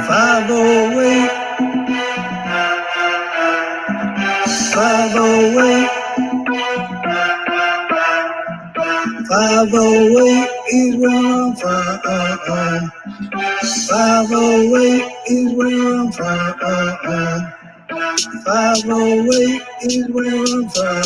508, 508, 508 is where I'm from. 508 is where I'm from. 508 is where I'm from.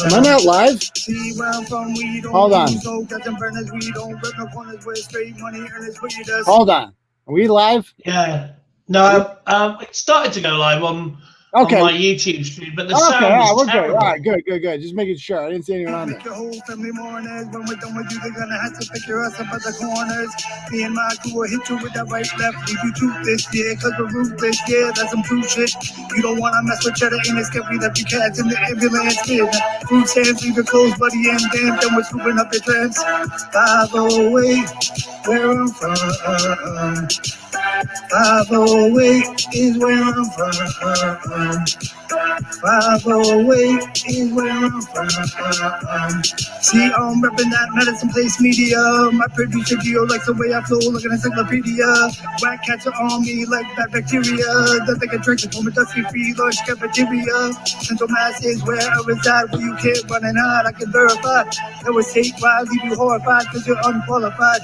Am I not live? See where I'm from, we don't Hold on. so got them burners, we don't rip no corners where straight money earners for you does. Hold on. Are we live? Yeah. No, it started to go live on my YouTube stream, but the sound was terrible. All right, good. Just making sure. I didn't see anyone on there. Your whole family mourners. When we're done with you, they're gonna have to pick your ass up at the corners. Me and my crew will hit you with that right left. Leave you toothless, yeah, cause we're ruthless, yeah, that's some true shit. You don't wanna mess with cheddar, ain't it scary that you cats in the ambulance, kid. Food stands, leave your clothes, buddy, and damn, then we're scooping up your trams. 508, where I'm from. 508 is where I'm from. 508 is where I'm from. See, I'm repping that medicine place media. My producer Gio likes the way I flow like an encyclopedia. Whack cats are on me like bad bacteria. That they can drink it from a dusty free lunch cafeteria. Central Mass is where I reside, where you can't run and hide. I can verify. That was hate, why I leave you horrified because you're unqualified.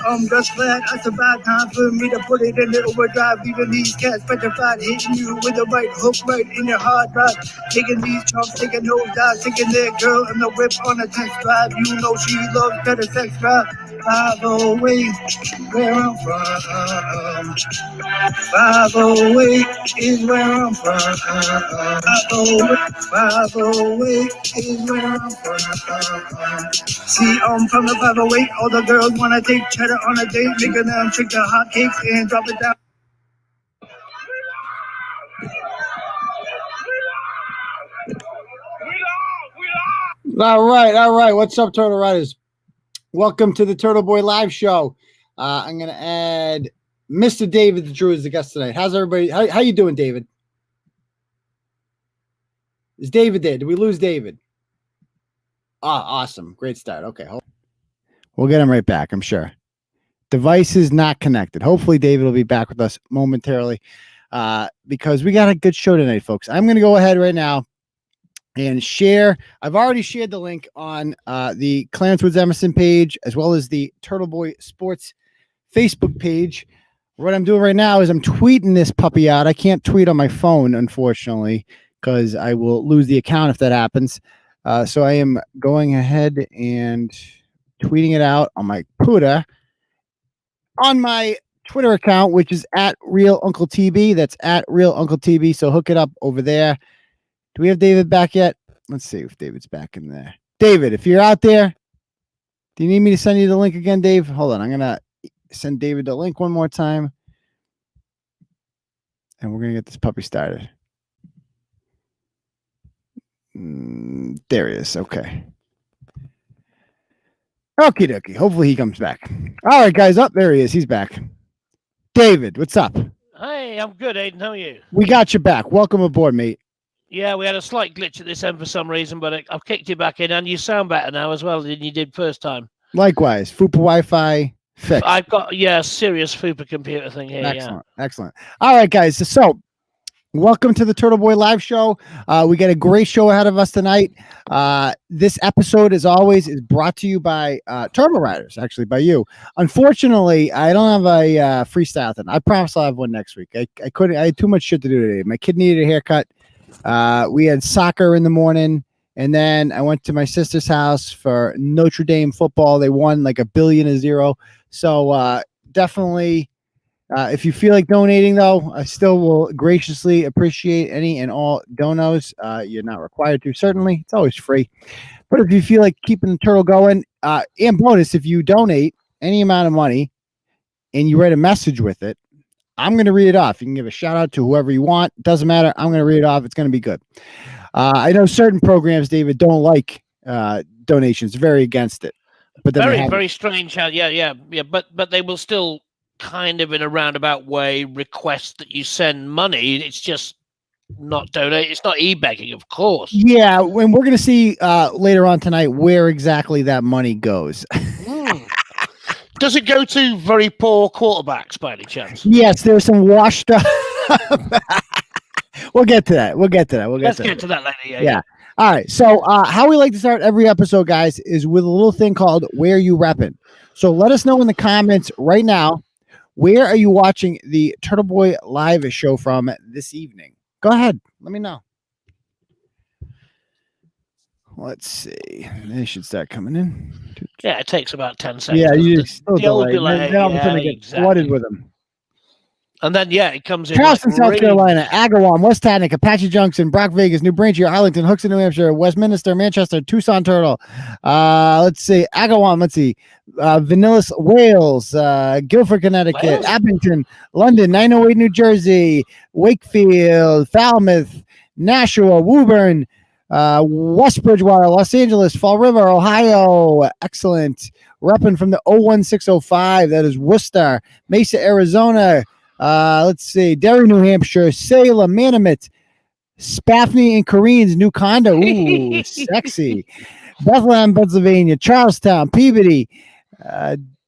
I'm just glad I survived. Time for me to put it in the overdrive, leaving these cats petrified, hitting you with the right hook right in your hard drive. Taking these chumps, taking those dives, taking their girl in the whip on a text drive. You know she loves better sex drive. 508, where I'm from. 508 is where I'm from. 508 is where I'm from. See, I'm from the 508. All the girls wanna take cheddar on a date, making them trick the hot cakes and drop it down. All right. What's up, Turtle Riders? Welcome to the Turtle Boy Live Show. I'm gonna add Mr. David the Druid as the guest tonight. How's everybody? How you doing, David? Is David there? Did we lose David? Awesome. Great start. Okay. We'll get him right back, I'm sure. Device is not connected. Hopefully, David will be back with us momentarily because we got a good show tonight, folks. I'm going to go ahead right now and share. I've already shared the link on the Clarence Woods Emerson page as well as the Turtleboy Sports Facebook page. What I'm doing right now is I'm tweeting this puppy out. I can't tweet on my phone, unfortunately, because I will lose the account if that happens. So I am going ahead and tweeting it out on my Twitter, on my Twitter account, which is at Real Uncle TB. That's at Real Uncle TB. So hook it up over there. Do we have David back yet? Let's see if David's back in there. David, if you're out there, do you need me to send you the link again, Dave? Hold on. I'm going to send David the link one more time. And we're going to get this puppy started. There he is. Okay. Okie dokie. Hopefully he comes back. All right, guys. Up there he is. He's back. David, what's up? Hey, I'm good, Aidan. How are you? We got you back. Welcome aboard, mate. Yeah, we had a slight glitch at this end for some reason, but I've kicked you back in, and you sound better now as well than you did first time. Likewise. FUPA Wi-Fi fixed. I've got, a serious FUPA computer thing here. Excellent. All right, guys. So welcome to the Turtle Boy Live Show. We got a great show ahead of us tonight. This episode, as always, is brought to you by Turtle Riders, actually, by you. Unfortunately, I don't have a freestyle thing. I promise I'll have one next week. I couldn't. I had too much shit to do today. My kid needed a haircut. We had soccer in the morning, and then I went to my sister's house for Notre Dame football. They won like 1-0. So definitely. If you feel like donating, though, I still will graciously appreciate any and all donos. You're not required to, certainly. It's always free. But if you feel like keeping the turtle going, and bonus, if you donate any amount of money and you write a message with it, I'm going to read it off. You can give a shout out to whoever you want. Doesn't matter. I'm going to read it off. It's going to be good. I know certain programs, David, don't like donations. Very against it. But very strange. Yeah. But they will still kind of in a roundabout way request that you send money. It's just not donate. It's not e-begging, of course. Yeah, and we're going to see later on tonight where exactly that money goes. Does it go to very poor quarterbacks by any chance? Yes, there's some washed up. We'll get to that. Let's get to that later. Yeah. All right. So how we like to start every episode, guys, is with a little thing called Where You Reppin'. So let us know in the comments right now, where are you watching the Turtleboy live show from this evening? Go ahead. Let me know. Let's see. They should start coming in. Yeah, it takes about 10 seconds. Yeah, you the old delay. Then all of a sudden they get flooded with them. And then, it comes in. Charleston, South Carolina, Agawam, West Atlantic, Apache Junction, Brock, Vegas, New Braintree, Arlington, Hooksett, New Hampshire, Westminster, Manchester, Tucson, Turtle. Let's see, Agawam, Vanillis, Wales, Guilford, Connecticut, Abington, London, 908, New Jersey, Wakefield, Falmouth, Nashua, Woburn, West Bridgewater, Los Angeles, Fall River, Ohio. Excellent. Repping from the 01605. That is Worcester, Mesa, Arizona. Let's see. Derry, New Hampshire, Salem, Manamet, Spaffney and Kareen's New Condo. Ooh, sexy. Bethlehem, Pennsylvania, Charlestown, Peabody,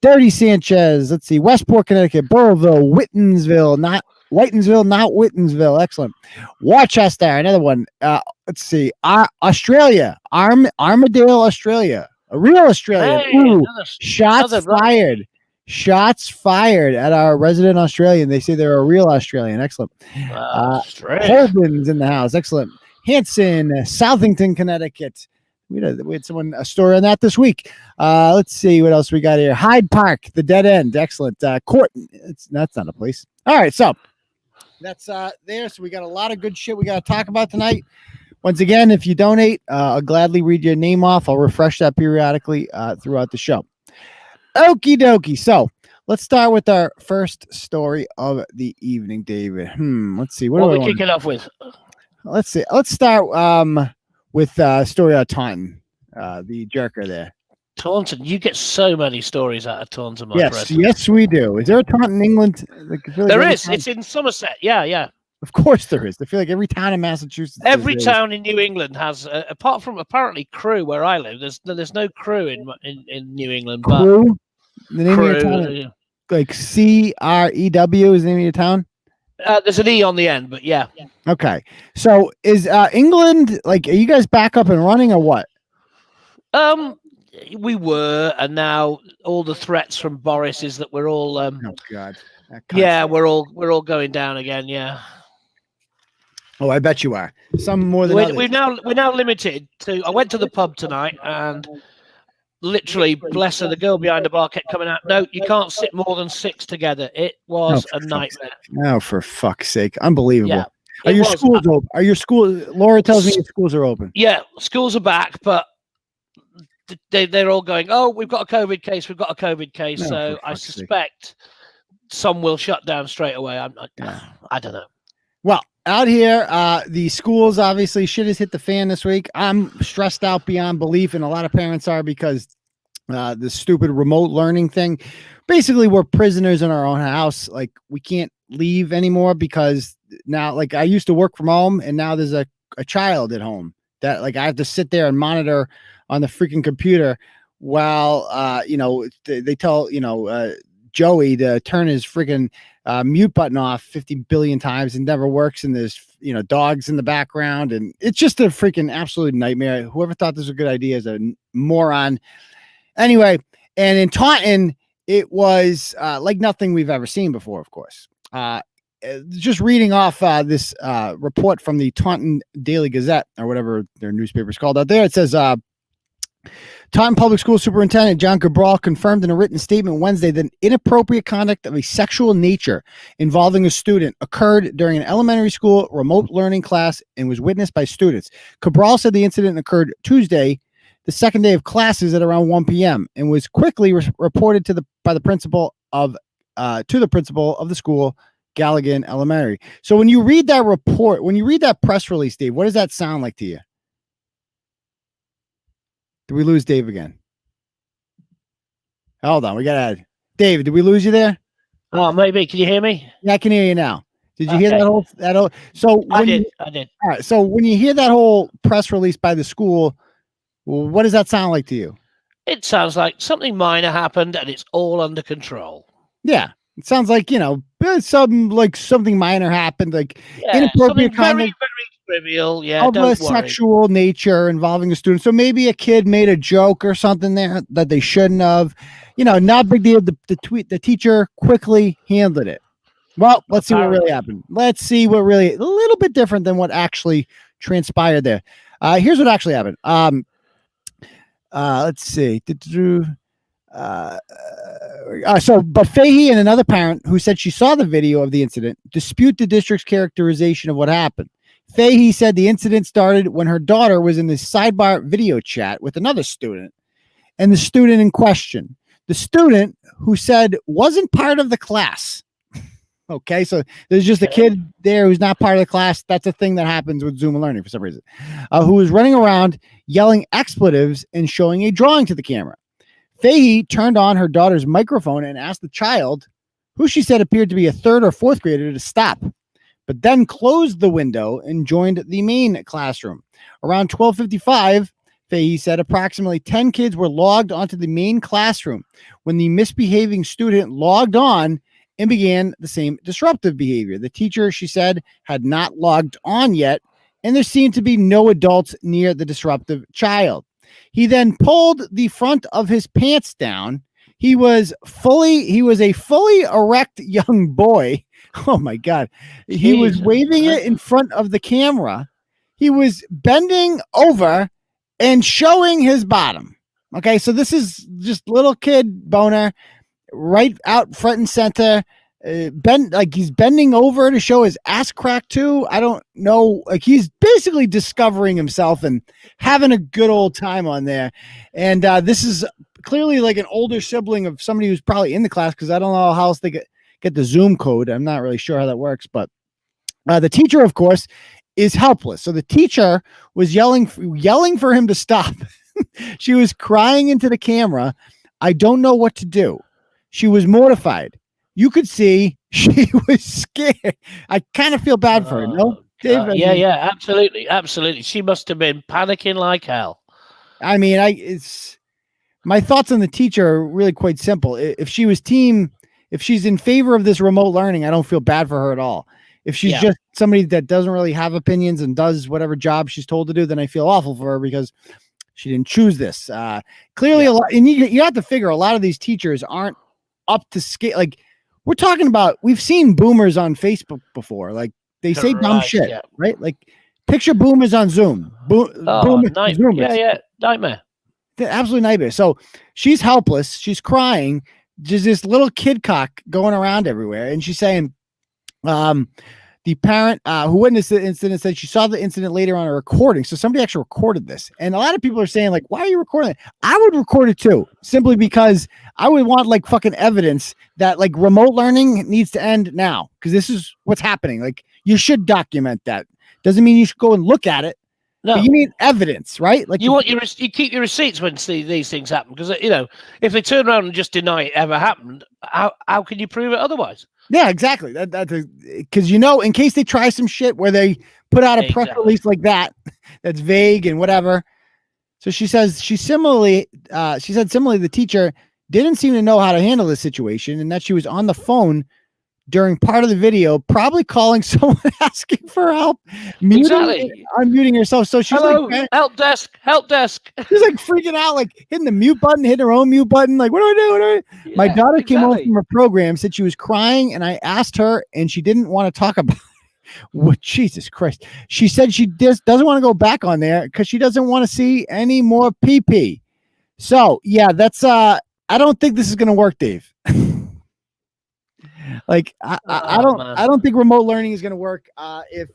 Dirty Sanchez. Let's see. Westport, Connecticut, Burrillville, Whitensville, not Whitensville. Excellent. Worcester, another one. Let's see. Australia, Armadale, Australia. A real Australian. Hey, ooh, shots fired. Shots fired at our resident Australian. They say they're a real Australian. Excellent. Holden's in the house. Excellent. Hanson, Southington, Connecticut. We had someone a story on that this week. Let's see what else we got here. Hyde Park, the Dead End. Excellent. Court. That's not a place. All right, so that's there. So we got a lot of good shit we got to talk about tonight. Once again, if you donate, I'll gladly read your name off. I'll refresh that periodically throughout the show. Okie dokie. So let's start with our first story of the evening, David. Let's see. What are we kicking off with? Let's see. Let's start with story of Taunton, the jerker there. Taunton. You get so many stories out of Taunton, my friend. Yes, we do. Is there a Taunton in England? There is. It's in Somerset. Yeah. Of course there is. I feel like every town in Massachusetts. Every town in New England has, apart from apparently Crewe, where I live. There's no Crewe in New England. Crewe? The name of your town? Like CREW is the name of your town? There's an E on the end, but yeah. Okay. So is England, like, are you guys back up and running or what? We were, and now all the threats from Boris is that we're all. Oh God. Yeah, we're all going down again. Yeah. Oh, I bet you are. Some more than others. We're now limited to. I went to the pub tonight and literally, bless her, the girl behind the bar kept coming out. No, you can't sit more than 6 together. It was a nightmare. No, for fuck's sake, unbelievable. Yeah, are your schools open? Are your schools? Laura tells me your schools are open. Yeah, schools are back, but they're all going, oh, we've got a COVID case. We've got a COVID case. No, so I suspect some will shut down straight away. I don't know. Well, out here, the schools, obviously, shit has hit the fan this week. I'm stressed out beyond belief, and a lot of parents are, because the stupid remote learning thing. Basically, we're prisoners in our own house. Like, we can't leave anymore because now, like, I used to work from home, and now there's a child at home that, like, I have to sit there and monitor on the freaking computer while, they tell, Joey to turn his freaking mute button off 50 billion times and never works. And there's, dogs in the background, and it's just a freaking absolute nightmare. Whoever thought this was a good idea is a moron. Anyway, and in Taunton, it was like nothing we've ever seen before, of course. Just reading off this report from the Taunton Daily Gazette, or whatever their newspaper is called out there. It says, Taunton Public School Superintendent John Cabral confirmed in a written statement Wednesday that inappropriate conduct of a sexual nature involving a student occurred during an elementary school remote learning class and was witnessed by students. Cabral said the incident occurred Tuesday, the second day of classes, at around 1 p.m. and was quickly reported to the principal of the school, Galligan Elementary. So when you read that report, when you read that press release, Dave, what does that sound like to you? Did we lose Dave again? Hold on, we got to add. Dave, did we lose you there? Oh, maybe. Can you hear me? Yeah, I can hear you now. Did you hear that whole? So I did. All right. So when you hear that whole press release by the school, what does that sound like to you? It sounds like something minor happened and it's all under control. Yeah. It sounds like, something minor happened, like inappropriate very, very trivial. Yeah. Of a sexual nature involving a student. So maybe a kid made a joke or something there that they shouldn't have. Not a big deal. The teacher quickly handled it. Well, let's see what really happened. Let's see what really, a little bit different than what actually transpired there. Here's what actually happened. Let's see. But Fahey and another parent who said she saw the video of the incident dispute the district's characterization of what happened. Fahey said the incident started when her daughter was in the sidebar video chat with another student, and the student in question, the student who said wasn't part of the class. Okay, so there's just a kid there who's not part of the class. That's a thing that happens with Zoom learning for some reason. Who was running around yelling expletives and showing a drawing to the camera. Fahey turned on her daughter's microphone and asked the child, who she said appeared to be a 3rd or 4th grader, to stop, but then closed the window and joined the main classroom. Around 12:55, Fahey said approximately 10 kids were logged onto the main classroom when the misbehaving student logged on and began the same disruptive behavior. The teacher, she said, had not logged on yet, and there seemed to be no adults near the disruptive child. He then pulled the front of his pants down. He was a fully erect young boy. Oh my God. He was waving it in front of the camera. He was bending over and showing his bottom. Okay. So this is just little kid boner right out front and center. He's bending over to show his ass crack too. I don't know. Like, he's basically discovering himself and having a good old time on there. And this is clearly like an older sibling of somebody who's probably in the class, because I don't know how else they get the Zoom code. I'm not really sure how that works, but the teacher, of course, is helpless. So the teacher was yelling for him to stop. She was crying into the camera. I don't know what to do. She was mortified. You could see she was scared. I kind of feel bad for her. No, Dave? Yeah, absolutely. She must have been panicking like hell. I mean, my thoughts on the teacher are really quite simple. If she's in favor of this remote learning, I don't feel bad for her at all. If she's just somebody that doesn't really have opinions and does whatever job she's told to do, then I feel awful for her because she didn't choose this. Clearly, a lot, and you have to figure a lot of these teachers aren't up to scale. Like, we're talking about, we've seen boomers on Facebook before. Like, they say dumb shit, right? Like, picture boomers on Zoom. Nightmare. Nightmare. Absolute nightmare. So she's helpless. She's crying. There's this little kid cock going around everywhere. And she's saying, the parent who witnessed the incident said she saw the incident later on a recording. So somebody actually recorded this. And a lot of people are saying, like, why are you recording it? I would record it too, simply because I would want like fucking evidence that like remote learning needs to end now, because this is what's happening. Like, you should document that. Doesn't mean you should go and look at it. No, but you need evidence, right? Like, you keep your receipts when these things happen, because if they turn around and just deny it ever happened, how can you prove it otherwise? Yeah, exactly. That's because in case they try some shit where they put out a press release like that, that's vague and whatever. So she said similarly, the teacher didn't seem to know how to handle the situation, and that she was on the phone during part of the video, probably calling someone asking for help, unmuting herself. So she's like, help desk. She's like freaking out, like hitting the mute button, hitting her own mute button. Like, what do I do? Yeah, my daughter came home from her program, said she was crying, and I asked her, and she didn't want to talk about it. What, Jesus Christ. She said she just doesn't want to go back on there because she doesn't want to see any more pee-pee. So yeah, that's I don't think this is gonna work, Dave. Like, I don't think remote learning is going to work. If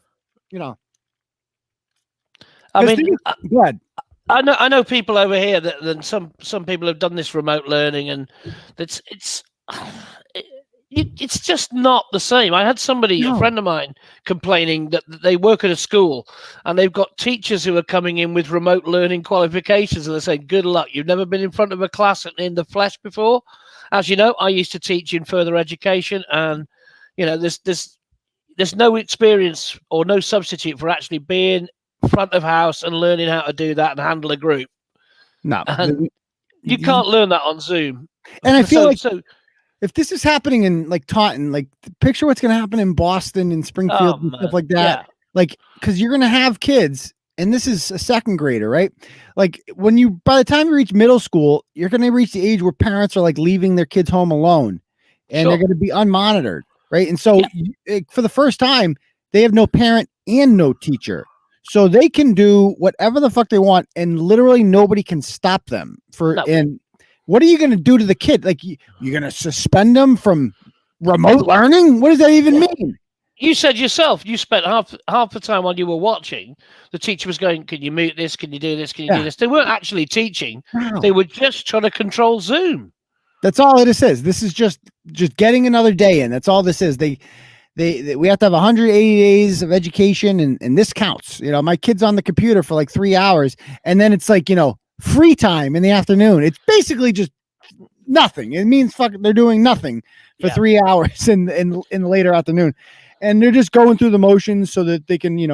I mean, go ahead. I know people over here that some people have done this remote learning, and it's just not the same. I had a friend of mine, complaining that they work at a school and they've got teachers who are coming in with remote learning qualifications, and they're saying, "Good luck, you've never been in front of a class in the flesh before." As you know, I used to teach in further education, and there's no experience or no substitute for actually being front of house and learning how to do that and handle a group. No, You can't learn that on Zoom. And I feel if this is happening in like Taunton, like picture what's going to happen in Boston and Springfield and stuff like that. Yeah. Like, because you're going to have kids, and this is a second grader, right? Like by the time you reach middle school, you're going to reach the age where parents are like leaving their kids home alone, and they're going to be unmonitored, right? And so for the first time, they have no parent and no teacher. So they can do whatever the fuck they want, and literally nobody can stop them. And what are you going to do to the kid? Like, you're going to suspend them from remote learning? What does that even mean? You said yourself, you spent half the time while you were watching, the teacher was going, can you mute this? Can you do this? Can you do this? They weren't actually teaching. Wow. They were just trying to control Zoom. That's all it is. This is just getting another day in. That's all this is. We have to have 180 days of education, and this counts. You know, my kid's on the computer for like 3 hours, and then it's like, free time in the afternoon. It's basically just nothing. It means they're doing nothing for 3 hours in the later afternoon, and they're just going through the motions so that they can, meet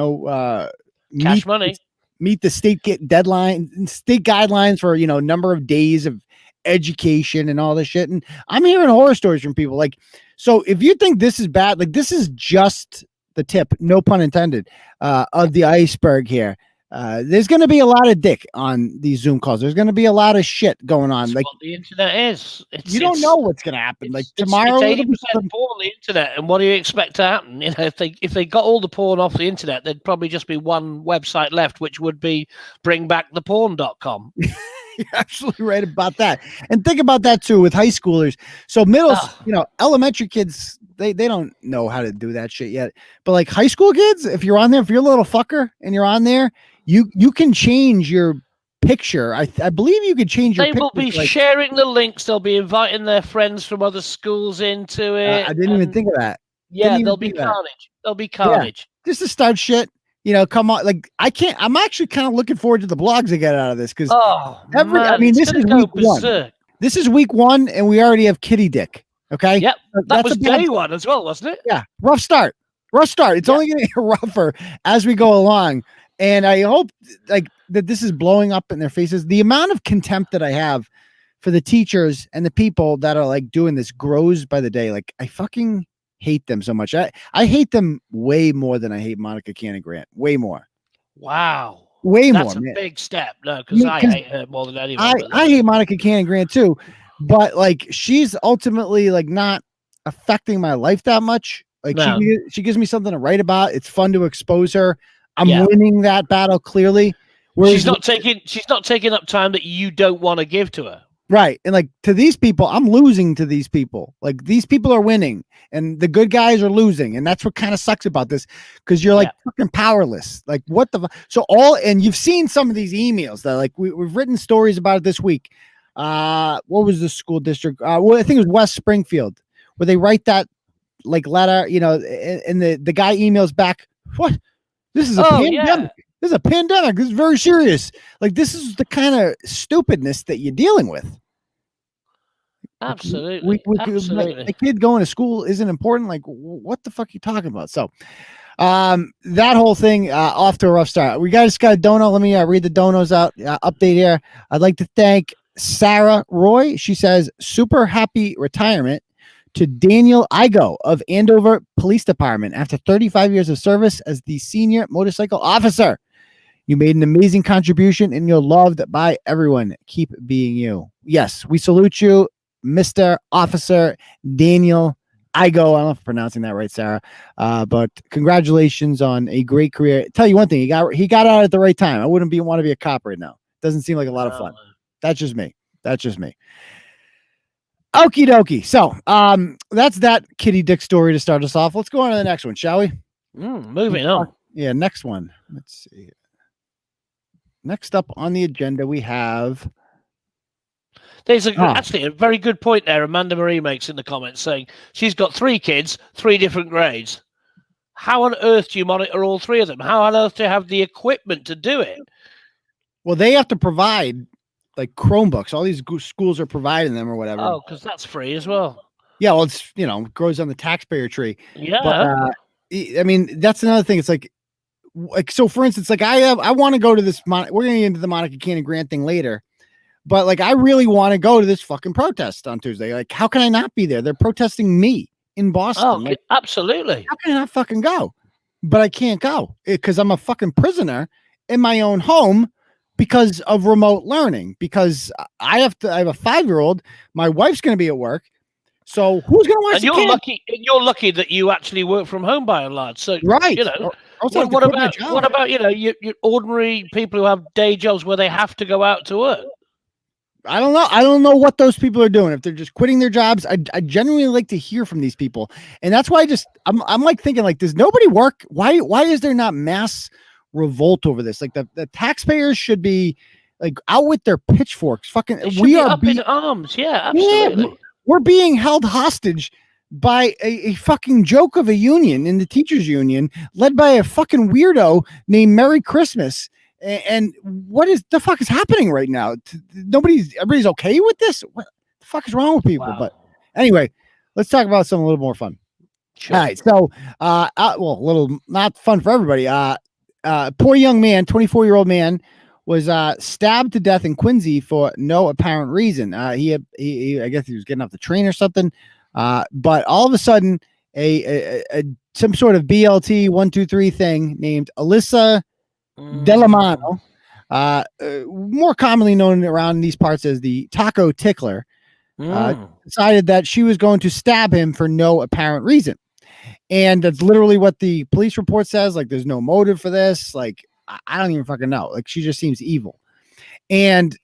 the state guidelines for, number of days of education and all this shit. And I'm hearing horror stories from people. Like, so if you think this is bad, like, this is just the tip, no pun intended, of the iceberg here. There's going to be a lot of dick on these Zoom calls. There's going to be a lot of shit going on. That's like what the internet is. You don't know what's going to happen. Like tomorrow, it's 80% porn on the internet, and what do you expect to happen? If they got all the porn off the internet, there'd probably just be one website left, which would be bringbacktheporn.com. You're absolutely right about that. And think about that too with high schoolers. So elementary kids, they don't know how to do that shit yet. But like high school kids, if you're on there, if you're a little fucker and you're on there, you can change your picture. I believe you can change your picture. They will be sharing the links. They'll be inviting their friends from other schools into it. I didn't even think of that. Yeah, there'll be carnage. There'll be carnage. Yeah, just to start shit. Come on. Like, I'm actually kind of looking forward to the blogs I get out of this, because this is week one. This is week one, and we already have kitty dick. Okay. Yep. That was day one as well, wasn't it? Yeah. Rough start. It's only going to get rougher as we go along. And I hope that this is blowing up in their faces. The amount of contempt that I have for the teachers and the people that are like doing this grows by the day. Like, I fucking hate them so much. I hate them way more than I hate Monica Cannon Grant. Way more. Wow. Way more. That's a big step. No, because I hate her more than anyone. I hate Monica Cannon Grant too, but like, she's ultimately like not affecting my life that much. Like, she gives me something to write about. It's fun to expose her. I'm winning that battle clearly. She's not taking up time that you don't want to give to her. Right. And like, to these people, I'm losing to these people. Like, these people are winning and the good guys are losing. And that's what kind of sucks about this, because you're like fucking powerless. Like, what the and you've seen some of these emails that like we've written stories about it this week. What was the school district? Well, I think it was West Springfield, where they write that like letter, and the guy emails back, what? This is a pandemic. Yeah. This is a pandemic. This is very serious. Like, this is the kind of stupidness that you're dealing with. Absolutely. Absolutely. A kid going to school isn't important. Like, what the fuck are you talking about? So, that whole thing off to a rough start. We just got a dono. Let me read the donos out. Update here. I'd like to thank Sarah Roy. She says, super happy retirement to Daniel Igo of Andover Police Department after 35 years of service as the senior motorcycle officer. You made an amazing contribution and you're loved by everyone. Keep being you. Yes, we salute you, Mr. Officer Daniel Igo. I don't know if I'm pronouncing that right, Sarah. But congratulations on a great career. Tell you one thing, he got out at the right time. I wouldn't want to be a cop right now. Doesn't seem like a lot of fun. That's just me. Okie dokie. So that's that kitty dick story to start us off. Let's go on to the next one, shall we? Moving on. Yeah, next one. Let's see. Next up on the agenda, we have... There's actually a very good point there Amanda Marie makes in the comments, saying she's got 3 kids, 3 different grades. How on earth do you monitor all 3 of them? How on earth do you have the equipment to do it? Well, they have to provide like Chromebooks. All these schools are providing them or whatever. Oh, because that's free as well. Yeah, well, it's, grows on the taxpayer tree. Yeah. But, I mean, that's another thing. It's like, so for instance, like I want to go to this, we're going to get into the Monica Cannon Grant thing later, But like, I really want to go to this fucking protest on Tuesday. Like, how can I not be there? They're protesting me in Boston. Oh, like, absolutely. How can I not fucking go? But I can't go because I'm a fucking prisoner in my own home because of remote learning. Because I have a 5-year-old. My wife's going to be at work. So who's going to watch? And you're lucky. You're lucky that you actually work from home by and large. So right. You know. What about your ordinary people who have day jobs where they have to go out to work? I don't know. I don't know what those people are doing. If they're just quitting their jobs, I genuinely like to hear from these people, and that's why I'm like thinking, like, does nobody work? Why is there not mass revolt over this? Like, the taxpayers should be like out with their pitchforks. Fucking, we are up in arms. Yeah, absolutely. Yeah, we're being held hostage by a fucking joke of a union in the teachers union led by a fucking weirdo named Merry Christmas. And what is the fuck is happening right now? Everybody's okay with this? What the fuck is wrong with people? Wow. But anyway, let's talk about something a little more fun. Sure. All right. So, a little not fun for everybody. Poor young man, 24-year-old man, was stabbed to death in Quincy for no apparent reason. He I guess he was getting off the train or something. But all of a sudden, some sort of BLT 123 thing named Alyssa Delamano, more commonly known around these parts as the Taco Tickler, decided that she was going to stab him for no apparent reason. And that's literally what the police report says. Like, there's no motive for this. Like, I don't even fucking know. Like, she just seems evil. And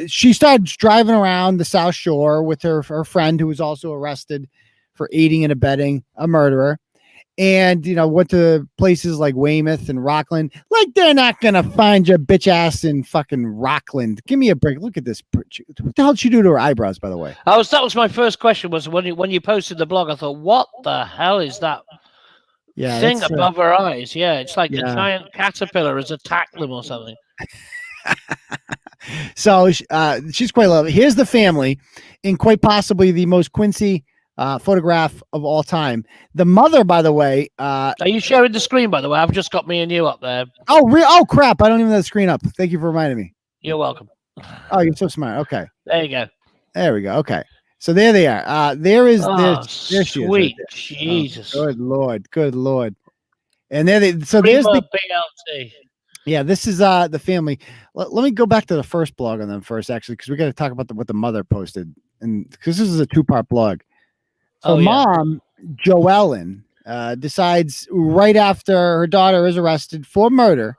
she started driving around the South Shore with her friend, who was also arrested for aiding and abetting a murderer. And, went to places like Weymouth and Rockland. Like, they're not going to find your bitch ass in fucking Rockland. Give me a break. Look at this. What the hell did she do to her eyebrows, by the way? That was my first question, was when you posted the blog, I thought, what the hell is that thing above her eyes? Yeah, it's like a giant caterpillar has attacked them or something. So she's quite lovely. Here's the family in quite possibly the most Quincy photograph of all time. The mother, by the way. Are you sharing the screen, by the way? I've just got me and you up there. Oh, crap. I don't even have the screen up. Thank you for reminding me. You're welcome. Oh, you're so smart. Okay. There you go. There we go. Okay. So there they are. There she is. Sweet. Right, Jesus. Oh, good Lord. And there there's the BLT. Yeah, this is the family. Let me go back to the first blog on them first, actually, because we got to talk about what the mother posted, and because this is a 2-part blog. So mom, Joellen, decides right after her daughter is arrested for murder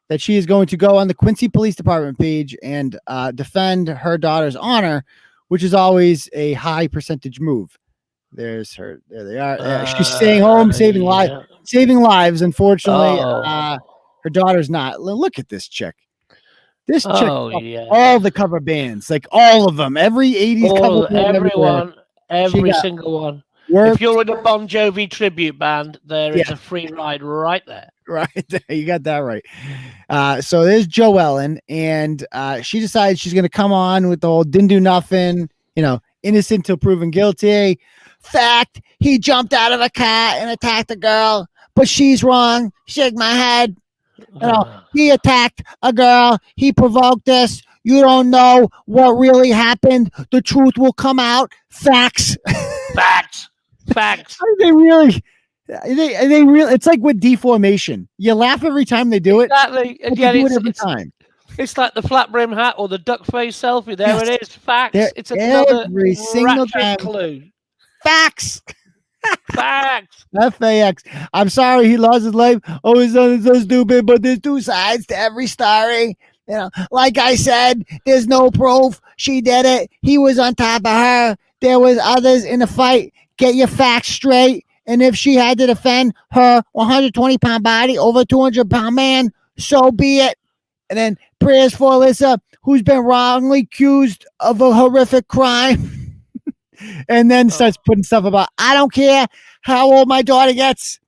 that she is going to go on the Quincy Police Department page and defend her daughter's honor, which is always a high percentage move. There's her. There they are. She's staying home, saving lives. Unfortunately, her daughter's not. Look at this chick. This chick, all the cover bands, like all of them, every 80s cover band, everyone. Every single one. If you're in a Bon Jovi tribute band, there is a free ride right there. Right there. You got that right. So there's Joellen, and she decides she's going to come on with the whole didn't do nothing, innocent till proven guilty. Fact, he jumped out of a car and attacked a girl, but she's wrong. Shake my head. He attacked a girl. He provoked this. You don't know what really happened. The truth will come out. Facts. Facts. They really. It's like with deformation. You laugh every time they do it. Exactly. Again, do it every time. It's like the flat brim hat or the duck face selfie. There it is. Facts. It's another single time. Clue. Facts. Facts. FAX. I'm sorry he lost his life. Oh, his son is so stupid, but there's 2 sides to every story. Like I said, there's no proof. She did it. He was on top of her. There was others in the fight. Get your facts straight. And if she had to defend her 120-pound body over a 200-pound man, so be it. And then prayers for Alyssa, who's been wrongly accused of a horrific crime. And then starts putting stuff about, I don't care how old my daughter gets.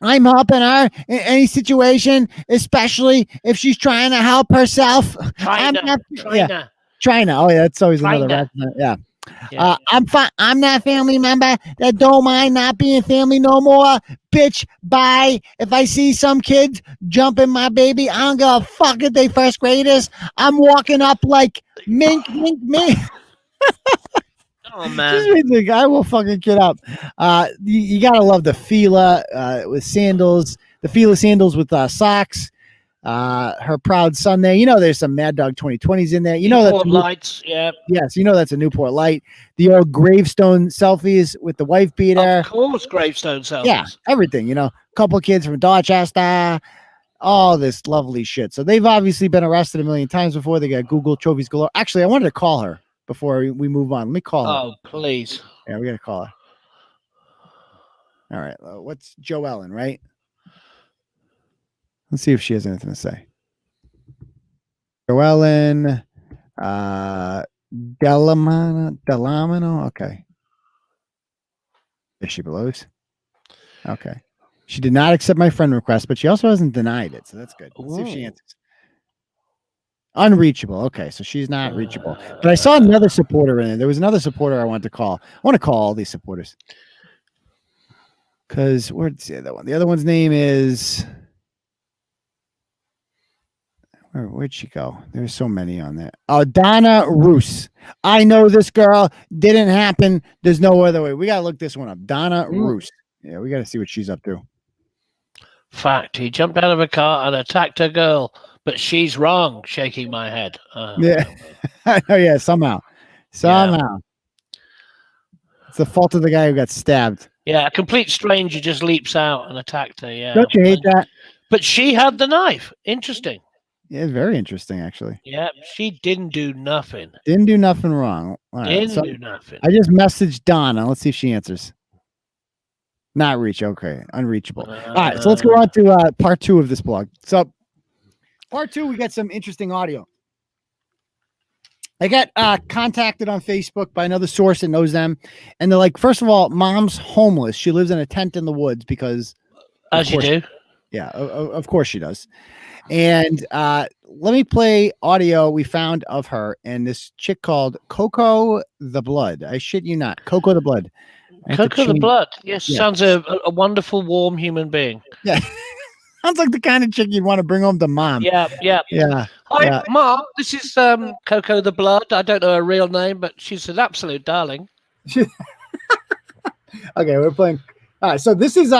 I'm helping her in any situation, especially if she's trying to help herself. China. China. Oh, yeah, that's always another reference. Yeah. Yeah. I'm fine. I'm that family member that don't mind not being family no more. Bitch, bye. If I see some kids jumping my baby, I don't give a fuck if they first graders. I'm walking up like mink, mink, mink. Oh man, Just made the guy will fucking get up. You gotta love the Fila with sandals, the Fila sandals with socks. Her proud son there. You know, there's some Mad Dog 2020s in there. You know Newport that's lights. Yeah, yes. You know that's a Newport Light. The old gravestone selfies with the wife beater. of course, gravestone selfies. Yeah, everything. You know, couple kids from Dorchester. All this lovely shit. So they've obviously been arrested a million times before. They got Google trophies galore. Actually, I wanted to call her before we move on. Let me call her. Oh, please. Yeah, we got to call her. All right. What's Joellen, right? Let's see if she has anything to say. Joellen, Delamano. Okay. There she blows. Okay. She did not accept my friend request, but she also hasn't denied it. So that's good. Let's see if she answers. Unreachable. Okay. So she's not reachable. But I saw another supporter in there. There was another supporter I wanted to call. I want to call all these supporters. Because where's the other one? The other one's name is. Where'd she go? There's so many on there. Oh, Donna Roos. I know this girl. Didn't happen. There's no other way. We got to look this one up. Donna Roos. Yeah, we got to see what she's up to. Fact. He jumped out of a car and attacked a girl, but she's wrong. Shaking my head. Yeah. Oh, yeah. Somehow. Yeah. It's the fault of the guy who got stabbed. Yeah. A complete stranger just leaps out and attacked her. Yeah. Don't you hate that? But she had the knife. Interesting. Yeah, very interesting, actually. Yeah, she didn't do nothing. Didn't do nothing wrong. All right, didn't do nothing. I just messaged Donna. Let's see if she answers. Not reach. Okay, unreachable. All right, so let's go on to part 2 of this blog. So, part 2, we got some interesting audio. I got contacted on Facebook by another source that knows them, and they're like, first of all, mom's homeless. She lives in a tent in the woods because, as you do. Yeah, of course she does. And let me play audio we found of her and this chick called Coco the Blood. I shit you not. Coco the Blood. Coco the Blood. Yes, yeah. Sounds a wonderful, warm human being. Yeah. Sounds like the kind of chick you'd want to bring home to mom. Yeah. Hi, Mom. This is Coco the Blood. I don't know her real name, but she's an absolute darling. Okay, we're playing. All right, so this is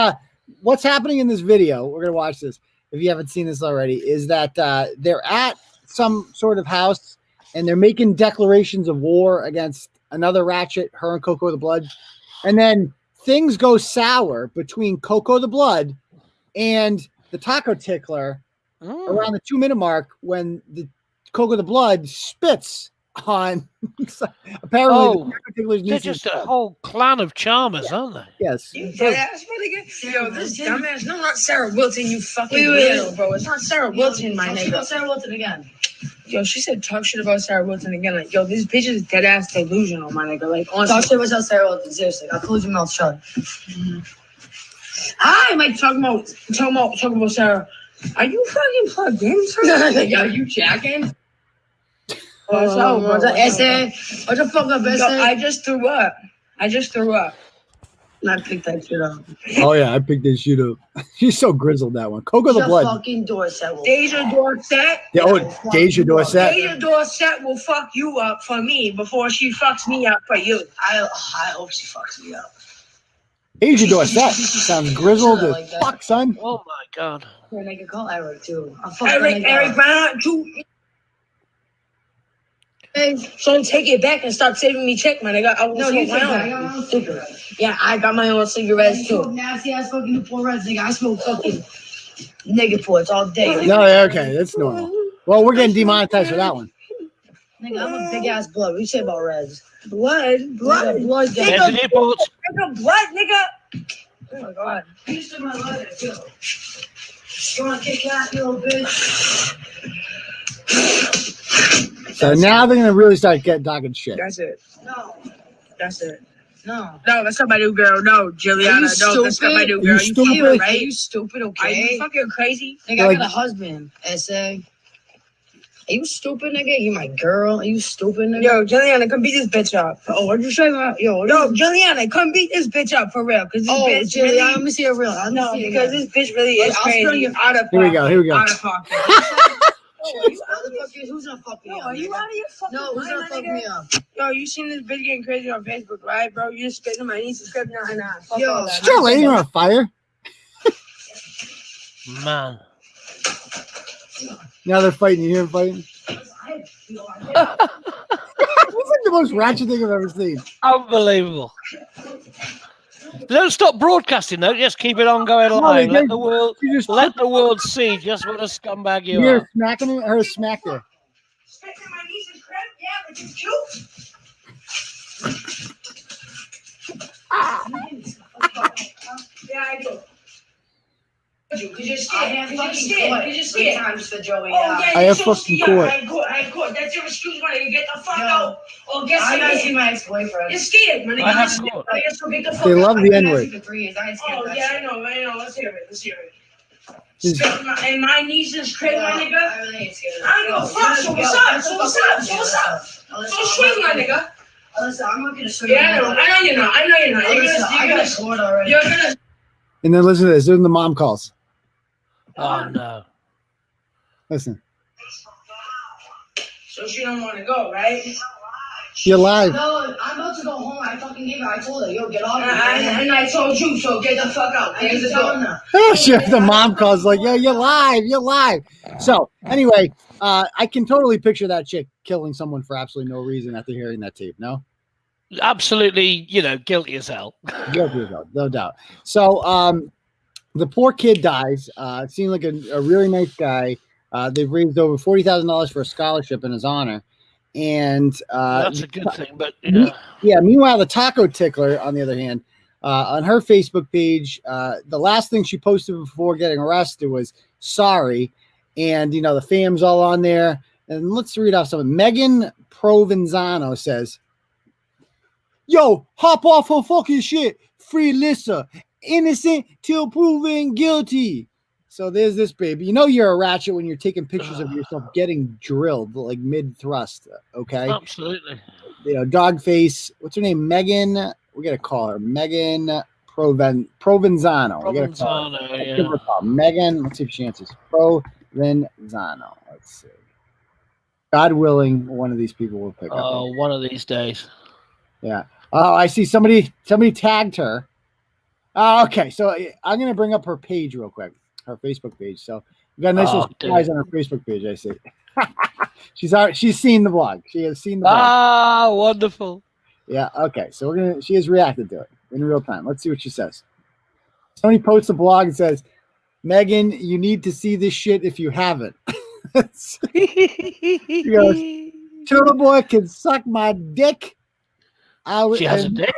what's happening in this video. We're going to watch this. If you haven't seen this already, is that they're at some sort of house and they're making declarations of war against another ratchet, her and Coco the Blood. And then things go sour between Coco the Blood and the taco tickler around the 2-minute mark when the Coco the Blood spits on apparently the taco tickler's they're just a whole clan of charmers, aren't they? Yes. Yo, this dumbass. No, not Sarah Wilton, you fucking weirdo, bro. It's not Sarah Wilton, my nigga. About Sarah Wilton again. Yo, she said talk shit about Sarah Wilton again. Like, yo, this bitch is dead ass delusional, my nigga. Like, honestly. Talk shit about Sarah Wilton, seriously. I'll close your mouth shut. Hi, Mike, talking about Sarah. Are you fucking plugged in? Yo, you jacking? What's up? What's up, essay? What the fuck up, essay? I just threw up. And I picked that shit up. Oh, yeah, I picked that shit up. She's so grizzled, that one. Coco the Blood. Fucking Dorset. Deja Dorset. Yeah, Deja Dorset. Deja Dorset will fuck you up for me before she fucks me up for you. I hope she fucks me up. Deja Dorset sounds grizzled as fuck, son. Oh, my God. I can call Eric, too. Eric Brown, too. Hey, son, take it back and stop saving me check, man. I'm stupid. Yeah, I got my own cigarettes too. Nasty ass fucking Newport Reds, nigga. I smoke fucking Niggaports all day. No, okay, that's normal. Well, we're getting demonetized for that one. Nigga, I'm a big ass blood. What you say about Reds? Blood. Nigga, blood. Nigga, blood, nigga. Oh my God. You still my leather too. You wanna kick ass, you little bitch? So now they're gonna really start talking shit. That's it. No. That's it. No, that's not my new girl. No, Juliana. No, that's not my new girl. You stupid, right? You stupid, okay? Are you fucking crazy? Nigga, I got a husband. SA. Are you stupid, nigga? You my girl. Are you stupid, nigga? Yo, Juliana, come beat this bitch up. Oh, what'd you say about Juliana, come beat this bitch up for real. Cause this bitch Juliana, really, let me see her real. Because this bitch really is crazy. Out of pocket. Here we go. Out of pocket. Who's gonna fuck me up? Are you out of your fucking mind? Who's gonna fuck me up? Yo, you seen this bitch getting crazy on Facebook, right, bro? You just spitting my niece script now and now. Yo, still laying on fire. Man. Now they're fighting. You hear them fighting? It's like the most ratchet thing I've ever seen. Unbelievable. Don't stop broadcasting though. Just keep it on going live. Let the world see just what a scumbag you are. Smacking her, smacked her. Spitting my niece's crib? Yeah, but it's cute. Yeah, I do. Because you're scared. Because you're scared. Times for Joey. I have fucking court. I court. That's your excuse, man. You get the fuck out. Or guess what? I gotta see my ex-boyfriend. You're scared, man. I have court. They love the N-word. Oh, yeah, I know. Let's hear it. Spitting in my niece's crib, my nigga. I really ain't scared. I don't give a fuck. So what's up? So swing, my nigga. Listen, I'm not gonna swing. Yeah, I know you're not. You're gonna. And then listen to this. Then the mom calls. Oh no. Listen. So she don't want to go, right? You're live. No, I'm about to go home. I fucking gave her. I told her, yo, get off. And I told you, so get the fuck out. There's the door. Oh shit! The mom calls like, yo, you're live. So anyway, I can totally picture that chick killing someone for absolutely no reason after hearing that tape. No. Absolutely, guilty as hell. Guilty as hell, no doubt. So the poor kid dies. Seemed like a really nice guy. They've raised over $40,000 for a scholarship in his honor. And that's a good thing, but meanwhile, the taco tickler, on the other hand, on her Facebook page, the last thing she posted before getting arrested was sorry. And the fam's all on there. And let's read off something. Megan Provenzano says, yo, hop off her fucking shit. Free Lissa. Innocent till proven guilty. So there's this baby. You're a ratchet when you're taking pictures of yourself getting drilled like mid-thrust. Okay? Absolutely. Dog face. What's her name? Megan. We got to call her. Megan Provenzano. We got to call her. Yeah. Megan. Let's see if she answers. Provenzano. Let's see. God willing, one of these people will pick up. Oh, one of these days. Yeah. Oh, I see somebody tagged her. Oh, okay. So I'm going to bring up her page real quick, her Facebook page. So we got a nice little surprise on her Facebook page. I see. She's seen the blog. She has seen the blog. Ah, wonderful. Yeah. Okay. So she has reacted to it in real time. Let's see what she says. Somebody posts a blog and says, Megan, you need to see this shit if you haven't. She goes, Turtleboy can suck my dick. She has a dick.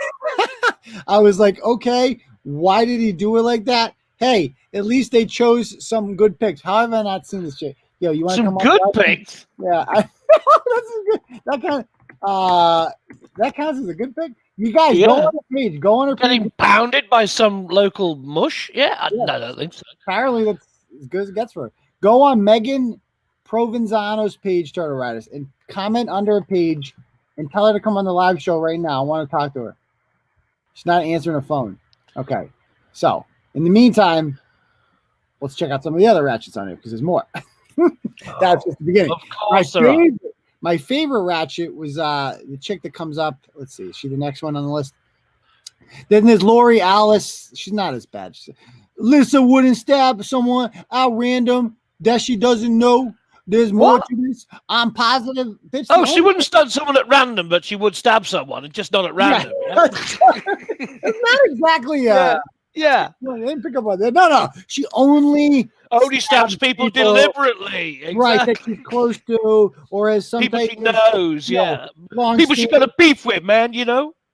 I was like, okay, why did he do it like that? Hey, at least they chose some good picks. How have I not seen this shit? Yo, you want to come good picks? Yeah, that's good. That counts as a good pick. You guys go on the page. Go on her page. Getting pounded by some local mush? Yeah, no, I don't think so. Apparently, that's as good as it gets for her. Go on Megan Provenzano's page, Turtle Riders, and comment under her page and tell her to come on the live show right now. I want to talk to her. She's not answering her phone. Okay. So, in the meantime, let's check out some of the other ratchets on here because there's more. That's just the beginning. Of course, my favorite ratchet was the chick that comes up. Let's see. Is she the next one on the list? Then there's Lori Alice. She's not as bad. Lissa wouldn't stab someone at random that she doesn't know. There's more to this. I'm positive. Bitch, she wouldn't stab someone at random, but she would stab someone, just not at random. Yeah. It's not exactly. Yeah. No, I didn't pick up on that. No. She only stabs people deliberately. Exactly. Right, that she's close to, or as some people she knows. People she got a beef with, man.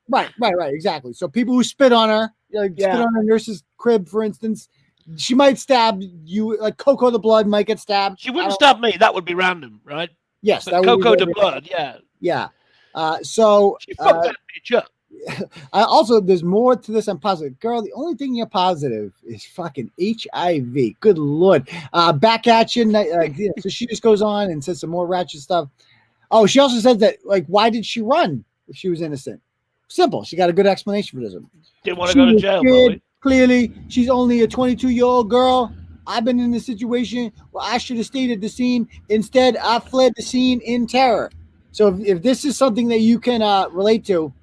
Right. Exactly. So people who spit on her, spit on her nurse's crib, for instance. She might stab you, like Coco the Blood might get stabbed. She wouldn't stab me. That would be random, right? Yes. But Coco the Blood, Yeah. So she fucked that bitch up. Also, there's more to this. I'm positive. Girl, the only thing you're positive is fucking HIV. Good Lord. Back at you. So she just goes on and says some more ratchet stuff. Oh, she also said that, like, why did she run if she was innocent? Simple. She got a good explanation for this. Didn't want to go to jail, probably. Clearly, she's only a 22-year-old girl. I've been in a situation where I should have stayed at the scene. Instead, I fled the scene in terror. So if this is something that you can relate to,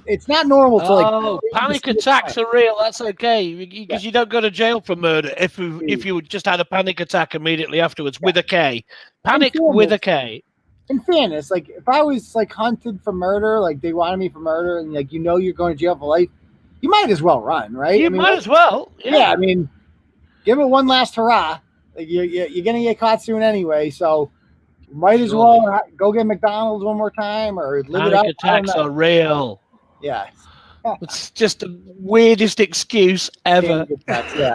it's not normal to like. Panic attacks are real. That's okay because you don't go to jail for murder if you just had a panic attack immediately afterwards with a K. Panic with a K. In fairness, like if I was like hunted for murder, like they wanted me for murder, and like you're going to jail for life, you might as well run, right? You might as well. Yeah, I mean, give it one last hurrah. Like you're gonna get caught soon anyway, so. Might as well go get McDonald's one more time or live it up. Panic attacks are real. Yeah. It's just the weirdest excuse ever. Yeah.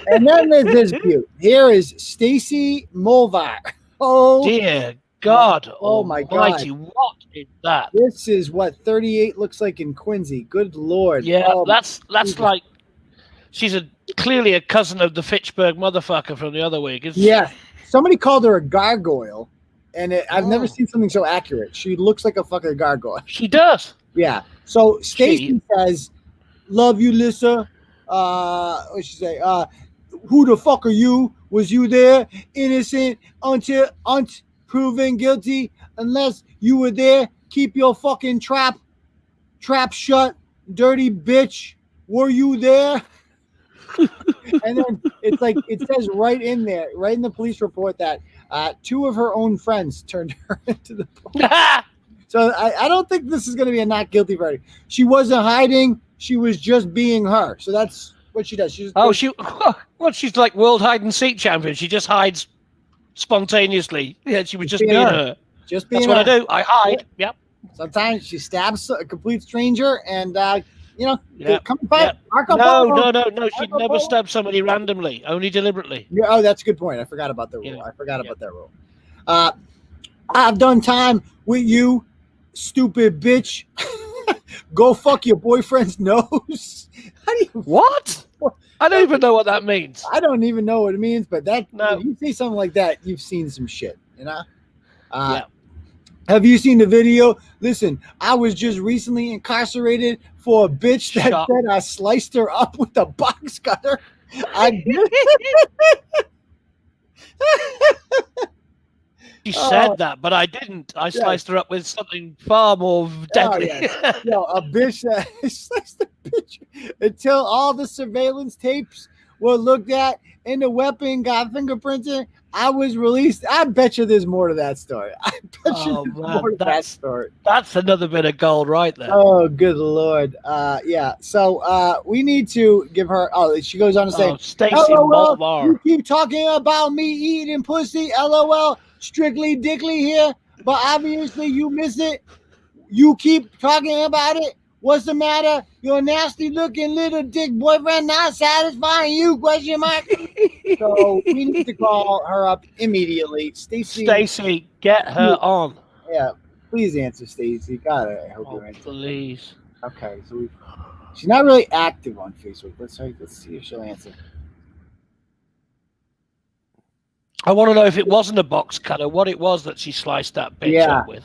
And then there's this beaut. Here is Stacy Mulvar. Oh, dear God. Oh, my God. What is that? This is what 38 looks like in Quincy. Good Lord. Yeah, that's like she's clearly a cousin of the Fitchburg motherfucker from the other week. Yeah. Somebody called her a gargoyle. And I've never seen something so accurate. She looks like a fucking gargoyle. She does. Yeah. So Stacy says, "Love you, Lissa." What she say? Who the fuck are you? Was you there? Innocent until proven guilty. Unless you were there, keep your fucking trap shut, dirty bitch. Were you there? And then it's like it says right in there, right in the police report that. Two of her own friends turned her into the police. So I don't think this is going to be a not guilty verdict. She wasn't hiding. She was just being her. So that's what she does. She's she's like world hide and seek champion. She just hides spontaneously. Yeah, she was just being her. Just being That's what I do. I hide. Yep. Sometimes she stabs a complete stranger and come No. fight. She'd never stab somebody randomly, only deliberately. Yeah, oh, that's a good point. I forgot about that rule. Yeah. I forgot about that rule. I've done time with you, stupid bitch. Go fuck your boyfriend's nose. What? I don't even know what that means. I don't even know what it means, but if you see something like that, you've seen some shit, you know? Yeah. Have you seen the video? Listen, I was just recently incarcerated for a bitch that said I sliced her up with a box cutter. I did. She said that, but I didn't. I sliced her up with something far more deadly. A bitch that sliced the bitch until all the surveillance tapes were looked at and the weapon got fingerprinted. I was released. I bet you there's more to that story. I bet you there's more to that story. That's another bit of gold right there. Oh, good Lord. Yeah. So we need to give her. Oh, she goes on to say, Stacy Mulvar. You keep talking about me eating pussy. LOL. Strictly dickly here, but obviously you miss it. You keep talking about it. What's the matter? Your nasty looking little dick boyfriend not satisfying you? Question mark. So we need to call her up immediately. Stacy, get her on. Yeah, please answer, Stacy. God, I hope you answer. Please. Okay, so she's not really active on Facebook. Let's see if she'll answer. I want to know if it wasn't a box cutter, what it was that she sliced that bitch up with.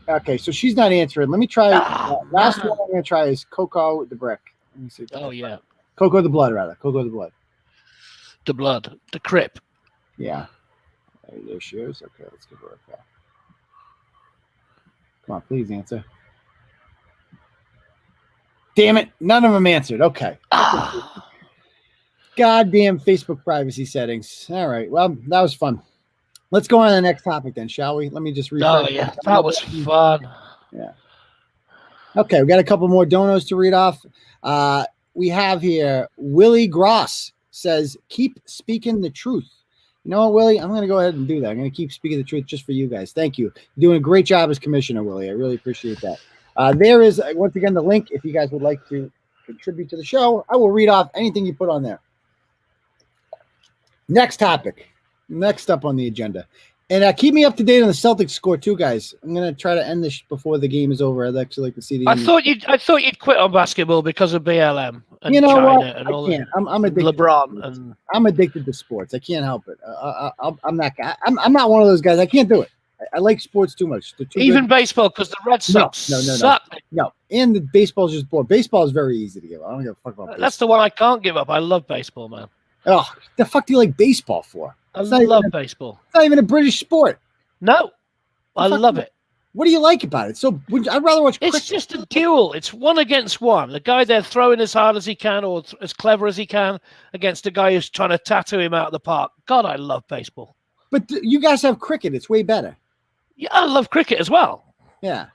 Okay, so she's not answering. Let me try. Last one I'm going to try is Coco the Brick. Let me see. Yeah. Coco the Blood, rather. Coco the Blood. The Blood. The Crip. Yeah. There she is. Okay, let's give her a call. Come on, please answer. Damn it. None of them answered. Okay. Goddamn Facebook privacy settings. All right. Well, that was fun. Let's go on to the next topic then, shall we? Let me just refresh. Oh, yeah. That was fun. Yeah. Okay. We got a couple more donos to read off. We have here Willie Gross says, keep speaking the truth. You know what, Willie? I'm going to go ahead and do that. I'm going to keep speaking the truth just for you guys. Thank you. You're doing a great job as commissioner, Willie. I really appreciate that. There is, once again, the link if you guys would like to contribute to the show. I will read off anything you put on there. Next topic. Next up on the agenda. And keep me up to date on the Celtics score too, guys. I'm gonna try to end this before the game is over. I'd actually like to see the. I thought you'd quit on basketball because of BLM and you know China what? and I all can't. that. I'm addicted. LeBron and I'm addicted to sports. I can't help it. I'm that guy. I'm not one of those guys. I can't do it. I like sports too much. Even baseball, because the Red Sox suck. No, and the baseball's just bored. Baseball is very easy to give. I don't give a fuck about baseball. That's the one I can't give up. I love baseball, man. Oh, the fuck do you like baseball for? I love baseball. It's not even a British sport. No, I love it. What do you like about it? So I'd rather watch cricket. It's just a duel. It's 1 against 1. The guy there throwing as hard as he can or as clever as he can against a guy who's trying to tattoo him out of the park. God, I love baseball. But you guys have cricket. It's way better. Yeah, I love cricket as well. Yeah.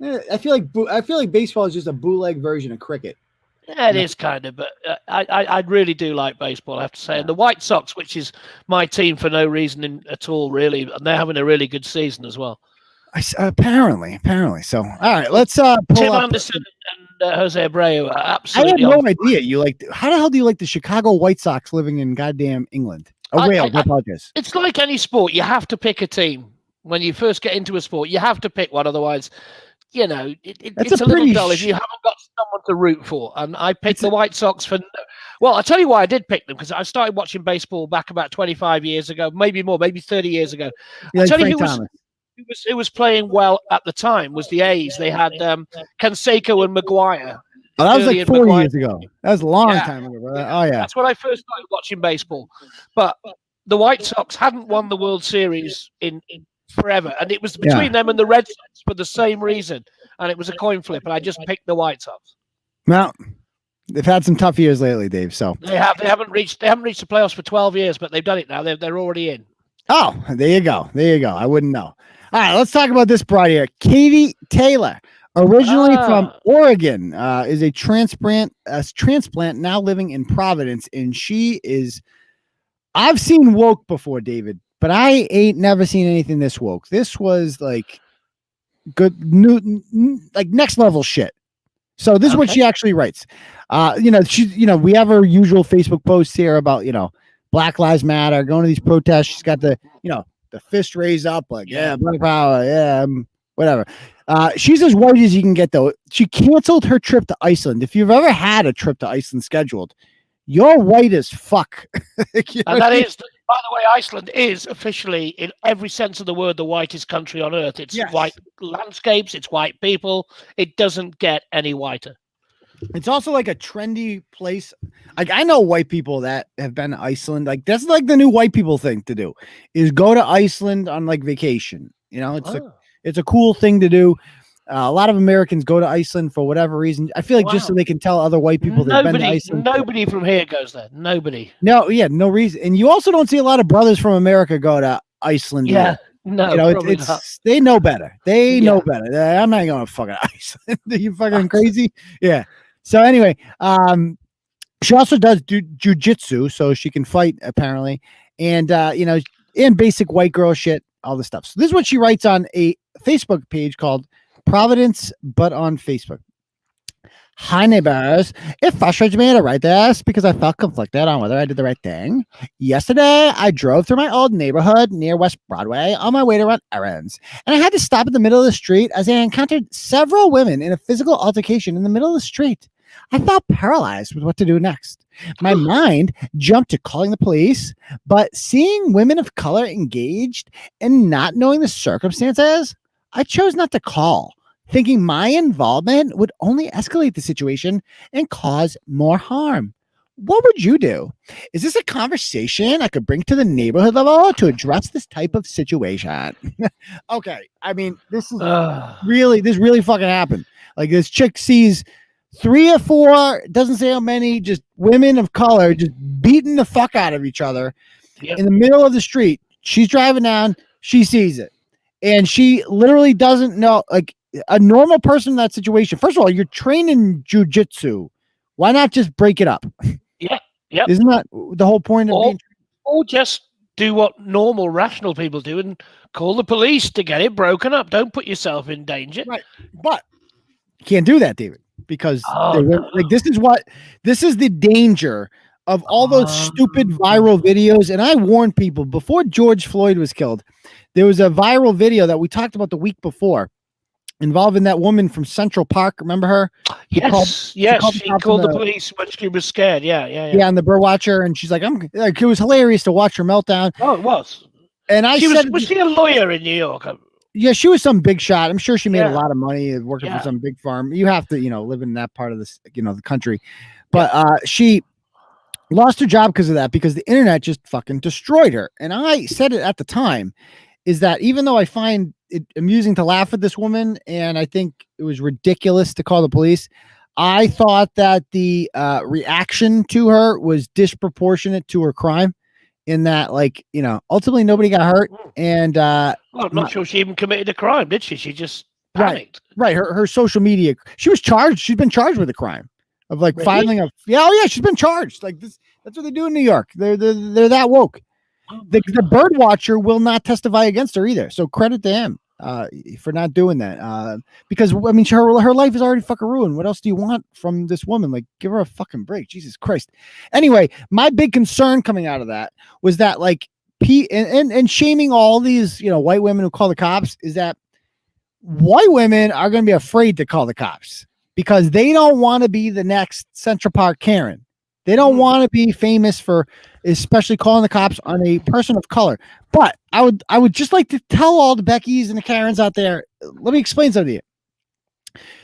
I feel like baseball is just a bootleg version of cricket. Yeah, it is kind of, but I really do like baseball, I have to say. And the White Sox, which is my team for no reason at all, really, and they're having a really good season as well. Apparently. So, all right, let's pull Tim up. Anderson and Jose Abreu are absolutely. I had no idea you like. How the hell do you like the Chicago White Sox living in goddamn England? Wales, I apologize. It's like any sport; you have to pick a team when you first get into a sport. You have to pick one, otherwise. You know, it's a little dull if you haven't got someone to root for. And I picked the White Sox for. Well, I'll tell you why I did pick them, because I started watching baseball back about 25 years ago, maybe more, maybe 30 years ago. I'll tell you who was playing well at the time was the A's. They had Canseco and Maguire. Oh, that was like 4 years ago. That was a long time ago, brother. Oh, yeah. That's when I first started watching baseball. But the White Sox hadn't won the World Series in forever, and it was between them and the Red Sox for the same reason, and it was a coin flip, and I just picked the White Sox. Well, they've had some tough years lately, Dave. So they haven't reached the playoffs for 12 years, but they've done it now. They're already in. Oh, there you go. I wouldn't know. All right, let's talk about this broad here. Katie Taylor, originally from Oregon, is a transplant now living in Providence, and she is. I've seen woke before, David. But I ain't never seen anything this woke. This was like good, new, like next level shit. So this is what she actually writes. We have her usual Facebook posts here about, Black Lives Matter, going to these protests. She's got the fist raised up, like, yeah, Black Power, yeah, whatever. She's as white as you can get, though. She canceled her trip to Iceland. If you've ever had a trip to Iceland scheduled, you're white as fuck. And that is, by the way, Iceland is officially, in every sense of the word, the whitest country on earth. It's white landscapes, it's white people. It doesn't get any whiter. It's also like a trendy place. Like, I know white people that have been to Iceland. Like, that's like the new white people thing to do, is go to Iceland on like vacation. It's a cool thing to do. A lot of Americans go to Iceland for whatever reason. I feel like just so they can tell other white people they've been to Iceland. Nobody from here goes there. Nobody. No reason. And you also don't see a lot of brothers from America go to Iceland. Yeah, probably not. They know better. Know better. I'm not going to fucking Iceland. Are you fucking crazy? Yeah. So anyway, she also does jujitsu, so she can fight apparently, and in basic white girl shit, all this stuff. So this is what she writes on a Facebook page called Providence, but on Facebook. Hi, neighbors. It frustrates me to write this because I felt conflicted on whether I did the right thing. Yesterday, I drove through my old neighborhood near West Broadway on my way to run errands, and I had to stop in the middle of the street as I encountered several women in a physical altercation in the middle of the street. I felt paralyzed with what to do next. My mind jumped to calling the police, but seeing women of color engaged and not knowing the circumstances, I chose not to call, thinking my involvement would only escalate the situation and cause more harm. What would you do? Is this a conversation I could bring to the neighborhood level to address this type of situation? Okay. I mean, this really fucking happened. Like, this chick sees 3 or 4, doesn't say how many, just women of color just beating the fuck out of each other in the middle of the street. She's driving down. She sees it. And she literally doesn't know, like, a normal person in that situation. First of all, you're trained in jujitsu. Why not just break it up? Yeah. Isn't that the whole point of being trained? Or just do what normal, rational people do and call the police to get it broken up. Don't put yourself in danger. Right. But you can't do that, David, because this is the danger of all those stupid viral videos. And I warned people before George Floyd was killed, there was a viral video that we talked about the week before involving that woman from Central Park. Remember her? She called the police when she was scared. Yeah, and the bird watcher, and she's like, it was hilarious to watch her meltdown. Oh, it was. And was she a lawyer in New York? Yeah, she was some big shot. I'm sure she made a lot of money working for some big firm. You have to, live in that part of this, the country. But she lost her job because of that, because the internet just fucking destroyed her. And I said it at the time, is that even though I find it amusing to laugh at this woman, and I think it was ridiculous to call the police, I thought that the reaction to her was disproportionate to her crime, in that, ultimately nobody got hurt. And I'm not sure she even committed a crime, did she? She just panicked. Right. Her social media, she was charged. She's been charged with a crime of filing a. Yeah, she's been charged. This. That's what they do in New York. They're that woke. The bird watcher will not testify against her either. So credit to him for not doing that. Because I mean, her life is already fucking ruined. What else do you want from this woman? Give her a fucking break. Jesus Christ. Anyway, my big concern coming out of that was that and shaming all these white women who call the cops, is that white women are going to be afraid to call the cops because they don't want to be the next Central Park Karen. They don't want to be famous for especially calling the cops on a person of color. But I would just like to tell all the Beckys and the Karens out there, let me explain something to you.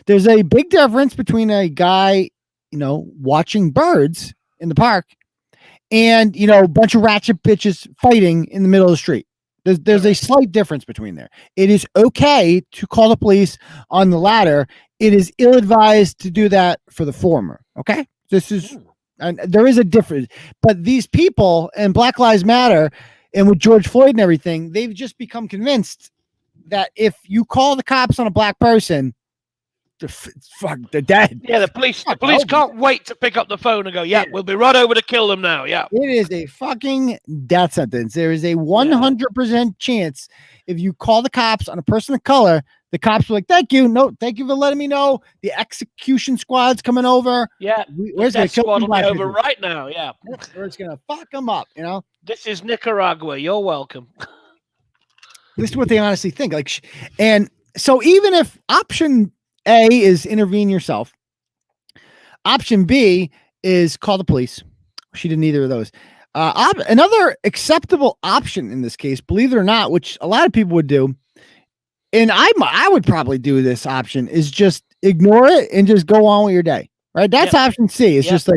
There's a big difference between a guy, watching birds in the park and, a bunch of ratchet bitches fighting in the middle of the street. There's a slight difference between there. It is okay to call the police on the latter. It is ill-advised to do that for the former. Okay? And there is a difference, but these people and Black Lives Matter and with George Floyd and everything, they've just become convinced that if you call the cops on a black person, they're dead. Yeah, the police can't wait to pick up the phone and go, we'll be right over to kill them now. Yeah. It is a fucking death sentence. There is a 100% chance if you call the cops on a person of color, the cops were like, thank you. No, thank you for letting me know. The execution squad's coming over. Yeah. We're going to kill them over right now. Yeah. We're just going to fuck them up, This is Nicaragua. You're welcome. This is what they honestly think. And so even if option A is intervene yourself, option B is call the police. She did neither of those. Another acceptable option in this case, believe it or not, which a lot of people would do, and I would probably do this option, is just ignore it and just go on with your day. Right? That's option C. It's just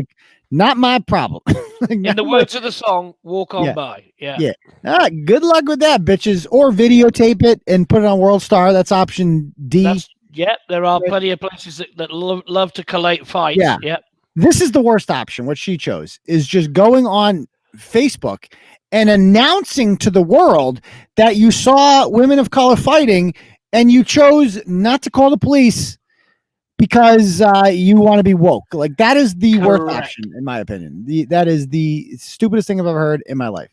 not my problem. In the words of the song, walk on by. Yeah. Yeah. Good luck with that, bitches. Or videotape it and put it on World Star. That's option D. There are plenty of places that love to collate fights. Yeah. This is the worst option. What she chose is just going on Facebook and announcing to the world that you saw women of color fighting and you chose not to call the police because you want to be woke. That is the worst option, in my opinion. That is the stupidest thing I've ever heard in my life.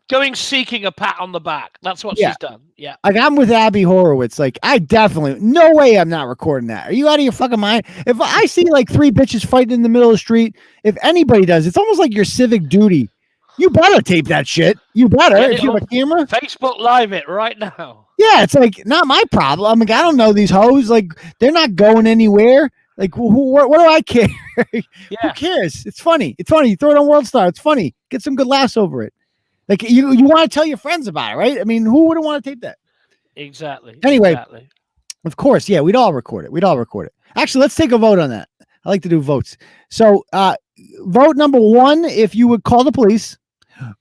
Going seeking a pat on the back. That's what she's done. Yeah. I'm with Abby Horowitz. I definitely, no way I'm not recording that. Are you out of your fucking mind? If I see three bitches fighting in the middle of the street, if anybody does, it's almost like your civic duty. You better tape that shit. You better, if you have a camera. Facebook Live it right now. Yeah, it's not my problem. I don't know these hoes. They're not going anywhere. What do I care? Who cares? It's funny. You throw it on World Star. It's funny. Get some good laughs over it. You want to tell your friends about it, right? I mean, who wouldn't want to tape that? Exactly. Anyway, of course, we'd all record it. Actually, let's take a vote on that. I like to do votes. So, vote number 1, if you would call the police.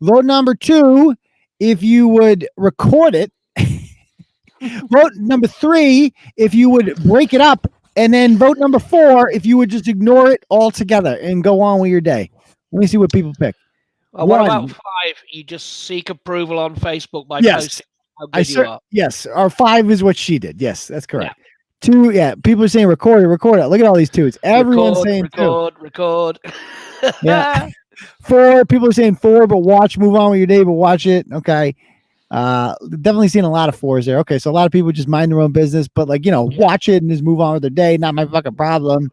Vote number 2, if you would record it. Vote number 3, if you would break it up. And then vote number 4, if you would just ignore it altogether and go on with your day. Let me see what people pick. What about 5? You just seek approval on Facebook by posting how good you are. Yes, our 5 is what she did. Yes, that's correct. 2, people are saying record it. Look at all these 2s. Everyone's saying record. Yeah. 4, people are saying 4, but move on with your day, but watch it. Okay. Definitely seeing a lot of 4s there. Okay, so a lot of people just mind their own business, but watch it and just move on with their day. Not my fucking problem.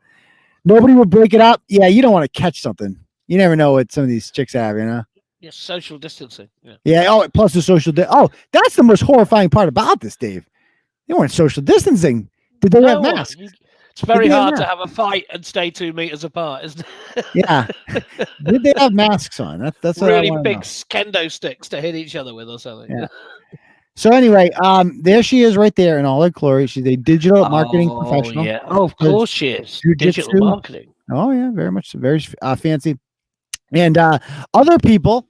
Nobody would break it up. Yeah, you don't want to catch something. You never know what some of these chicks have, you know? Yeah, social distancing. Yeah. Yeah. Oh, plus the social. That's the most horrifying part about this, Dave. They weren't social distancing. Did they have masks? It's very hard to have a fight and stay 2 meters apart, isn't it? Yeah. Did they have masks on? That's really big kendo sticks to hit each other with or something. Yeah. So anyway, there she is right there in all her glory. She's a digital marketing professional. Yeah. Oh, of course she is. Digital marketing. Oh yeah, very much, very fancy. And other people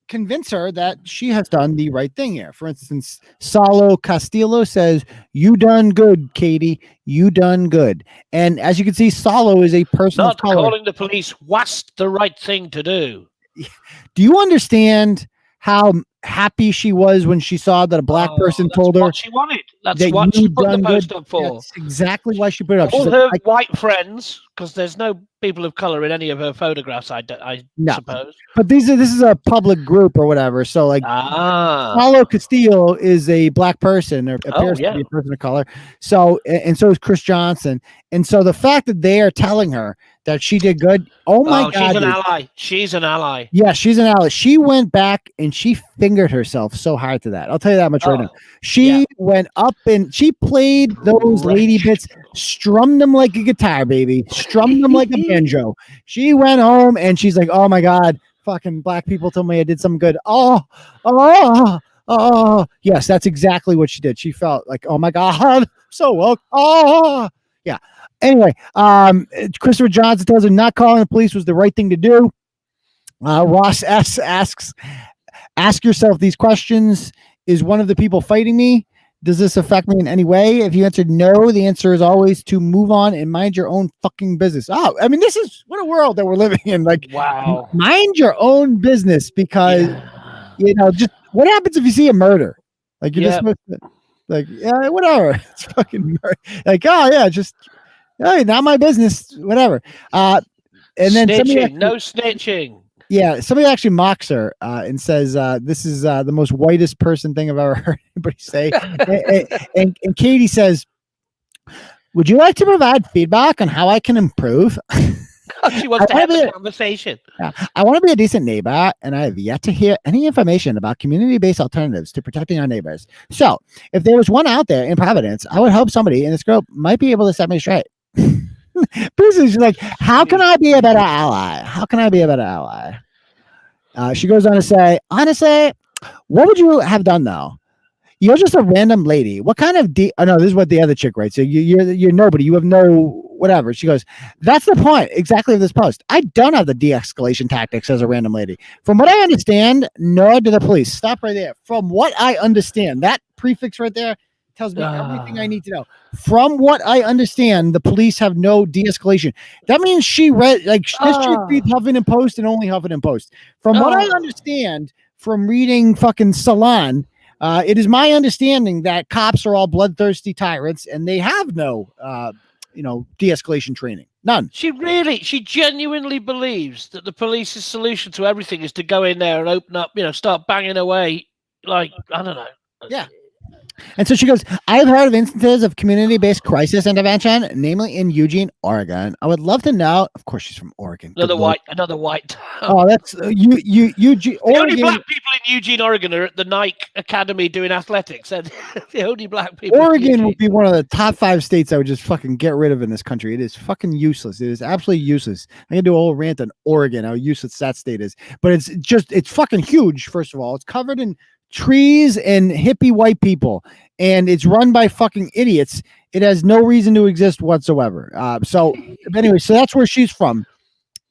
convince her that she has done the right thing here. For instance, Salo Castillo says, "You done good, Katie. You done good." And as you can see, Salo is a person not calling the police. What's the right thing to do? Do you understand how happy she was when she saw that a black person told her what she wanted? That's what she put the post up for. That's exactly why she put it up. All her white friends, because there's no people of color in any of her photographs, I suppose. But this is a public group or whatever. So like, Paulo Castillo is a black person or appears to be a person of color. So and so is Chris Johnson. And so the fact that they are telling her that she did good. Oh my God. She's an ally. She's an ally. Yeah, she's an ally. She went back and she fingered herself so hard to that. I'll tell you that much right now. She went up and she played those lady bits, strummed them like a guitar, baby. Strummed them like a banjo. She went home and she's like, oh my God, fucking black people told me I did something good. Oh, yes, that's exactly what she did. She felt like, oh my God, so woke. Oh, yeah. Anyway, Christopher Johnson tells her not calling the police was the right thing to do. Ross S asks, ask yourself these questions. Is one of the people fighting me? Does this affect me in any way? If you answered no, the answer is always to move on and mind your own fucking business. Oh, I mean, this is what a world that we're living in. Like, wow, mind your own business because, you know, just what happens if you see a murder? Like, you're just supposed to, like, yeah, whatever. It's fucking murder. Like, oh, yeah, just, hey, not my business, whatever. And then no snitching. Yeah, somebody actually mocks her and says, this is the most whitest person thing I've ever heard anybody say. and Katie says, would you like to provide feedback on how I can improve? She wants to have a conversation. Yeah, I want to be a decent neighbor, and I have yet to hear any information about community-based alternatives to protecting our neighbors. So if there was one out there in Providence, I would hope somebody in this group might be able to set me straight. Basically, she's like, how can I be a better ally? How can I be a better ally? She goes on to say, honestly, what would you have done though? You're just a random lady. What kind of oh no, this is what the other chick writes. So you're nobody. You have no whatever. She goes, that's the point exactly of this post. I don't have the de-escalation tactics as a random lady. From what I understand, nor do the police. Stop right there. From what I understand, that prefix right there tells me everything I need to know. From what I understand, the police have no de-escalation. That means she read like this chick reads Huffington Post and only Huffington Post. From what I understand from reading fucking Salon, it is my understanding that cops are all bloodthirsty tyrants and they have no de-escalation training. None. She genuinely believes that the police's solution to everything is to go in there and open up, start banging away. Like, I don't know. Yeah. And so she goes, I've heard of instances of community-based crisis intervention, namely in Eugene, Oregon. I would love to know. Of course, she's from Oregon. Another white. Oh, that's Eugene. The only black people in Eugene, Oregon are at the Nike Academy doing athletics. And the only black people. Oregon would be one of the top 5 states I would just fucking get rid of in this country. It is fucking useless. It is absolutely useless. I can do a whole rant on Oregon, how useless that state is. But it's fucking huge, first of all. It's covered in trees and hippie white people, and it's run by fucking idiots. It has no reason to exist whatsoever. So that's where she's from.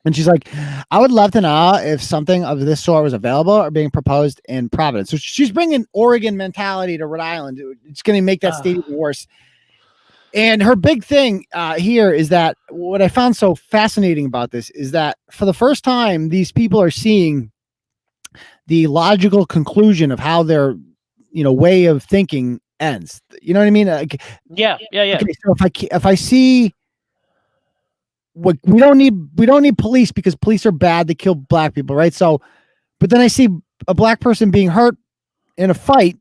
And she's like, I would love to know if something of this sort was available or being proposed in Providence. So she's bringing Oregon mentality to Rhode Island. It's going to make that state even worse. And her big thing here is that what I found so fascinating about this is that for the first time, these people are seeing the logical conclusion of how their, way of thinking ends. You know what I mean? Yeah. Okay, so if I see what we don't need police because police are bad. They kill black people, right? So, but then I see a black person being hurt in a fight,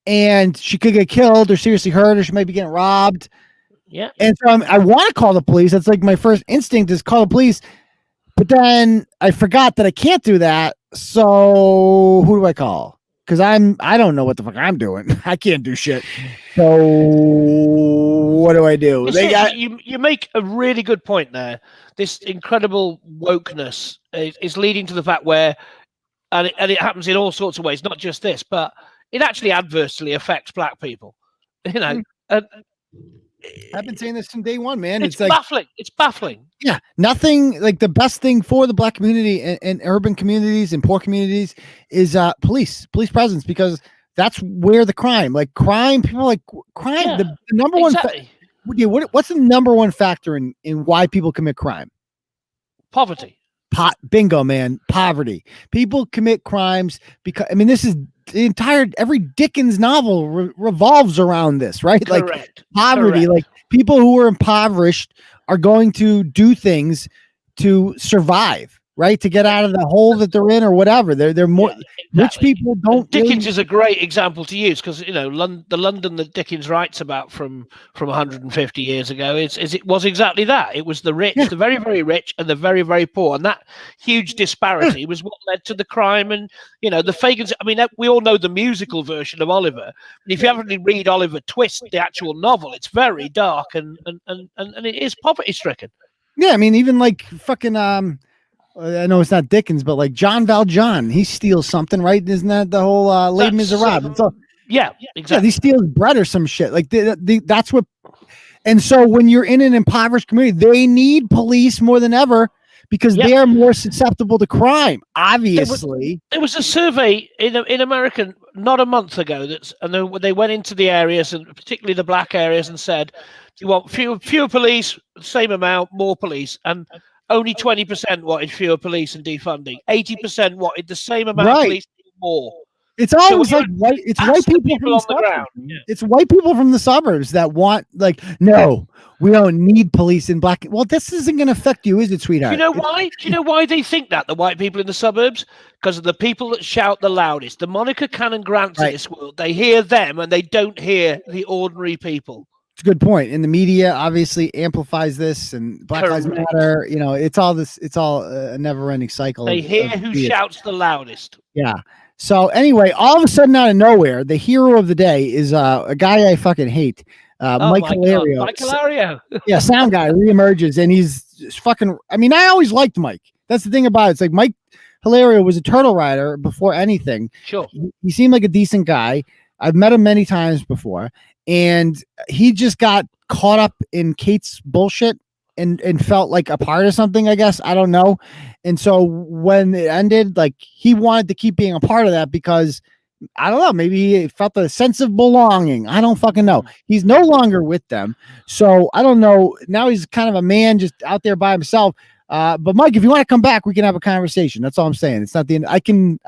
and she could get killed or seriously hurt, or she might be getting robbed. Yeah. And so I want to call the police. That's like my first instinct is call the police. But then I forgot that I can't do that. So who do I call? Because I don't know what the fuck I'm doing. I can't do shit. So what do I do? You make a really good point there. This incredible wokeness is leading to the fact where, and it happens in all sorts of ways, not just this, but it actually adversely affects black people. You know, I've been saying this from day one, man. It's like, baffling. It's baffling. Yeah, nothing like the best thing for the black community and urban communities and poor communities is police presence, because that's where the crime, people like crime. Yeah, the number exactly. What's the number one factor in why people commit crime? Poverty. Bingo, man. Poverty. People commit crimes because, I mean, this is every Dickens novel revolves around this, right? Correct. Like poverty. Correct. Like people who are impoverished are going to do things to survive, right? To get out of the hole that they're in or whatever. They're more rich people don't. Dickens is a great example to use because, you know, the London that Dickens writes about from 150 years ago it was exactly that. It was the rich, the very, very rich, and the very, very poor, and that huge disparity was what led to the crime. And, you know, the Fagans. I mean, we all know the musical version of Oliver, and if you haven't really read Oliver Twist, the actual novel, it's very dark and it is poverty stricken. Yeah, I mean, even like fucking I know it's not Dickens, but like John Valjean, he steals something, right? Isn't that the whole Les Miserables? Yeah, exactly. Yeah, he steals bread or some shit. Like that's what. And so when you're in an impoverished community, they need police more than ever because they are more susceptible to crime. Obviously, there was a survey in America not a month ago they went into the areas, and particularly the black areas, and said, "Do you want fewer police, same amount, more police?" And only 20% wanted fewer police and defunding. 80% wanted the same amount of police, more. It's always like white. It's white people on the ground. Yeah. It's white people from the suburbs that want, like, no, we don't need police in black. Well, this isn't going to affect you, is it, sweetheart? Do you know why? Do you know why they think that, the white people in the suburbs? Because of the people that shout the loudest. The Monica Cannon Grants of this world, they hear them and they don't hear the ordinary people. It's a good point. And the media obviously amplifies this, and Black Lives Matter. You know, it's all this. It's all a never-ending cycle. They hear who shouts the loudest. Yeah. So anyway, all of a sudden, out of nowhere, the hero of the day is a guy I fucking hate, Mike Hilario. Mike Hilario. Yeah, sound guy reemerges, and he's just fucking. I mean, I always liked Mike. That's the thing about it. It's like Mike Hilario was a turtle rider before anything. Sure. He seemed like a decent guy. I've met him many times before. And he just got caught up in Kate's bullshit and felt like a part of something, I guess. I don't know. And so when it ended, like, he wanted to keep being a part of that because, I don't know, maybe he felt a sense of belonging. I don't fucking know. He's no longer with them. So I don't know. Now he's kind of a man just out there by himself. But Mike, if you want to come back, we can have a conversation. That's all I'm saying. It's not the end. I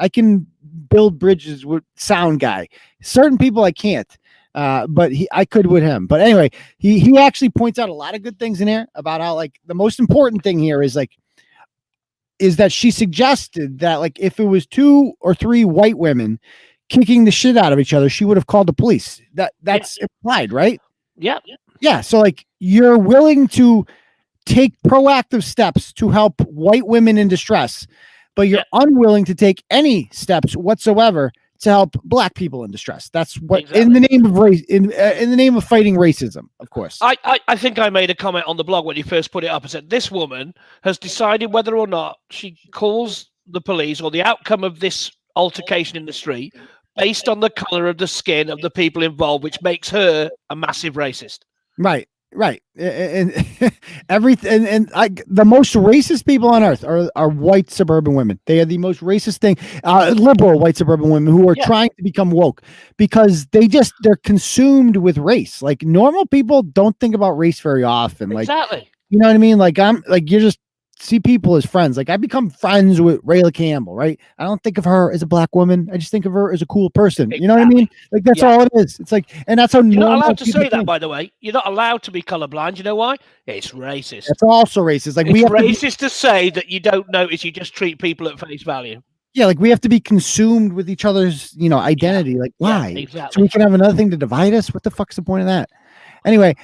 can build bridges with sound guy. Certain people I can't. But I could with him. But anyway, he actually points out a lot of good things in here about how, like, the most important thing here is that she suggested that, like, if it was 2 or 3 white women kicking the shit out of each other, she would have called the police. That's implied, right? Yeah. Yeah. So, like, you're willing to take proactive steps to help white women in distress, but you're unwilling to take any steps whatsoever to help black people in distress. That's what, in the name of race, in the name of fighting racism, of course. I think I made a comment on the blog when you first put it up and said, this woman has decided whether or not she calls the police or the outcome of this altercation in the street based on the color of the skin of the people involved, which makes her a massive racist. Right. And everything, and the most racist people on earth are white suburban women. They are the most racist thing, liberal white suburban women who are trying to become woke because they're consumed with race. Like, normal people don't think about race very often. Like, exactly. You know what I mean? Like, you just see people as friends. Like, I become friends with Rayla Campbell, right? I don't think of her as a black woman. I just think of her as a cool person. Exactly. You know what I mean? Like, that's all it is. It's like, and that's how you're not allowed to say that, by the way. You're not allowed to be colorblind. You know why? It's racist. That's also racist. Like, it's racist to say that you don't notice. You just treat people at face value. Yeah, like, we have to be consumed with each other's, identity. Yeah. Like, why? Yeah, exactly. So we can have another thing to divide us? What the fuck's the point of that? Anyway,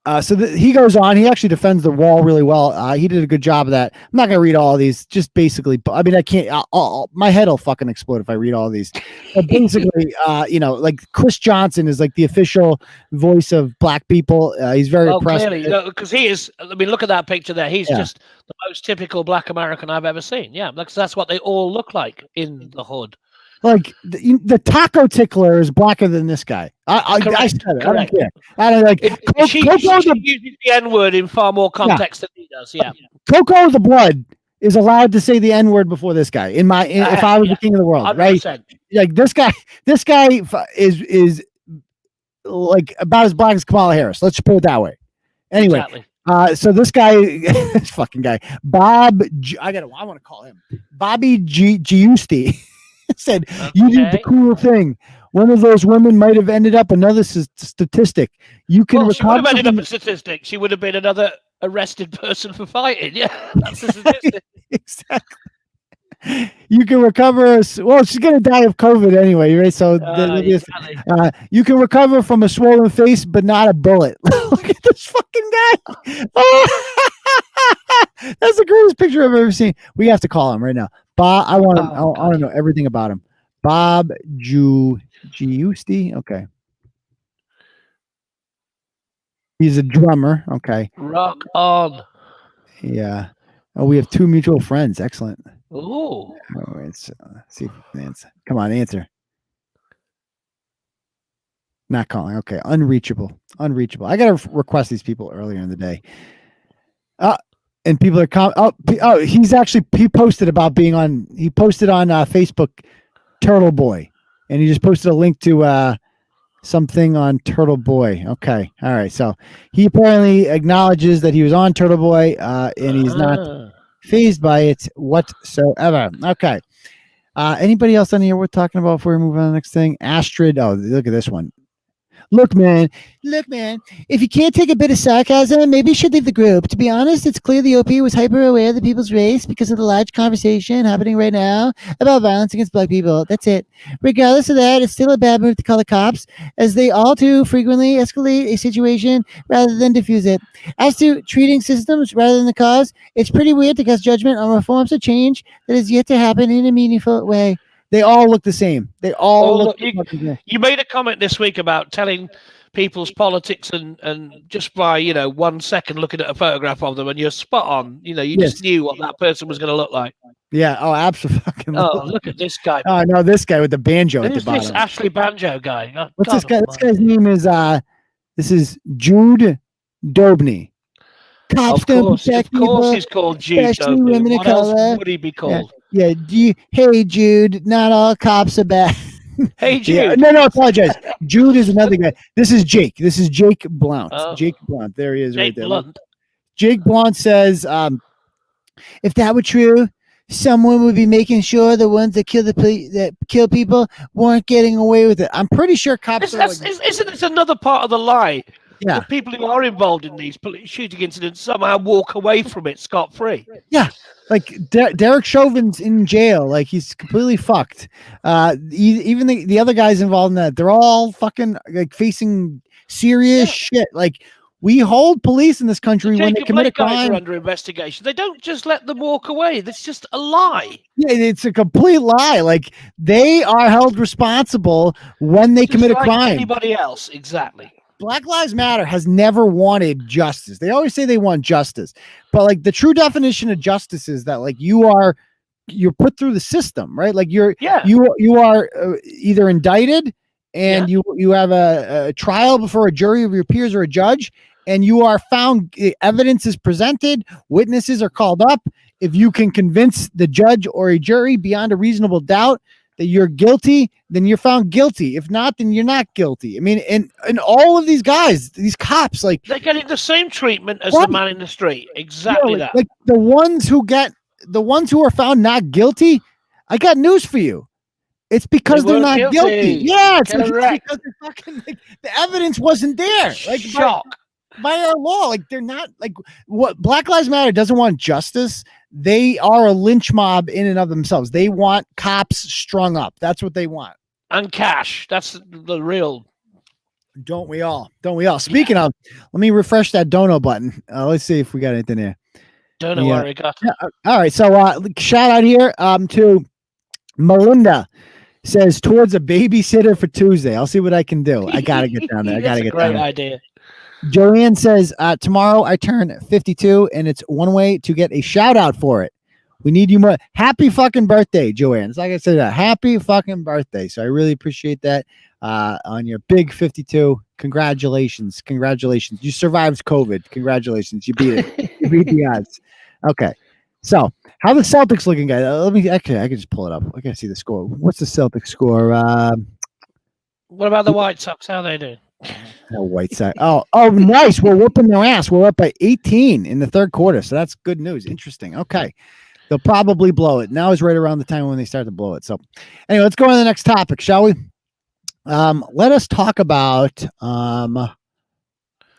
he goes on. He actually defends the wall really well. He did a good job of that. I'm not gonna read all of these. Just basically, I mean, I can't. My head will fucking explode if I read all of these. But basically, like Chris Johnson is like the official voice of black people. He's very oppressed. Clearly, because he is. I mean, look at that picture there. He's just the most typical black American I've ever seen. Yeah, that's what they all look like in the hood. Like the taco tickler is blacker than this guy. I said it. I don't care. I don't like. She uses the N-word in far more context than he does. Yeah. Coco the Blood is allowed to say the N-word before this guy. If I was the king of the world, 100%. Right? Like this guy is like about as black as Kamala Harris. Let's just put it that way. Anyway. Exactly. So this guy, this fucking guy, I want to call him Bobby Giusti. Said you did the cool thing. One of those women might have ended up another statistic. You can recover. She would have ended up a statistic. She would have been another arrested person for fighting. Yeah, that's a statistic. Exactly. You can recover. Well, she's gonna die of COVID anyway, right? So you can recover from a swollen face, but not a bullet. Look at this fucking guy. That's the greatest picture I've ever seen. We have to call him right now. Bob, I want to know everything about him. Bob Giusti. Okay. He's a drummer. Okay. Rock on. Yeah. Oh, we have 2 mutual friends. Excellent. Ooh. Let's see if you can answer. Come on, answer. Not calling. Okay. Unreachable. I got to request these people earlier in the day. And people are he posted about being on. He posted on Facebook, Turtleboy, and he just posted a link to something on Turtleboy. Okay, all right. So he apparently acknowledges that he was on Turtleboy, and he's not fazed by it whatsoever. Okay. Anybody else on here we're talking about before we move on to the next thing? Astrid. Oh, look at this one. Look, man, if you can't take a bit of sarcasm, maybe you should leave the group. To be honest, it's clear the OP was hyper aware of the people's race because of the large conversation happening right now about violence against black people. That's it. Regardless of that, it's still a bad move to call the cops, as they all too frequently escalate a situation rather than diffuse it. As to treating systems rather than the cause, it's pretty weird to cast judgment on reforms or change that is yet to happen in a meaningful way. They all look the same. They all look. You made a comment this week about telling people's politics and just by 1 second looking at a photograph of them, and you're spot on. You just knew what that person was going to look like. Yeah. Oh, absolutely. Oh, look at this guy. Oh no, this guy with the banjo at the bottom. This Ashley Banjo guy. Oh, what's this guy? This guy's name is This is Jude Dobney. Of course, he's called Jude. Especially women of color. What else would he be called? Yeah. Hey, Jude. Not all cops are bad. Hey, Jude. Yeah, no, apologize. Jude is another guy. This is Jake. This is Jake Blount. Jake Blount. There he is, right there. Blunt. Jake Blount says, if that were true, someone would be making sure the ones that kill people weren't getting away with it. I'm pretty sure cops isn't this another part of the lie? Yeah. The people who are involved in these police shooting incidents somehow walk away from it scot-free. Yeah. Like Derek Chauvin's in jail. Like he's completely fucked. Even the other guys involved in that, they're all fucking like facing serious shit. Like we hold police in this country when they commit a crime. Guys are under investigation. They don't just let them walk away. That's just a lie. Yeah, it's a complete lie. Like they are held responsible when they commit a crime. Anybody else, exactly. Black Lives Matter has never wanted justice. They always say they want justice, but like the true definition of justice is that like you're put through the system, right? Like you are either indicted and you have a trial before a jury of your peers or a judge, and you are found. Evidence is presented, witnesses are called up. If you can convince the judge or a jury beyond a reasonable doubt that you're guilty, then you're found guilty. If not, then you're not guilty. I mean, and all of these guys, these cops, like they're getting the same treatment as the man in the street. Exactly that. Like the ones who are found not guilty, I got news for you. It's because they're not guilty. Yeah, it's because they're fucking like the evidence wasn't there. Like by our law, like they're not like what Black Lives Matter doesn't want justice. They are a lynch mob in and of themselves. They want cops strung up. That's what they want. And cash. That's the real. Don't we all? Don't we all? Speaking of, let me refresh that dono button. Let's see if we got anything there. Don't know where it got. Yeah, all right. So shout out here to Melinda. Says towards a babysitter for Tuesday. I'll see what I can do. I gotta get down there. I gotta get down there. Great idea. Joanne says tomorrow I turn 52, and it's one way to get a shout out for it. We need you more. Happy fucking birthday, Joanne. It's like I said, happy fucking birthday. So I really appreciate that on your big 52. Congratulations. Congratulations. You survived COVID. Congratulations. You beat it. You beat the odds. Okay. So how the Celtics looking, guys? Let me actually, I can just pull it up. I can see the score. What's the Celtics score? What about the White Sox? How they doing? No, White Sox. Oh, nice. We're whooping their ass. We're up by 18 in the third quarter. So that's good news. Interesting. Okay. They'll probably blow it. Now is right around the time when they start to blow it. So anyway, let's go on to the next topic, shall we? Let us talk about,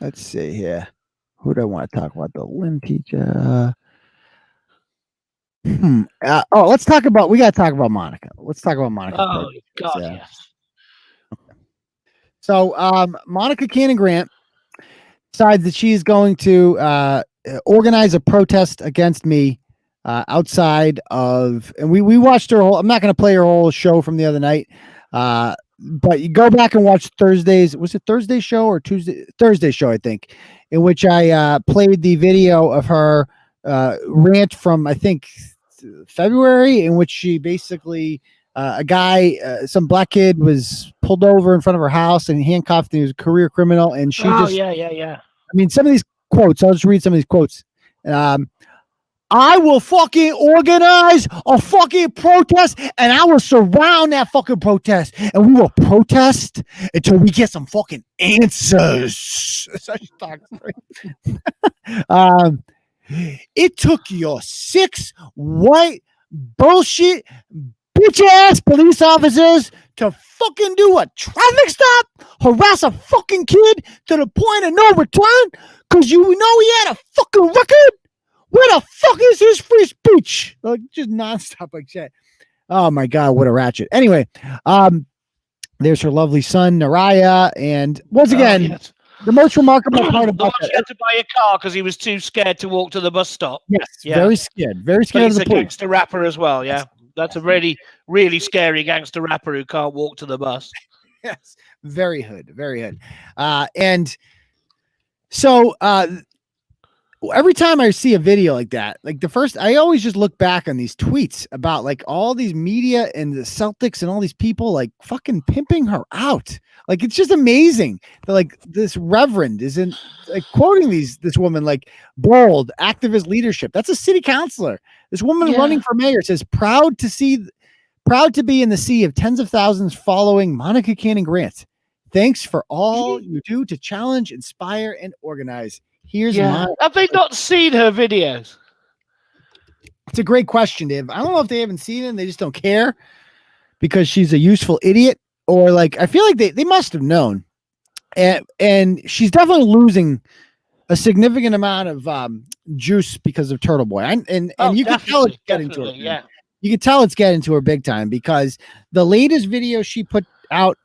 let's see here. Who do I want to talk about? The Lynn teacher. Let's talk about, we got to talk about Monica. Let's talk about Monica. Oh, God, yes. Okay. So, Monica Cannon Grant decides that she's going to organize a protest against me outside of, and we watched her whole, I'm not going to play her whole show from the other night, but you go back and watch Thursday's, was it Thursday's show or Thursday's show, I think, in which I played the video of her rant from, I think, February, in which she basically a guy, some black kid was pulled over in front of her house and handcuffed, and he was a career criminal, and she I mean, some of these quotes, I'll just read some of these quotes. I will fucking organize a fucking protest, and I will surround that fucking protest, and we will protest until we get some fucking answers. It took your 6 white bullshit bitch ass police officers to fucking do a traffic stop, harass a fucking kid to the point of no return, because you know he had a fucking record. Where the fuck is his free speech? Like, just nonstop like that. Oh my God, what a ratchet. Anyway, there's her lovely son, Naraya, and once again, yes. The most remarkable part about that. He had to buy a car because he was too scared to walk to the bus stop. Yes, yeah. Very scared of the police. He's a gangster rapper as well, yeah. That's a really, really scary gangster rapper who can't walk to the bus. Yes, very hood, very hood. And so every time I see a video like that, like I always just look back on these tweets about like all these media and the Celtics and all these people like fucking pimping her out. Like, it's just amazing that like this reverend isn't like quoting this woman like bold activist leadership. That's a city councilor. This woman running for mayor says proud to be in the sea of tens of thousands following Monica Cannon Grant. Thanks for all you do to challenge, inspire, and organize. Here's have they not seen her videos? It's a great question, Dave. I don't know if they haven't seen it and they just don't care because she's a useful idiot, or like I feel like they must have known. And she's definitely losing a significant amount of juice because of Turtleboy. And you can tell it's getting to her. Yeah. You can tell it's getting to her big time because the latest video she put out,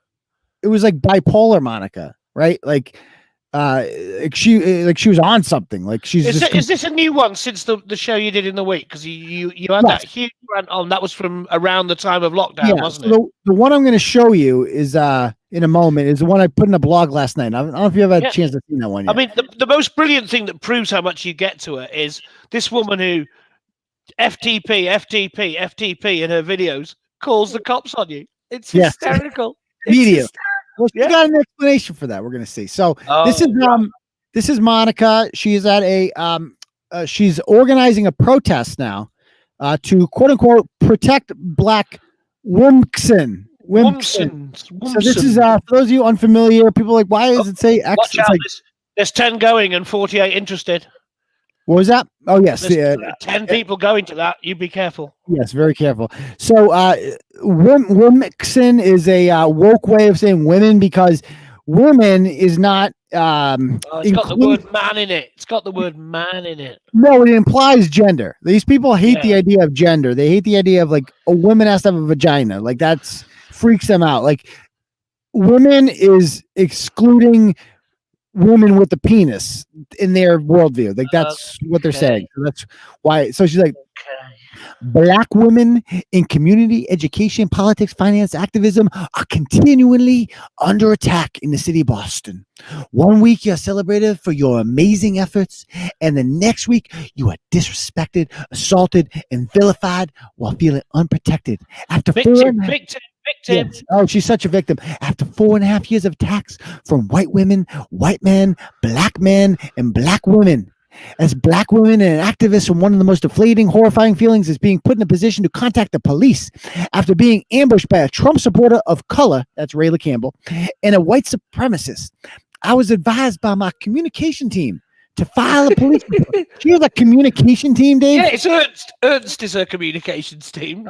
it was like bipolar Monica, right? Like she was on something. Like is this a new one since the show you did in the week? Because you had that huge rant on. That was from around the time of lockdown, wasn't it? The one I'm going to show you is in a moment is the one I put in a blog last night. I don't know if you have had a chance to see that one yet. I mean, the most brilliant thing that proves how much you get to her is this woman who FTP in her videos calls the cops on you. It's hysterical. Media. Well, she got an explanation for that. We're gonna see. So this is Monica. She is at she's organizing a protest now to quote unquote protect Black Wimpson. So this is for those of you unfamiliar, people like, why does it say X? Watch out, like, there's 10 going and 48 interested. What was that? Oh, yes. 10 people going to that. You be careful. Yes, very careful. So Wimpson is a woke way of saying women because women is not it's got the word man in it. It's got the word man in it. No, it implies gender. These people hate the idea of gender. They hate the idea of like a woman has to have a vagina. Like that's freaks them out. Like women is excluding women with the penis in their worldview. Like that's what they're saying. So that's why. So she's like, Black women in community, education, politics, finance, activism are continually under attack in the city of Boston. 1 week you're celebrated for your amazing efforts, and the next week you are disrespected, assaulted, and vilified while feeling unprotected. After victim. Yes. Oh, she's such a victim. After 4.5 years of attacks from white women, white men, and black women. As black women and activists, one of the most deflating, horrifying feelings is being put in a position to contact the police after being ambushed by a Trump supporter of color, that's Rayla Campbell, and a white supremacist. I was advised by my communication team to file a police report. She has a communication team, Dave? Yeah, it's Ernst. Ernst is her communications team.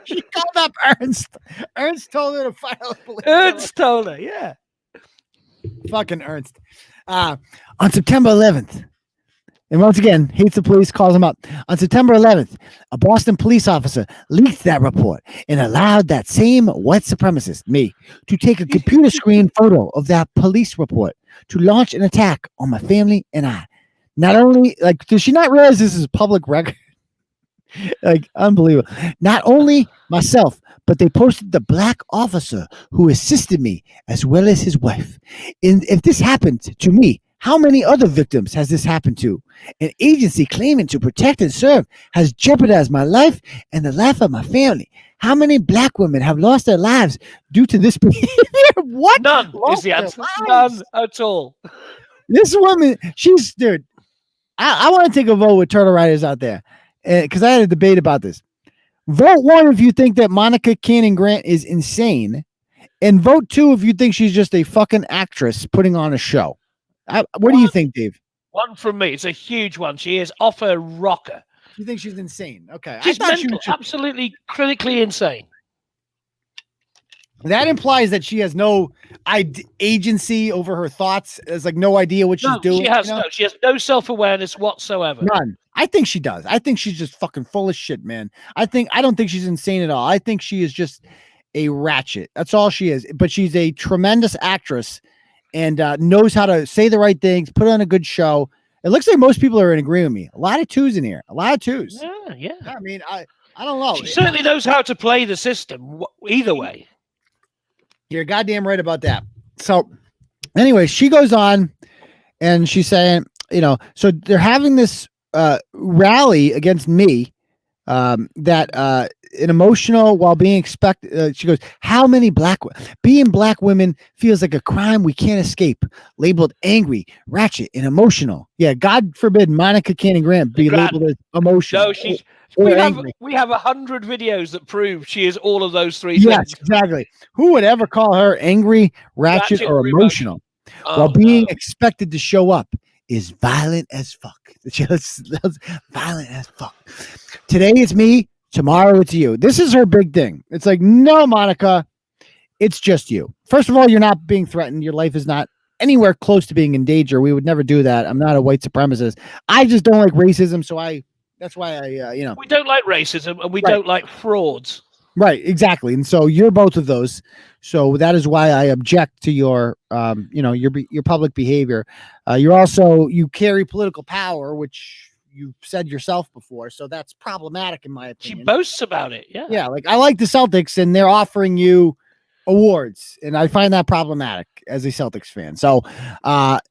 She called up Ernst. Ernst told her to file a police report. Ernst told her, yeah. Fucking Ernst. On September 11th, and once again, hates the police, calls them up. On September 11th, a Boston police officer leaked that report and allowed that same white supremacist, me, to take a computer screen photo of that police report to launch an attack on my family and I. Not only, like, does she not realize this is public record? Like, unbelievable. Not only myself, but they posted the black officer who assisted me as well as his wife. And if this happened to me, how many other victims has this happened to? An agency claiming to protect and serve has jeopardized my life and the life of my family. How many black women have lost their lives due to this behavior? What? None is the answer. None at all. This woman, she's, dude, I want to take a vote with Turtle Riders out there because I had a debate about this. Vote 1 if you think that Monica Cannon Grant is insane, and vote 2 if you think she's just a fucking actress putting on a show. What do you think, Dave? 1 from me. It's a huge one. She is off her rocker. You think she's insane? Okay. She's mental, absolutely critically insane. That implies that she has no agency over her thoughts. There's like no idea what she's doing. She has she has no self-awareness whatsoever. None. I think she does. I think she's just fucking full of shit, man. I don't think she's insane at all. I think she is just a ratchet. That's all she is. But she's a tremendous actress and knows how to say the right things, put on a good show. It looks like most people are in agreement with me. A lot of 2s in here. A lot of 2s. Yeah. I mean, I don't know. She certainly knows how to play the system either way. You're goddamn right about that. So anyway, she goes on and she's saying, so they're having this rally against me that an emotional while being expected. She goes, how many being black women feels like a crime we can't escape, labeled angry, ratchet, and emotional. Yeah, God forbid Monica Cannon Grant be labeled as emotional. No, we have 100 videos that prove she is all of those 3 things. Yes, exactly. Who would ever call her angry, ratchet or emotional while being expected to show up is violent as fuck. Just violent as fuck. Today it's me, tomorrow it's you. This is her big thing. It's like, no, Monica, it's just you. First of all, you're not being threatened. Your life is not anywhere close to being in danger. We would never do that. I'm not a white supremacist. I just don't like racism, so that's why I we don't like racism and we don't like frauds. Right, exactly. And so you're both of those. So that is why I object to your your public behavior. You carry political power, which you said yourself before. So that's problematic in my opinion. She boasts about it. Yeah. Yeah. Like I like the Celtics and they're offering you awards and I find that problematic as a Celtics fan. So, the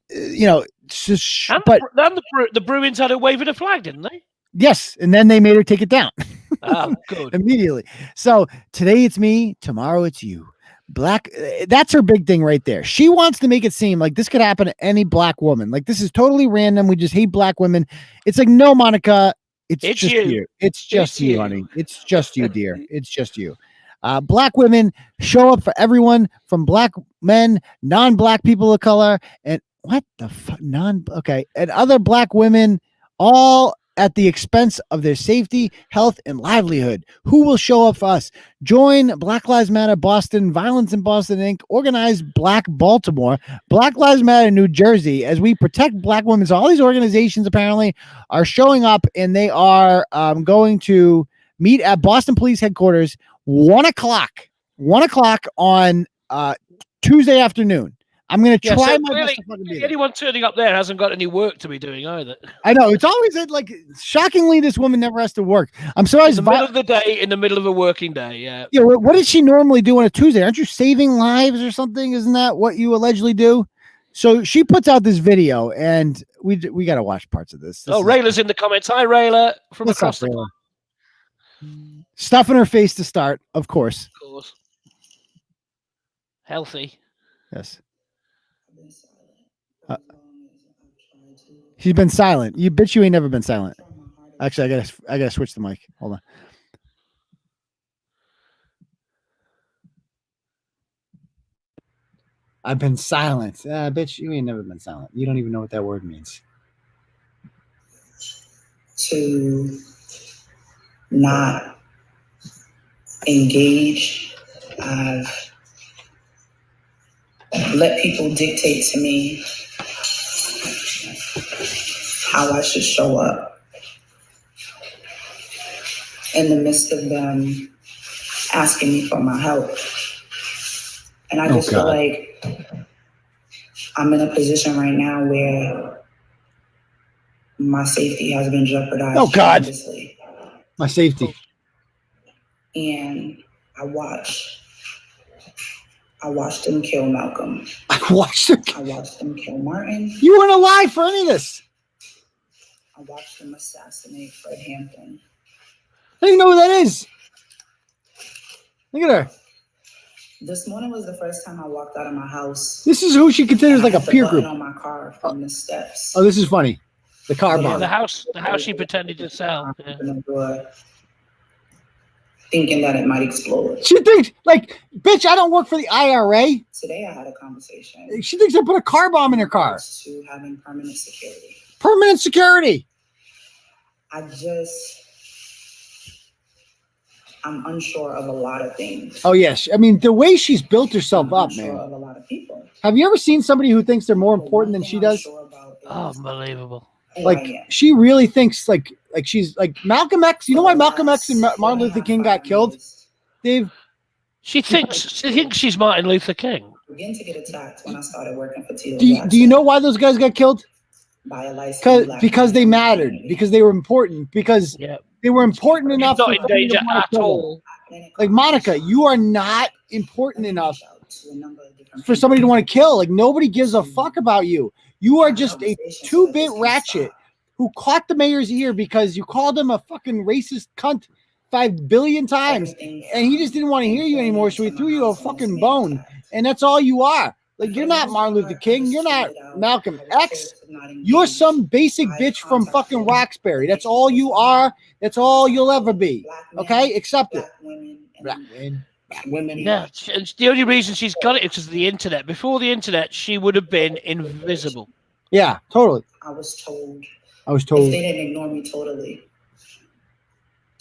Bruins had a wave of the flag, didn't they? Yes, and then they made her take it down. Oh, good. Immediately. So today it's me, tomorrow it's you. That's her big thing right there. She wants to make it seem like this could happen to any black woman. Like this is totally random. We just hate black women. It's like, no, Monica, it's just you. It's just you, honey. It's just you, dear. It's just you. Black women show up for everyone from black men, non-black people of color, and what the fuck? And other black women, all at the expense of their safety, health, and livelihood. Who will show up for us? Join Black Lives Matter Boston, Violence in Boston Inc., Organize Black Baltimore, Black Lives Matter New Jersey, as we protect black women. So all these organizations apparently are showing up, and they are going to meet at Boston Police Headquarters 1 o'clock on Tuesday afternoon. I'm going to try my clearly, best to fucking be there. anyone turning up there hasn't got any work to be doing either. I know. It's always like, shockingly, this woman never has to work. I'm surprised. In the middle of the day, in the middle of a working day, yeah. Yeah, what does she normally do on a Tuesday? Aren't you saving lives or something? Isn't that what you allegedly do? So she puts out this video, and we got to watch parts of this. Rayla's in the comments. Hi, Rayla, from across the globe. Stuff in her face to start, of course. Of course. Healthy. Yes. She's been silent. You bitch, you ain't never been silent. Actually, I gotta switch the mic. Hold on. I've been silent. Bitch, you ain't never been silent. You don't even know what that word means. To not engage. I've let people dictate to me how I should show up in the midst of them asking me for my help. And I just feel like I'm in a position right now where my safety has been jeopardized. Oh, God. Tremendously. My safety. And I watched them kill Malcolm. I watched them kill Martin. You weren't alive for any of this. I watched them assassinate Fred Hampton. I don't even know who that is. Look at her. This morning was the first time I walked out of my house. This is who she considers like a peer group. On my car from the steps. Oh, this is funny. The car bomb. The house she pretended to sell. Yeah. Thinking that it might explode. She thinks, like, bitch, I don't work for the IRA. Today I had a conversation. She thinks I put a car bomb in her car. To having permanent security. Permanent security. I'm unsure of a lot of things. Oh, yes. I mean, the way she's built herself up, man. Of a lot of people. Have you ever seen somebody who thinks they're more important than she does? Unbelievable. Like, she really thinks like she's like Malcolm X. You know why Malcolm X and Martin Luther King got killed? Dave? She thinks she's Martin Luther King. Began to get attacked when I started working for Tito. Do you know why those guys got killed? By a licensed because they mattered, because they were important, because they were important enough. Not in danger at all. Like, Monica, you are not important enough for somebody to want to kill. Like, nobody gives a fuck about you. You are just a 2-bit ratchet who caught the mayor's ear because you called him a fucking racist cunt 5 billion times, and he just didn't want to hear you anymore, so he threw you a fucking bone. And that's all you are. Like, you're not Martin Luther King. You're not Malcolm X. You're some basic bitch from fucking Roxbury. That's all you are. That's all you'll ever be. Okay? Accept it. Black women. Yeah, the only reason she's got it is because of the internet. Before the internet, she would have been invisible. Yeah, totally. I was told. If they didn't ignore me totally,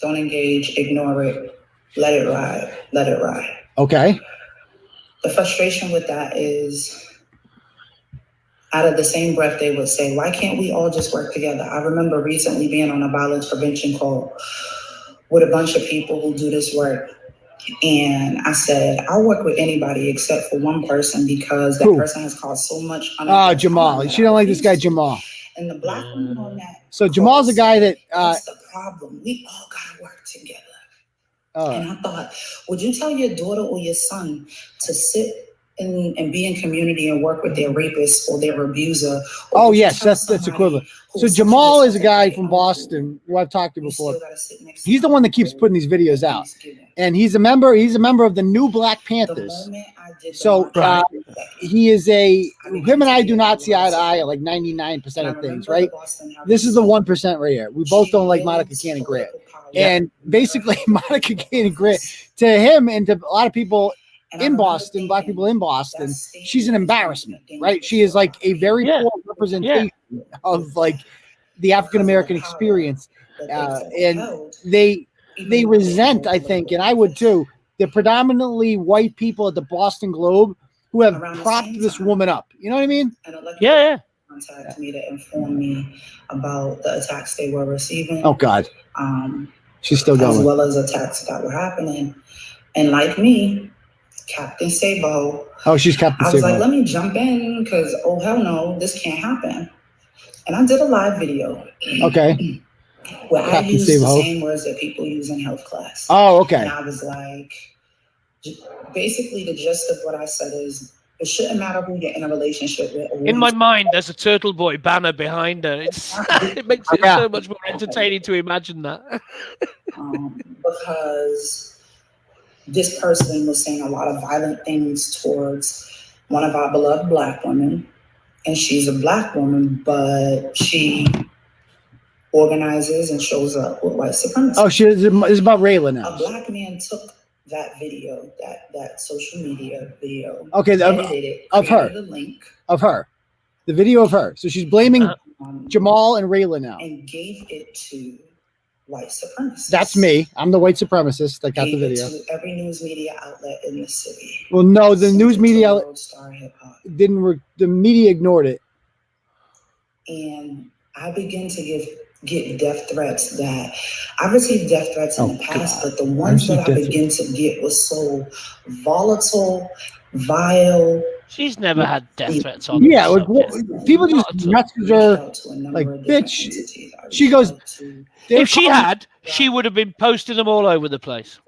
don't engage, ignore it, let it ride, let it ride. Okay. The frustration with that is, out of the same breath, they would say, why can't we all just work together? I remember recently being on a violence prevention call with a bunch of people who do this work. And I said, I'll work with anybody except for one person because that person has caused so much. Jamal. She don't like this guy, Jamal. And the black women on that. So Jamal's a guy that. That's the problem. We all gotta work together. And I thought, would you tell your daughter or your son to sit and be in community and work with their rapist or their abuser? Oh, yes, that's equivalent. So Jamal is a guy from Boston who I've talked to before. He's the one that keeps putting these videos out. And he's a member of the new Black Panthers. So he is him and I do not see eye to eye at like 99% of things, right? This is the 1% right here. We both don't like Monica Cannon Grant. And basically, Monica Cannon Grant, to him and to a lot of people in Boston, black people in Boston, she's an embarrassment, right? She is like a very poor representation of like the African-American experience. And they resent, I think, and I would too, the predominantly white people at the Boston Globe who have propped this woman up. You know what I mean? Yeah. Contacted me to inform me about the attacks they were receiving. Oh, God. She's still going. As well as attacks that were happening. And like me, Captain Sabo. Oh, she's Captain Sabo. I was like, let me jump in because, oh, hell no, this can't happen. And I did a live video. Okay. Where Captain I used Sabo. The same words that people use in health class. Oh, okay. And I was like, basically the gist of what I said is, it shouldn't matter who you're in a relationship with. In my mind, there's a Turtle Boy banner behind her. It makes it so much more entertaining to imagine that. Because this person was saying a lot of violent things towards one of our beloved Black women. And she's a Black woman, but she organizes and shows up with white supremacists. Oh, it's about Rayla now. A Black man took that video, that social media video. Okay, of her. The link of her, the video of her. So she's blaming Jamal and Rayla now, and gave it to white supremacists. That's me. I'm the white supremacist that got the video. To every news media outlet in the city. Well, no, the news media outlet didn't. The media ignored it, and I began to get death threats that I've received death threats in the past, but the ones that I began to get was so volatile, vile. She's never had death threats on. Yeah, people just message her like, bitch. She goes, if she had, she would have been posting them all over the place.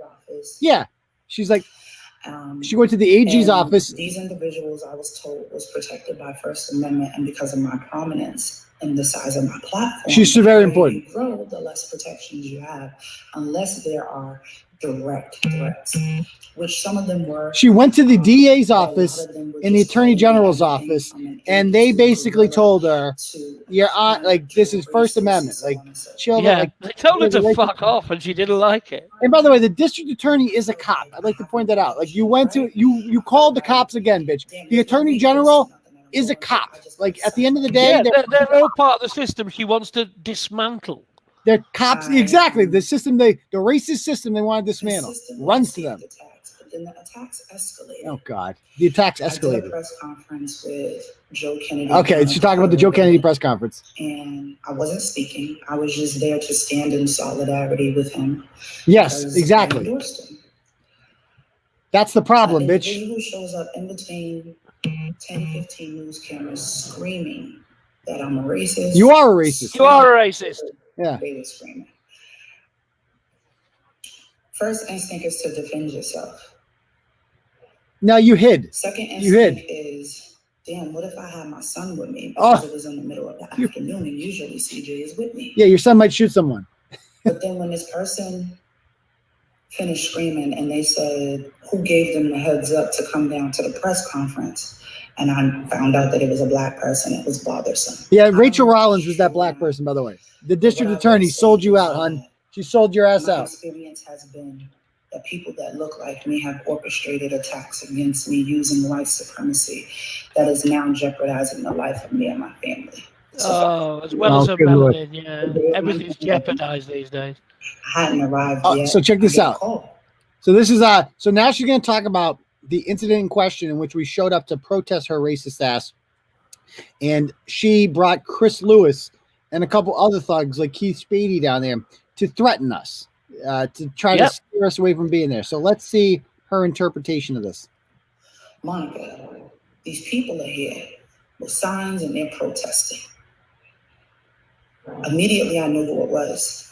Yeah, she's like, she went to the AG's office. These individuals, I was told, was protected by First Amendment, and because of my prominence and the size of my platform, she's very important. The grow, the less protections you have, unless there are direct threats, which some of them were. She went to the DA's office and the Attorney General's office, and they basically told her, "You're on, like, this is First Amendment, like, chill." Yeah, like, they told her to fuck off, and she didn't like it. And by the way, the district attorney is a cop. I'd like to point that out. Like, you went to you called the cops again, bitch. The Attorney General is a cop. Like, at the end of the day, they're all part of the system she wants to dismantle. They're cops, exactly. The system, the racist system they want to dismantle runs to them. But then the attacks escalated. Oh God, the attacks escalated. I did a press conference with Joe Kennedy. Okay, she's talking about the Joe Kennedy press conference. And I wasn't speaking. I was just there to stand in solidarity with him. Yes, exactly. That's the problem, bitch. Who shows up in between 10, 15 news cameras screaming that I'm a racist. You are a racist. You are a racist. Yeah. They were screaming. First instinct is to defend yourself. No, you hid. Second instinct is, damn, what if I had my son with me? Because it was in the middle of the afternoon, and usually CJ is with me. Yeah, your son might shoot someone. But then when this person finished screaming and they said, who gave them the heads up to come down to the press conference? And I found out that it was a Black person. It was bothersome. Yeah, Rachel Rollins was that Black person, by the way. The district attorney sold you out, hon. She sold your ass out. My experience has been that people that look like me have orchestrated attacks against me using white supremacy that is now jeopardizing the life of me and my family. As well as her melanin, yeah. Everything's jeopardized these days. I hadn't arrived yet. So check this out. So this is so now she's going to talk about the incident in question in which we showed up to protest her racist ass, and she brought Chris Lewis and a couple other thugs like Keith Spady down there to threaten us, to try to steer us away from being there. So let's see her interpretation of this. Monica, these people are here with signs and they're protesting. Immediately I knew who it was.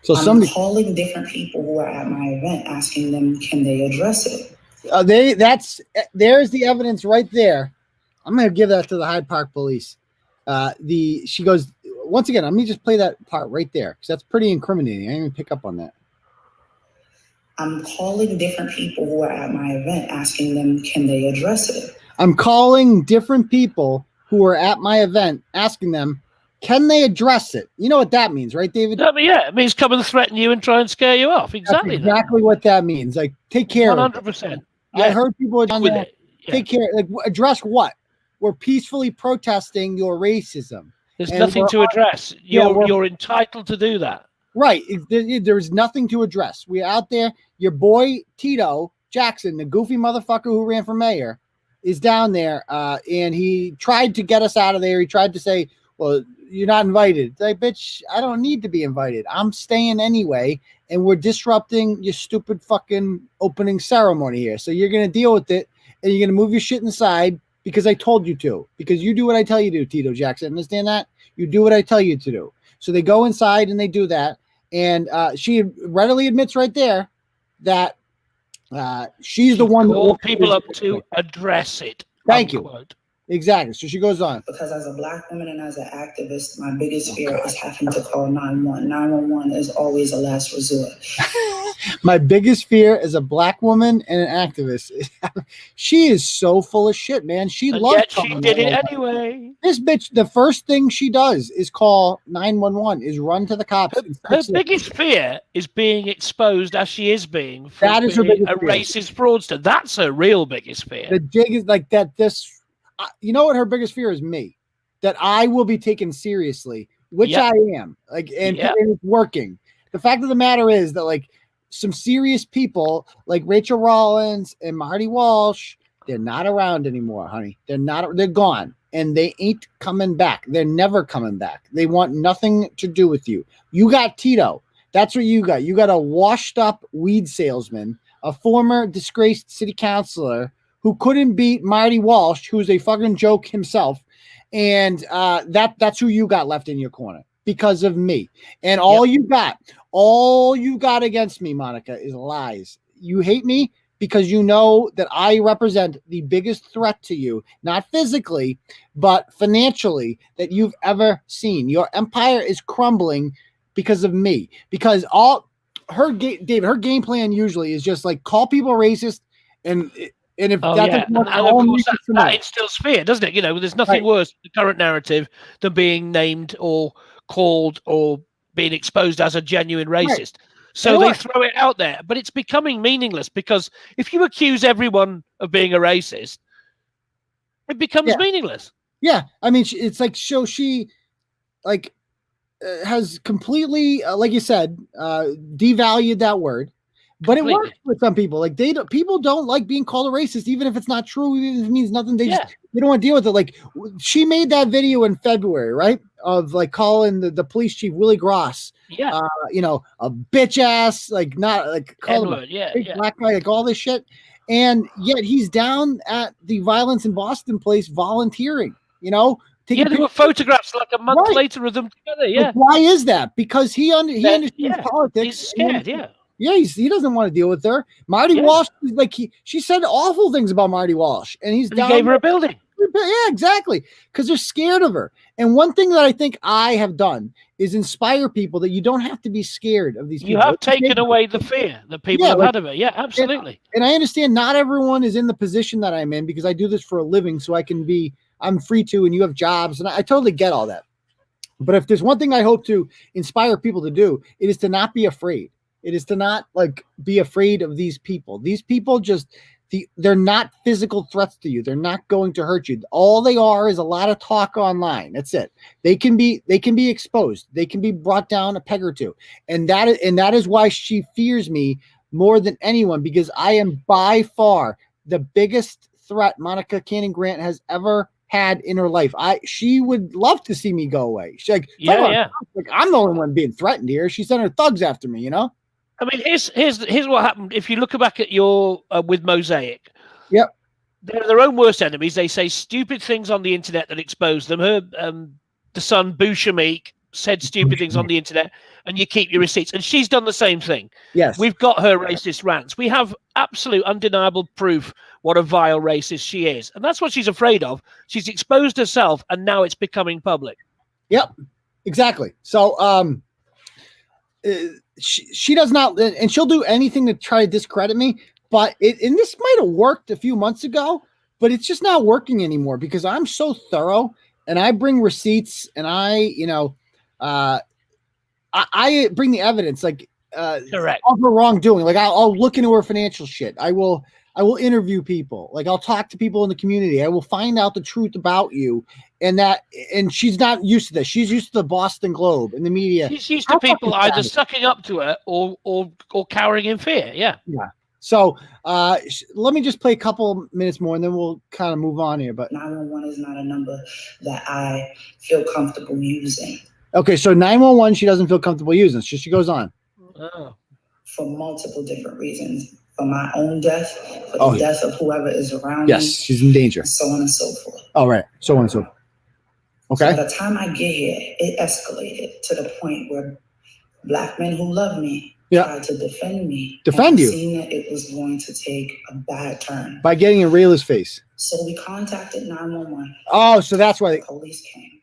So I'm calling different people who are at my event, asking them, can they address it? There's the evidence right there. I'm going to give that to the Hyde Park police. She goes, once again, let me just play that part right there, because that's pretty incriminating. I didn't even pick up on that. I'm calling different people who are at my event, asking them, can they address it? I'm calling different people who are at my event, asking them, can they address it? You know what that means, right, David? Yeah, it means come and threaten you and try and scare you off. Exactly. That's exactly what that means. Like, take care 100%. I heard people down there, take care. Like, address what? We're peacefully protesting your racism. There's nothing to address. You're entitled to do that. Right. There's nothing to address. We're out there. Your boy, Tito Jackson, the goofy motherfucker who ran for mayor, is down there. And he tried to get us out of there. He tried to say, well, you're not invited. It's like, bitch, I don't need to be invited. I'm staying anyway, and we're disrupting your stupid fucking opening ceremony here. So you're going to deal with it, and you're going to move your shit inside because I told you to. Because you do what I tell you to, Tito Jackson. Understand that? You do what I tell you to do. So they go inside and they do that. And she readily admits right there that she's the one that called people up to address it. Thank unquote. you. Exactly. So she goes on. Because as a Black woman and as an activist, my biggest fear is having to call 911. 911 is always a last resort. My biggest fear as a Black woman and an activist. She is so full of shit, man. She loves. She did it anyway. This bitch, the first thing she does is call 911, is run to the cops. Her biggest fear is being exposed as she is being. For that is her biggest a fear. Racist fraudster. That's her real biggest fear. The jig is like that. You know what her biggest fear is? Me, that I will be taken seriously, which I am. Like, and it's working. The fact of the matter is that, like, some serious people like Rachel Rollins and Marty Walsh, they're not around anymore, honey. They're gone, and they ain't coming back. They're never coming back. They want nothing to do with you. You got Tito. That's what you got. You got a washed up weed salesman, a former disgraced city councilor who couldn't beat Marty Walsh, who's a fucking joke himself. And that's who you got left in your corner because of me. And all you got against me, Monica, is lies. You hate me because you know that I represent the biggest threat to you, not physically, but financially, that you've ever seen. Your empire is crumbling because of me. Because David, her game plan usually is just like call people racist and if that instills fear, doesn't it? You know, there's nothing worse in the current narrative than being named or called or being exposed as a genuine racist. Right. So they throw it out there, but it's becoming meaningless because if you accuse everyone of being a racist, it becomes meaningless. Yeah, I mean, it's like she has completely, like you said, devalued that word. But it works with some people. Like people don't like being called a racist, even if it's not true. Even if it means nothing. They don't want to deal with it. Like she made that video in February, right? Of like calling the police chief Willie Gross, a bitch ass, like not like call him a black guy, like all this shit. And yet he's down at the violence in Boston place volunteering. There were photographs like a month later of them together. Yeah. Like, why is that? Because he understands politics. He's scared. Yeah, he doesn't want to deal with her. Marty Walsh, she said awful things about Marty Walsh, and he gave her a building. Yeah, exactly, because they're scared of her. And one thing that I think I have done is inspire people that you don't have to be scared of these people. You have taken away the fear that people have had of it. Yeah, absolutely. And I understand not everyone is in the position that I'm in because I do this for a living, so I'm free to, and you have jobs, and I totally get all that. But if there's one thing I hope to inspire people to do, it is to not be afraid. It is to not be afraid of these people. These people they're not physical threats to you. They're not going to hurt you. All they are is a lot of talk online. That's it. They can be exposed. They can be brought down a peg or two. And that is why she fears me more than anyone, because I am by far the biggest threat Monica Cannon Grant has ever had in her life. She would love to see me go away. She's like, I'm the only one being threatened here. She sent her thugs after me, I mean, here's what happened. If you look back at your with Mosaic, they're their own worst enemies. They say stupid things on the internet that expose them. Her the son Bou Shamik said stupid things on the internet, and you keep your receipts. And she's done the same thing. Yes, we've got her racist rants. We have absolute, undeniable proof what a vile racist she is, and that's what she's afraid of. She's exposed herself, and now it's becoming public. Yep, exactly. So, she does not, and she'll do anything to try to discredit me. But and this might have worked a few months ago, but it's just not working anymore because I'm so thorough, and I bring receipts, and I bring the evidence, correct, of her wrongdoing. Like I'll look into her financial shit. I will interview people. Like I'll talk to people in the community. I will find out the truth about you. And she's not used to this. She's used to the Boston Globe and the media. She's used to people either sucking up to her or cowering in fear. Yeah. Yeah. So let me just play a couple minutes more, and then we'll kind of move on here. But 911 is not a number that I feel comfortable using. Okay, so 911, she doesn't feel comfortable using. So she goes on. Oh. For multiple different reasons. For my own death, for the death of whoever is around me. Yes, she's in danger. So on and so forth. All right, so on and so forth. Okay. So by the time I get here, it escalated to the point where Black men who love me tried to defend me. Defend you? Seeing that it was going to take a bad turn. By getting in Rayla's face. So we contacted 911. Oh, so that's why the police came.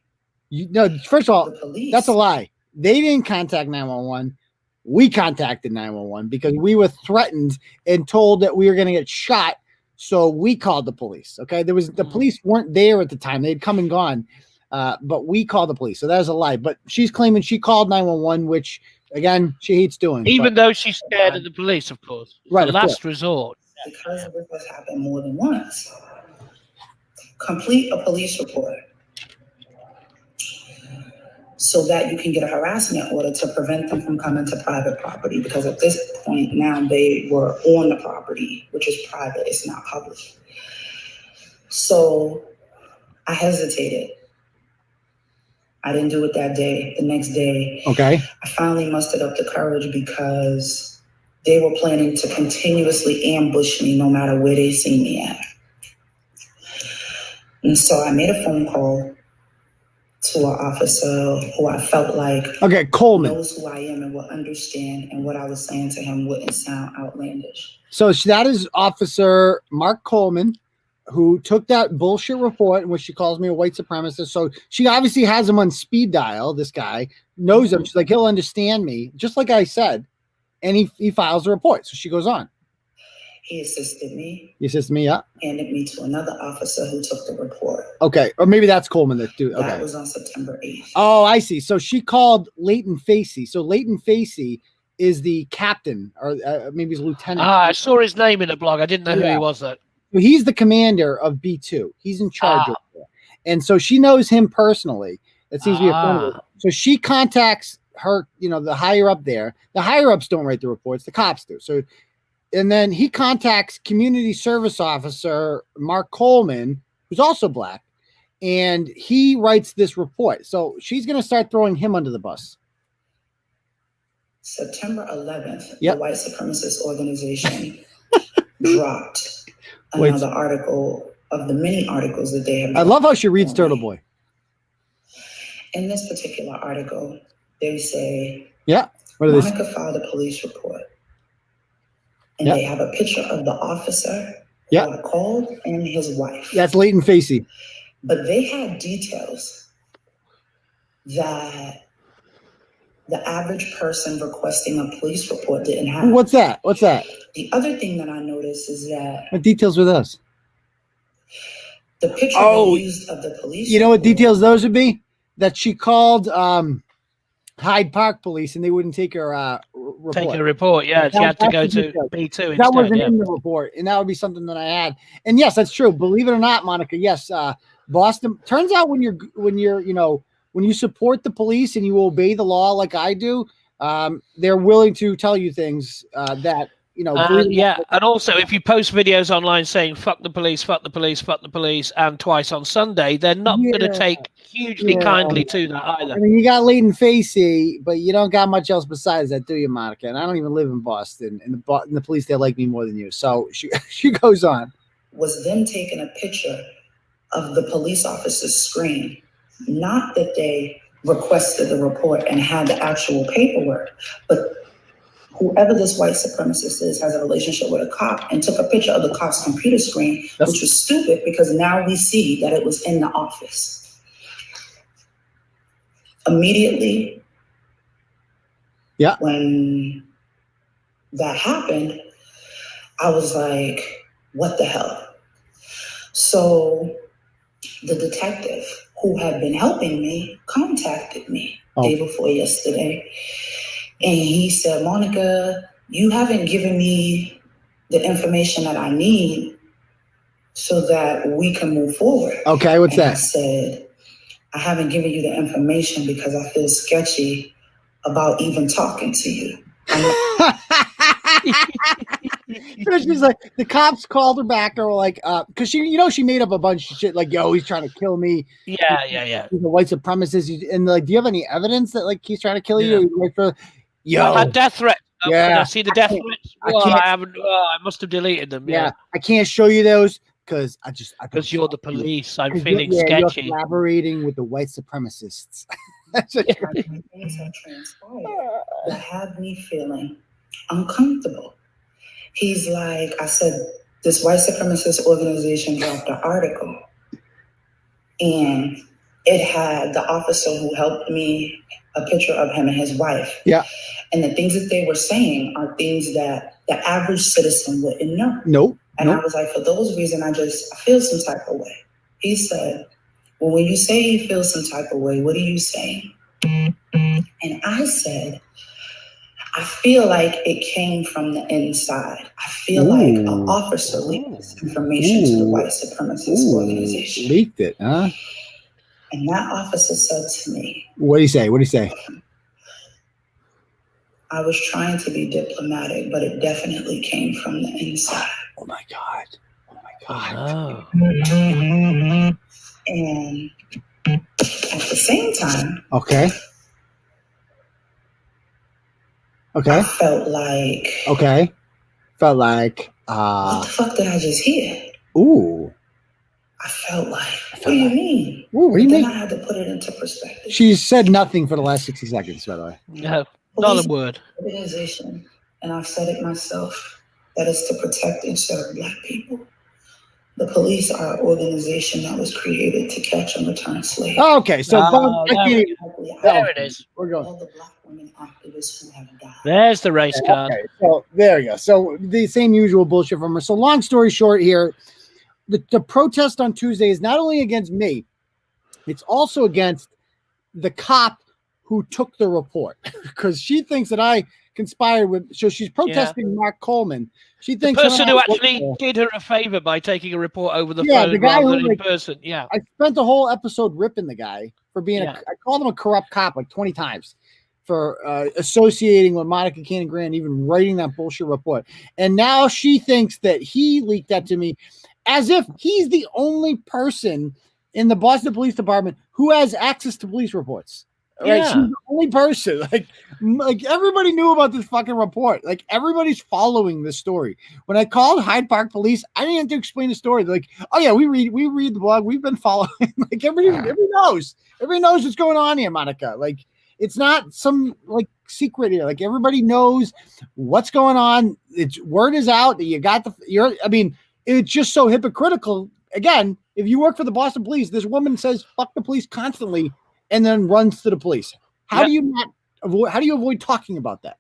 First of all, the police. That's a lie. They didn't contact 911. We contacted 911 because we were threatened and told that we were going to get shot. So we called the police. Okay. The police weren't there at the time. They'd come and gone. But we called the police. So that was a lie. But she's claiming she called 911, which again, she hates doing. Even though she's scared of the police, of course. Right. The last resort. Because this has happened more than once. Complete a police report so that you can get a harassment order to prevent them from coming to private property. Because at this point now they were on the property, which is private. It's not public. So I hesitated. I didn't do it that day. The next day, I finally mustered up the courage because they were planning to continuously ambush me no matter where they see me at. And so I made a phone call to an officer who I felt like Coleman knows who I am and will understand, and what I was saying to him wouldn't sound outlandish. So that is Officer Mark Coleman, who took that bullshit report in which she calls me a white supremacist. So she obviously has him on speed dial. This guy knows him. She's like, he'll understand me, just like I said. And he files a report. So she goes on. He assisted me. You assisted me, yeah. Handed me to another officer who took the report. Okay. Or maybe that's Coleman that do. Okay. That was on September 8th. Oh, I see. So she called Leighton Facey. So Leighton Facey is the captain, or maybe he's lieutenant. I saw his name in a blog. I didn't know who he was, though. He's the commander of B2. He's in charge of it. And so she knows him personally. That seems to be a friend. So she contacts her, the higher up there. The higher ups don't write the reports, the cops do. So, and then he contacts community service officer Mark Coleman, who's also Black, and he writes this report. So she's going to start throwing him under the bus. September 11th, the white supremacist organization dropped another article of the many articles that they have. I love how she reads Turtleboy. In this particular article, they say, Monica filed a police report. And they have a picture of the officer who I called and his wife. That's Leighton Facey. But they had details that the average person requesting a police report didn't have. What's that? The other thing that I noticed is that what details with us? The picture they used of the police. You know what details those would be? That she called Hyde Park police and they wouldn't take her report. Take a report, she had to go to B2 instead. That wasn't in the report, and that would be something that I had. And yes, that's true. Believe it or not, Monica, yes, Boston. Turns out when you support the police and you obey the law like I do, they're willing to tell you things that and also if you post videos online saying fuck the police, fuck the police, fuck the police, and twice on Sunday, they're not going to take hugely kindly to that either. I mean, you got Leighton Facey, but you don't got much else besides that, do you, Monica? And I don't even live in Boston, and the police, they like me more than you. So she goes on. Was them taking a picture of the police officer's screen, not that they requested the report and had the actual paperwork, but whoever this white supremacist is has a relationship with a cop and took a picture of the cop's computer screen, which was stupid because now we see that it was in the office. Immediately, when that happened, I was like, what the hell? So the detective who had been helping me contacted me day before yesterday. And he said, Monica, you haven't given me the information that I need so that we can move forward. Okay, what's that? I said, I haven't given you the information because I feel sketchy about even talking to you. She's like, the cops called her back. Or like, because she made up a bunch of shit. Like, yo, he's trying to kill me. Yeah. He's a white supremacist. And like, do you have any evidence that like he's trying to kill you? Yo, I've had death threats. Yeah, I see the death threats. I haven't. I must have deleted them. Yeah, I can't show you those because because you're the police. I'm feeling sketchy. You're collaborating with the white supremacists. Things have transpired that have me feeling uncomfortable. He's like, I said, this white supremacist organization dropped an article, and it had the officer who helped me, a picture of him and his wife. Yeah. And the things that they were saying are things that the average citizen wouldn't know. Nope. And I was like, for those reasons, I feel some type of way. He said, well, when you say you feel some type of way, what are you saying? And I said, I feel like it came from the inside. I feel like an officer leaked this information to the white supremacist organization. Leaked it, huh? And that officer said to me, What do you say? I was trying to be diplomatic, but it definitely came from the inside. Oh my God. Oh. And at the same time, Okay. I felt like, what the fuck did I just hear? Ooh. I felt like, what do you mean? Ooh, what do you mean? Then I had to put it into perspective. She said nothing for the last 60 seconds, by the way. No, not a word. Organization, and I've said it myself, that is to protect and serve Black people. The police are an organization that was created to catch and return slaves. Oh, okay, so there it is. We're going. All the Black women activists who have died. There's the race card. Okay, so there you go. So the same usual bullshit from her. So long story short here, the protest on Tuesday is not only against me, it's also against the cop who took the report because she thinks that I conspired with. So she's protesting Mark Coleman. She thinks the person who actually did her a favor by taking a report over the phone the guy rather who, than in person. Yeah, I spent the whole episode ripping the guy for being I called him a corrupt cop like 20 times for associating with Monica Cannon Grant, even writing that bullshit report. And now she thinks that he leaked that to me, as if he's the only person in the Boston Police Department who has access to police reports. Right? She's the only person. Like everybody knew about this fucking report. Like everybody's following this story. When I called Hyde Park Police, I didn't have to explain the story. They're like, oh yeah, we read the blog. We've been following. Like everybody knows. Everybody knows what's going on here, Monica. Like it's not some like secret here. Like everybody knows what's going on. It's word is out that you got it's just so hypocritical. Again, if you work for the Boston Police, this woman says fuck the police constantly and then runs to the police. How do you avoid talking about that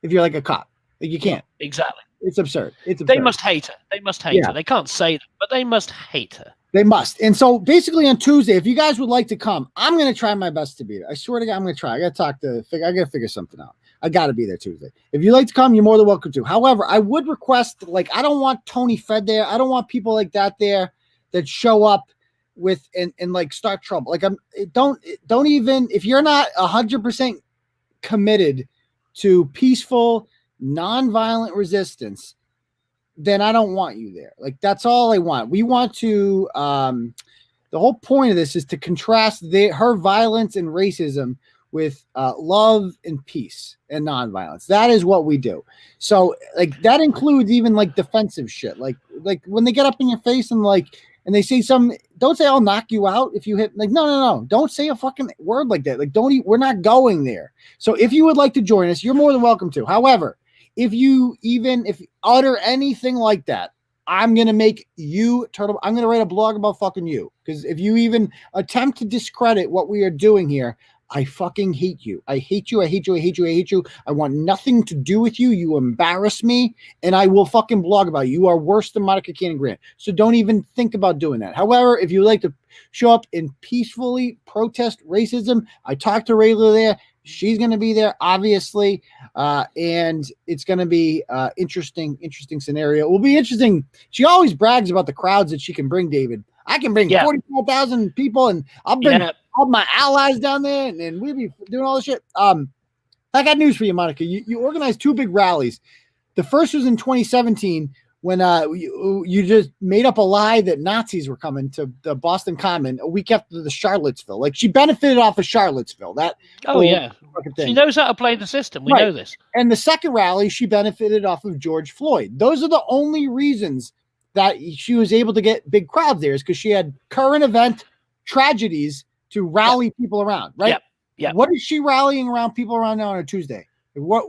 if you're like a cop? Like you can't. Exactly. It's absurd. They must hate her. They must hate her. They can't say that, but they must hate her. They must. And so basically on Tuesday, if you guys would like to come, I'm going to try my best to be there. I swear to God, I'm going to try. I got to figure something out. I got to be there Tuesday. If you'd like to come, you're more than welcome to. However, I would request, I don't want Tony Fed there. I don't want people like that there that show up with and like start trouble. Like don't even, if you're not 100% committed to peaceful, nonviolent resistance, then I don't want you there. Like that's all I want. We want to the whole point of this is to contrast her violence and racism with love and peace and nonviolence. That is what we do. So like that includes even like defensive shit. Like when they get up in your face and they say don't say I'll knock you out if you hit. Like no. Don't say a fucking word like that. Like we're not going there. So if you would like to join us, you're more than welcome to. However, if you utter anything like that, I'm going to make you I'm going to write a blog about fucking you. Because if you even attempt to discredit what we are doing here, I fucking hate you. I hate you. I hate you. I hate you. I hate you. I want nothing to do with you. You embarrass me, and I will fucking blog about you. You are worse than Monica Cannon Grant. So don't even think about doing that. However, if you like to show up and peacefully protest racism, I talked to Rayla there. She's going to be there, obviously, and it's going to be interesting scenario. It will be interesting. She always brags about the crowds that she can bring, David. I can bring 44,000 people, and I'll bring all my allies down there, and we'll be doing all this shit. I got news for you, Monica. You organized 2 big rallies. The first was in 2017 when you just made up a lie that Nazis were coming to the Boston Common a week after the Charlottesville. Like, she benefited off of Charlottesville. She knows how to play the system. We know this. And the second rally, she benefited off of George Floyd. Those are the only reasons that she was able to get big crowds there, is because she had current event tragedies to rally people around, right? Yep. What is she rallying around people around now on a Tuesday? What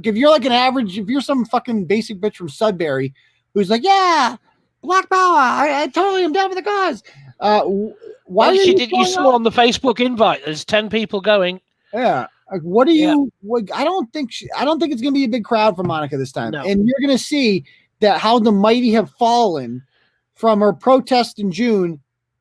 if you're like an average, if you're some fucking basic bitch from Sudbury who's like, yeah, Black Power, I totally am down for the cause. Why you saw on the Facebook invite, there's 10 people going. Yeah. Like, what do you, I don't think it's going to be a big crowd for Monica this time. No. And you're going to see that how the mighty have fallen from her protest in June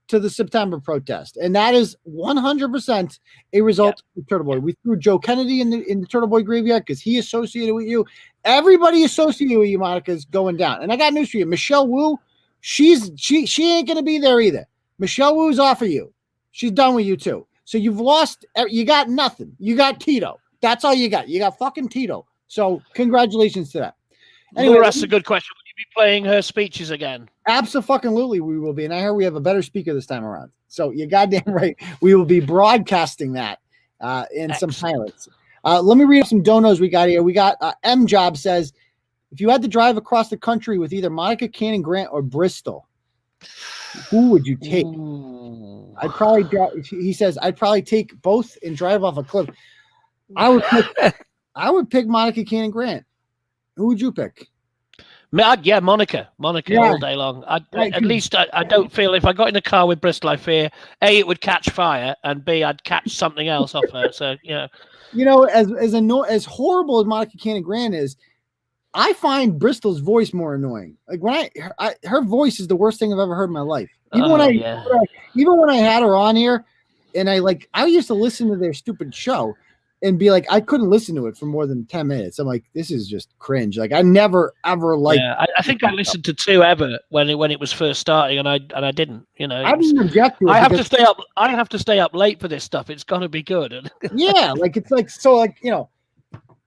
to the September protest. And that is 100% a result of Turtleboy. We threw Joe Kennedy in the Turtleboy graveyard because he associated with you. Everybody associated with you, Monica, is going down. And I got news for you. Michelle Wu, she ain't going to be there either. Michelle Wu's off of you. She's done with you too. So you've lost, you got nothing. You got Tito. That's all you got. You got fucking Tito. So congratulations to that. Anyway, that's a good question. Will you be playing her speeches again? Absolutely, we will be. And I hear we have a better speaker this time around. So you're goddamn right. We will be broadcasting that in some pilots. Let me read some donos we got here. We got M Job says, if you had to drive across the country with either Monica Cannon Grant or Bristol, who would you take? Ooh. He says, I'd probably take both and drive off a cliff. I would pick Monica Cannon Grant. Who would you pick? Monica all day long. At least I don't feel, if I got in a car with Bristol, I fear A, it would catch fire, and B, I'd catch something else off her. So as horrible as Monica Cannon Grant is, I find Bristol's voice more annoying. Like when her voice is the worst thing I've ever heard in my life. Even when I had her on here, and I used to listen to their stupid show and be like, I couldn't listen to it for more than 10 minutes. I'm like, this is just cringe. Like I never ever liked. Yeah, I think I listened to 2 ever when it was first starting, and I didn't. I didn't object to it. I have to stay up. I have to stay up late for this stuff. It's got to be good. Yeah,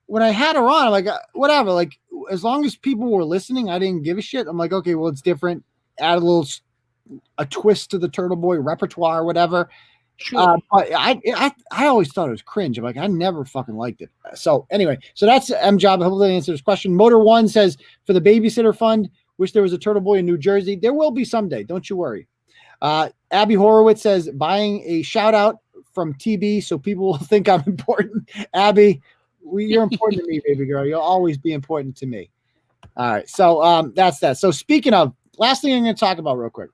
when I had her on, I'm like, whatever. Like as long as people were listening, I didn't give a shit. I'm like, okay, well, it's different. Add a twist to the Turtleboy repertoire or whatever. Sure. But I always thought it was cringe. I'm like, I never fucking liked it. So anyway, that's M Job. Hopefully that answers this question. Motor One says, for the babysitter fund, wish there was a Turtleboy in New Jersey. There will be someday. Don't you worry. Abby Horowitz says, buying a shout out from TB so people will think I'm important. Abby, you're important to me, baby girl. You'll always be important to me. All right. So that's that. So speaking of, last thing I'm going to talk about real quick.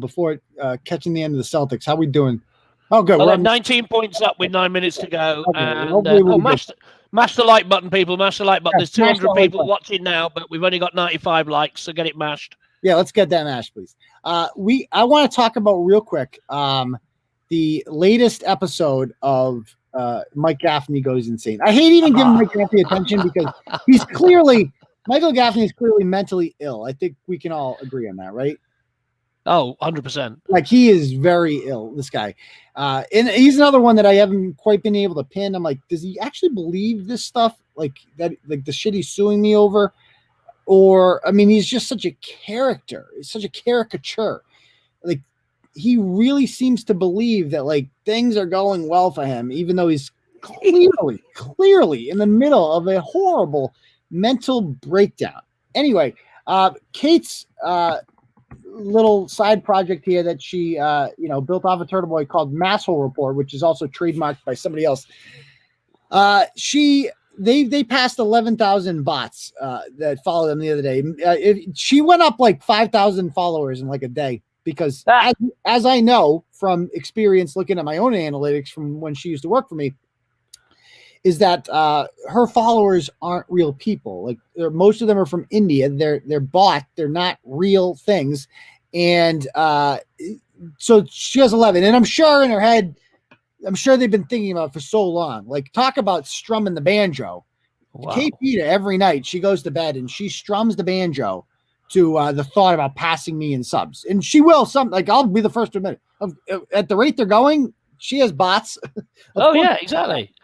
Before catching the end of the Celtics, how we doing? Oh, good. We're 19 points up with 9 minutes to go. Okay, and mash the like button, people. Mash the like button. There's 200 people watching now, but we've only got 95 likes, so get it mashed. Yeah, let's get that mashed, please. I want to talk about real quick the latest episode of Mike Gaffney Goes Insane. I hate even giving Mike Gaffney attention because Michael Gaffney is clearly mentally ill. I think we can all agree on that, right? Oh, 100%. Like he is very ill, this guy. And he's another one that I haven't quite been able to pin. I'm like, does he actually believe this stuff? Like that, like the shit he's suing me over? Or, I mean, he's just such a character. It's such a caricature. Like he really seems to believe that like things are going well for him, even though he's clearly in the middle of a horrible mental breakdown. Anyway, Kate's, little side project here that she built off of Turtleboy called Masshole Report, which is also trademarked by somebody else. They passed 11,000 bots that followed them the other day. She went up like 5,000 followers in like a day because as I know from experience looking at my own analytics from when she used to work for me, is that her followers aren't real people. Like most of them are from India. They're bought. They're not real things. And so she has 11. And I'm sure in her head, I'm sure they've been thinking about it for so long. Like talk about strumming the banjo. Wow. Kate Peta every night she goes to bed and she strums the banjo to the thought about passing me in subs. And she will I'll be the first to admit it. At the rate they're going, she has bots. Oh yeah, exactly.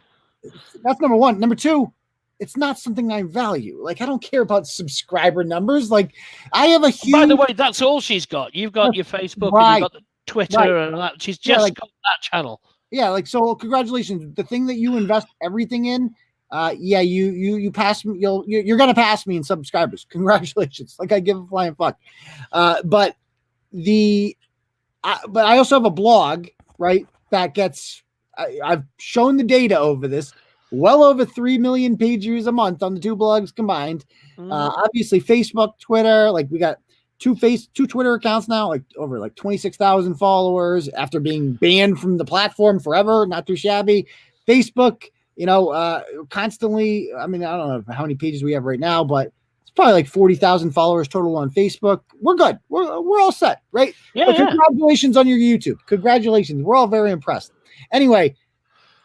That's number one. Number two, it's not something I value. Like, I don't care about subscriber numbers. Like, I have a huge. By the way, that's all she's got. You've got your Facebook, and you've got the Twitter, and that. She's just got that channel. Yeah, like, so congratulations. The thing that you invest everything in, you pass me. You're gonna pass me in subscribers. Congratulations. Like, I give a flying fuck. But I also have a blog, right? That gets. I've shown the data over this. Well over 3 million page views a month on the two blogs combined. Obviously, Facebook, Twitter, like we got two Twitter accounts now, like over like 26,000 followers after being banned from the platform forever. Not too shabby. Facebook, constantly. I mean, I don't know how many pages we have right now, but it's probably like 40,000 followers total on Facebook. We're good. We're all set, right? Yeah. But congratulations on your YouTube. Congratulations. We're all very impressed. Anyway.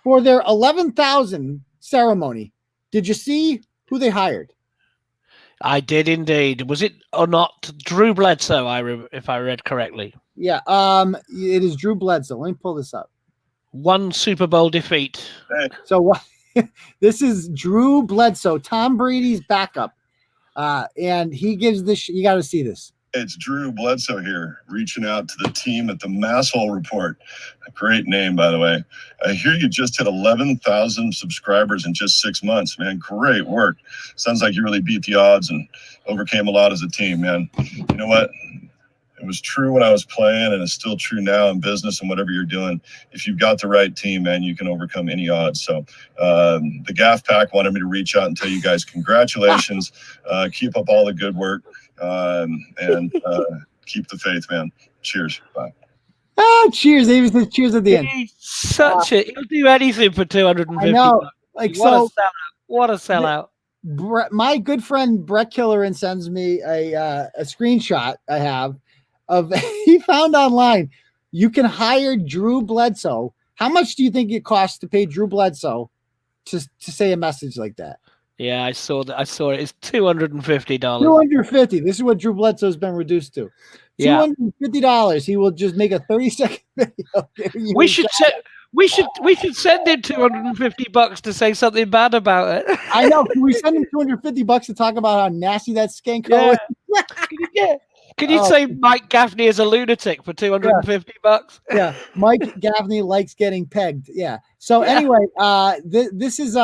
For their 11,000 ceremony, did you see who they hired? I did indeed. Was it or not Drew Bledsoe? If I read correctly. Yeah. It is Drew Bledsoe. Let me pull this up. One Super Bowl defeat. So this is Drew Bledsoe, Tom Brady's backup, and he gives this. You got to see this. It's Drew Bledsoe here, reaching out to the team at the Masshole Report. A great name, by the way. I hear you just hit 11,000 subscribers in just 6 months, man. Great work. Sounds like you really beat the odds and overcame a lot as a team, man. You know what? It was true when I was playing, and it's still true now in business and whatever you're doing. If you've got the right team, man, you can overcome any odds. So the Gaff Pack wanted me to reach out and tell you guys congratulations. Keep up all the good work. And keep the faith, man. Cheers. Bye. Cheers. David says cheers at the end. He's he'll do anything for 250. I know. Like, what a sellout. My good friend Brett Killerin sends me a screenshot I have of he found online. You can hire Drew Bledsoe. How much do you think it costs to pay Drew Bledsoe to say a message like that? Yeah, I saw that. I saw it. It's $250. $250. This is what Drew Bledsoe's been reduced to. $250. He will just make a 30-second video. We should send him $250 to say something bad about it. I know. Can we send him $250 to talk about how nasty that skank is? Can you say Mike Gaffney is a lunatic for $250? Yeah, Mike Gaffney likes getting pegged. Yeah. So anyway, this is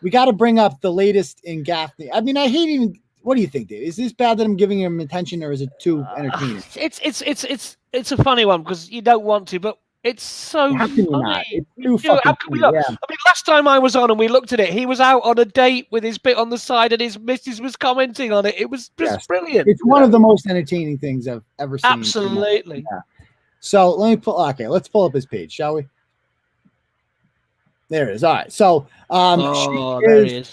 we got to bring up the latest in Gaffney. I mean, I hate even. What do you think, Dave? Is this bad that I'm giving him attention, or is it too entertaining? It's a funny one because you don't want to, but it's so funny. It's too fucking funny. I mean, last time I was on and we looked at it, he was out on a date with his bit on the side, and his missus was commenting on it. It was just brilliant. It's one of the most entertaining things I've ever seen. Absolutely. Yeah. So let's pull up his page, shall we? There it is. All right. So there he is.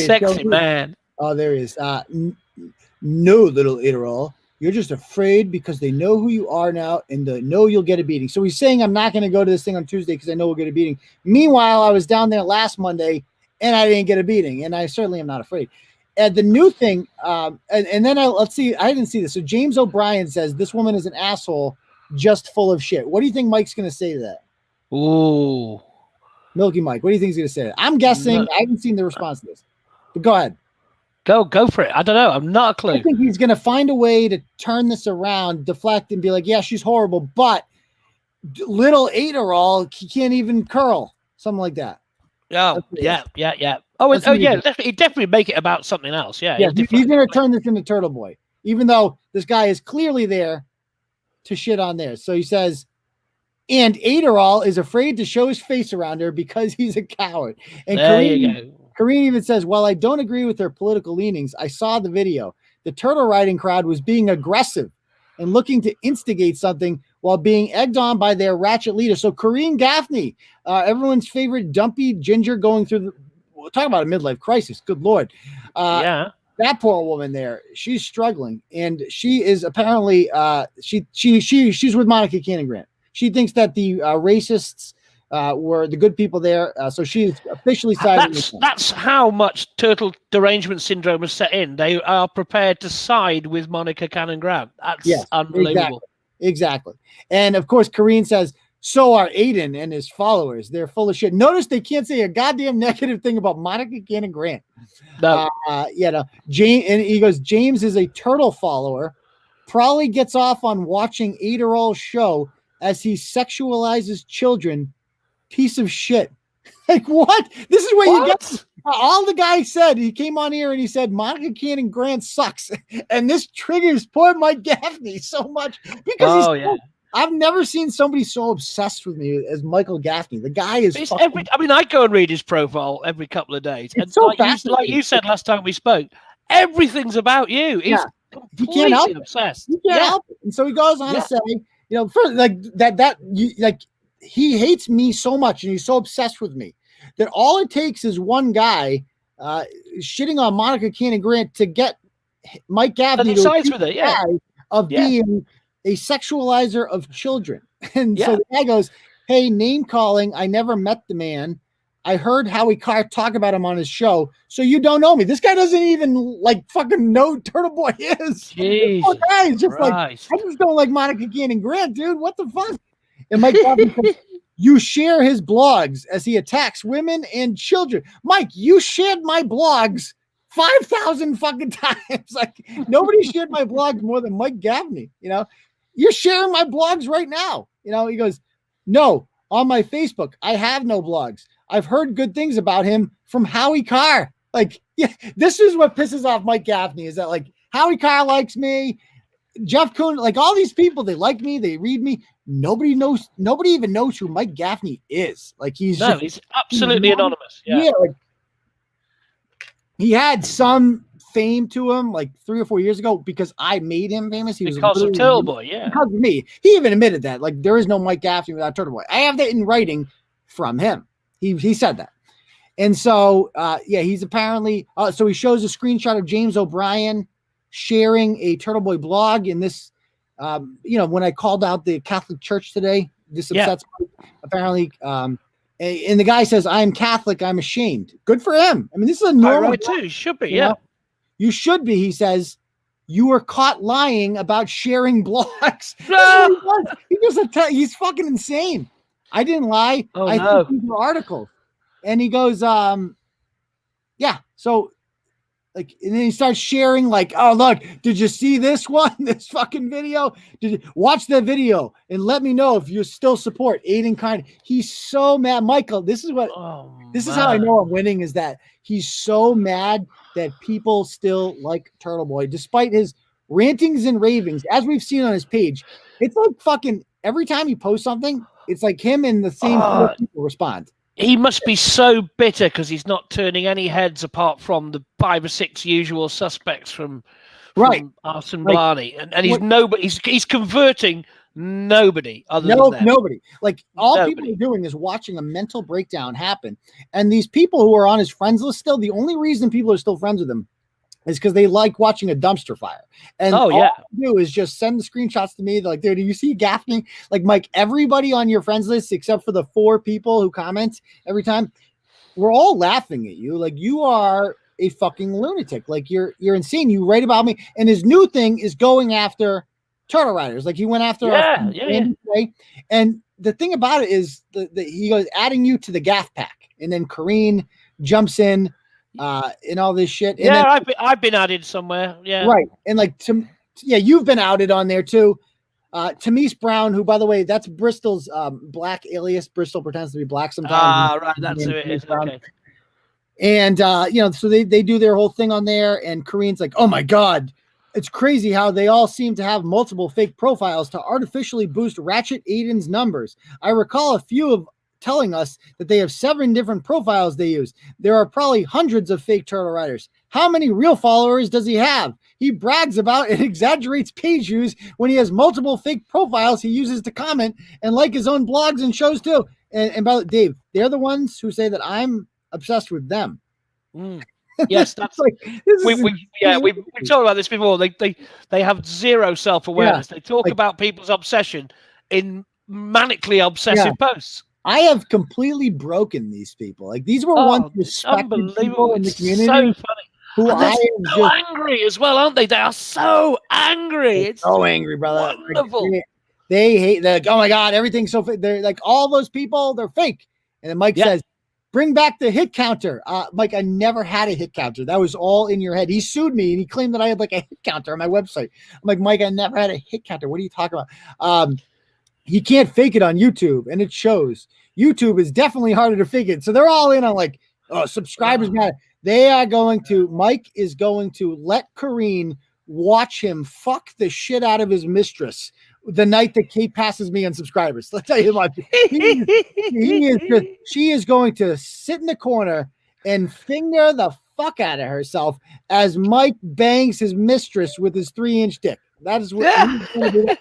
Sexy man. Oh, there he is. No, little Adderall. You're just afraid because they know who you are now and they know you'll get a beating. So he's saying I'm not going to go to this thing on Tuesday because I know we'll get a beating. Meanwhile, I was down there last Monday and I didn't get a beating, and I certainly am not afraid. And the new thing, and then let's see. I didn't see this. So James O'Brien says this woman is an asshole, just full of shit. What do you think Mike's going to say to that? Ooh. Milky Mike, what do you think he's going to say? I'm guessing. I haven't seen the response to this, but go ahead. Go for it. I don't know. I'm not a clue. I think he's going to find a way to turn this around, deflect, and be like, yeah, she's horrible, but little Adderall, he can't even curl. Something like that. Oh, yeah. Oh, yeah. Definitely make it about something else. Yeah. He's going to turn this into Turtle Boy, even though this guy is clearly there to shit on there. So he says, and Adderall is afraid to show his face around her because he's a coward. And Kareem even says, while I don't agree with their political leanings, I saw the video. The turtle riding crowd was being aggressive and looking to instigate something while being egged on by their ratchet leader. So Kareem Gaffney, everyone's favorite dumpy ginger going through talk about a midlife crisis. Good Lord. That poor woman there, she's struggling. And she is apparently, she's with Monica Cannon-Grant. She thinks that the racists were the good people there. So she's officially siding with them. That's how much turtle derangement syndrome has set in. They are prepared to side with Monica Cannon-Grant. That's unbelievable. Exactly. And of course, Kareen says, So are Aidan and his followers. They're full of shit. Notice they can't say a goddamn negative thing about Monica Cannon Grant. No. James, and he goes, James is a turtle follower. Probably gets off on watching Aderall's show as he sexualizes children. Piece of shit. Like, what? This is where you get all the guy said. He came on here and he said Monica Cannon Grant sucks. And this triggers poor Mike Gaffney so much because I've never seen somebody so obsessed with me as Michael Gaffney. The guy is I go and read his profile every couple of days. It's so like you said last time we spoke, everything's about you. He's completely obsessed. He can't help it. And so he goes on to say, first, he hates me so much and he's so obsessed with me that all it takes is one guy shitting on Monica Cannon Grant to get Mike Gaffney being a sexualizer of children. And so the guy goes, hey, name calling. I never met the man. I heard Howie Carr talk about him on his show. So you don't know me. This guy doesn't even fucking know Turtle Boy is. Jeez. Guy's just I just don't like Monica Cannon Grant, dude. What the fuck? And Mike Gaffney says, you share his blogs as he attacks women and children. Mike, you shared my blogs 5,000 fucking times. Like, nobody shared my blogs more than Mike Gaffney. You're sharing my blogs right now. He goes, no, on my Facebook, I have no blogs. I've heard good things about him from Howie Carr. This is what pisses off Mike Gaffney is that Howie Carr likes me. Jeff Kuhn, all these people, they like me, they read me. Nobody even knows who Mike Gaffney is. He's absolutely anonymous. Yeah. He had some fame to him 3 or 4 years ago because I made him famous. He because of Turtleboy, because of me. He even admitted that. There is no Mike Gaffney without Turtleboy. I have that in writing from him. He said that. And so he's apparently so he shows a screenshot of James O'Brien sharing a Turtleboy blog in this when I called out the Catholic Church today, this upsets me, apparently. And the guy says, I'm Catholic, I'm ashamed. Good for him. I mean, this is a normal right too. Should be, yeah. You should be, he says. You were caught lying about sharing blogs. He's fucking insane. I didn't lie. I think these were articles. And he goes, so and then he starts sharing oh, look, did you see this one? This fucking video? Did you watch that video and let me know if you still support Aidan Kearney? He's so mad. Michael, this is how I know I'm winning is that he's so mad that people still like Turtleboy, despite his rantings and ravings, as we've seen on his page. It's fucking every time he posts something, it's him and the same people respond. He must be so bitter because he's not turning any heads apart from the 5 or 6 usual suspects from Arson Blarney, and he's converting nobody other than them. Nobody. All people are doing is watching a mental breakdown happen. And these people who are on his friends list still, the only reason people are still friends with him is because they like watching a dumpster fire. And all they do is just send the screenshots to me. They're dude, do you see Gaffney? Mike, everybody on your friends list, except for the 4 people who comment every time, we're all laughing at you. You are a fucking lunatic. You're insane. You write about me. And his new thing is going after Turtle Riders. He went after Andy Way. And the thing about it is he goes adding you to the Gaff pack. And then Kareen jumps in and all this shit. And I've been added somewhere. Yeah. Right. And you've been outed on there too. Tamise Brown, who by the way, that's Bristol's black alias. Bristol pretends to be black sometimes. Right. That's who it is. Okay. And so they do their whole thing on there, and Kareen's like, oh my God, it's crazy how they all seem to have multiple fake profiles to artificially boost Ratchet Aidan's numbers. I recall a few of telling us that they have 7 different profiles they use. There are probably hundreds of fake Turtle Riders. How many real followers does he have? He brags about and exaggerates page views when he has multiple fake profiles he uses to comment and like his own blogs and shows too. And by Dave, they're the ones who say that I'm obsessed with them. Yes, that's we've talked about this before. They have zero self-awareness. They talk about people's obsession in manically obsessive posts. I have completely broken these people. These were once respected people in the community. So funny. Who are angry as well, aren't they? They are so angry. It's so angry, brother. Wonderful. They hate that. Oh my God, everything's so they're like all those people, they're fake. And then Mike says, bring back the hit counter. Mike, I never had a hit counter. That was all in your head. He sued me and he claimed that I had like a hit counter on my website. I'm like, Mike, I never had a hit counter. What are you talking about? He can't fake it on YouTube, and it shows. YouTube is definitely harder to fake it. So they're all in on like, oh, subscribers matter. Mike is going to let Kareen watch him fuck the shit out of his mistress the night that Kate passes me on subscribers. Let's tell you what, she is going to sit in the corner and finger the fuck out of herself as Mike bangs his mistress with his 3-inch dick. That is what he's going to do.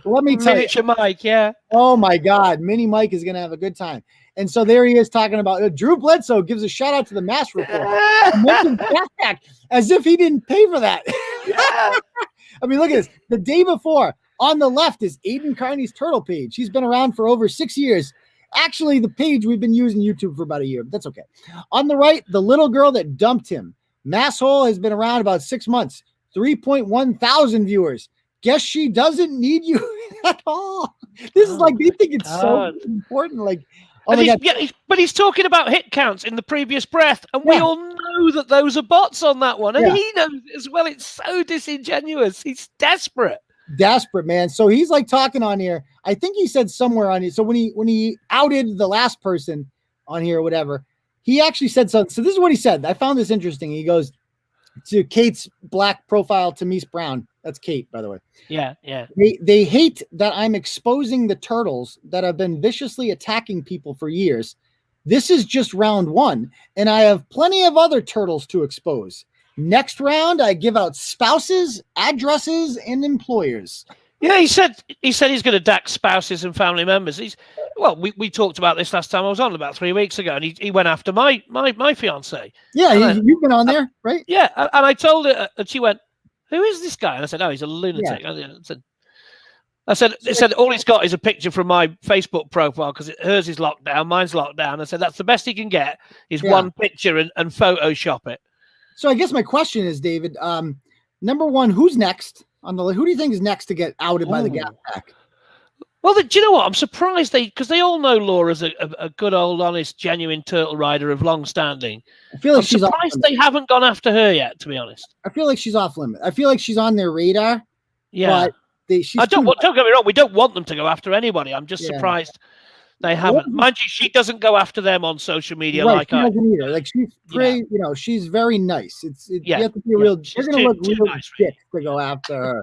Let me tell you. Mike, yeah. Oh my God. Mini Mike is going to have a good time. And so there he is talking about Drew Bledsoe gives a shout out to the mass report. Backpack, as if he didn't pay for that. I mean, look at this. The day before, on the left is Aidan Kearney's turtle page. He's been around for over 6 years. Actually, the page we've been using YouTube for about a year, but that's okay. On the right, the little girl that dumped him. Masshole has been around about 6 months. 3.1 thousand viewers. Guess she doesn't need you at all. This is like, they think it's so important. Like, oh my God. But he's talking about hit counts in the previous breath, and we all know that those are bots on that one, and he knows it as well. It's so disingenuous. He's desperate. Desperate, man. So he's like talking on here. I think he said somewhere on here. So when he outed the last person on here or whatever, he actually said something. So this is what he said. I found this interesting. He goes to Kate's black profile, Tamise Brown. That's Kate, by the way. Yeah. They hate that I'm exposing the turtles that have been viciously attacking people for years. This is just round 1, and I have plenty of other turtles to expose. Next round, I give out spouses, addresses, and employers. Yeah, he said he's going to dax spouses and family members. We talked about this last time I was on about 3 weeks ago, and he went after my fiance. Yeah, you've been on there, right? Yeah, and I told her, and she went, "Who is this guy?" And I said, "Oh, he's a lunatic." Yeah. I said all he's got is a picture from my Facebook profile because hers is locked down, mine's locked down. I said that's the best he can get is one picture and Photoshop it. So I guess my question is, David, number one, who's next on the list? Who do you think is next to get outed by the Gap Pack? Well, do you know what? I'm surprised because they all know Laura's a good old, honest, genuine turtle rider of long standing. I feel like I'm surprised they haven't gone after her yet, to be honest. I feel like she's off limit. I feel like she's on their radar. Yeah. But don't get me wrong. We don't want them to go after anybody. I'm just surprised they haven't. Mind you, she doesn't go after them on social media like I do. Either. Like she's pretty, she's very nice. You have to be real. They're gonna look real nice shit to go after her.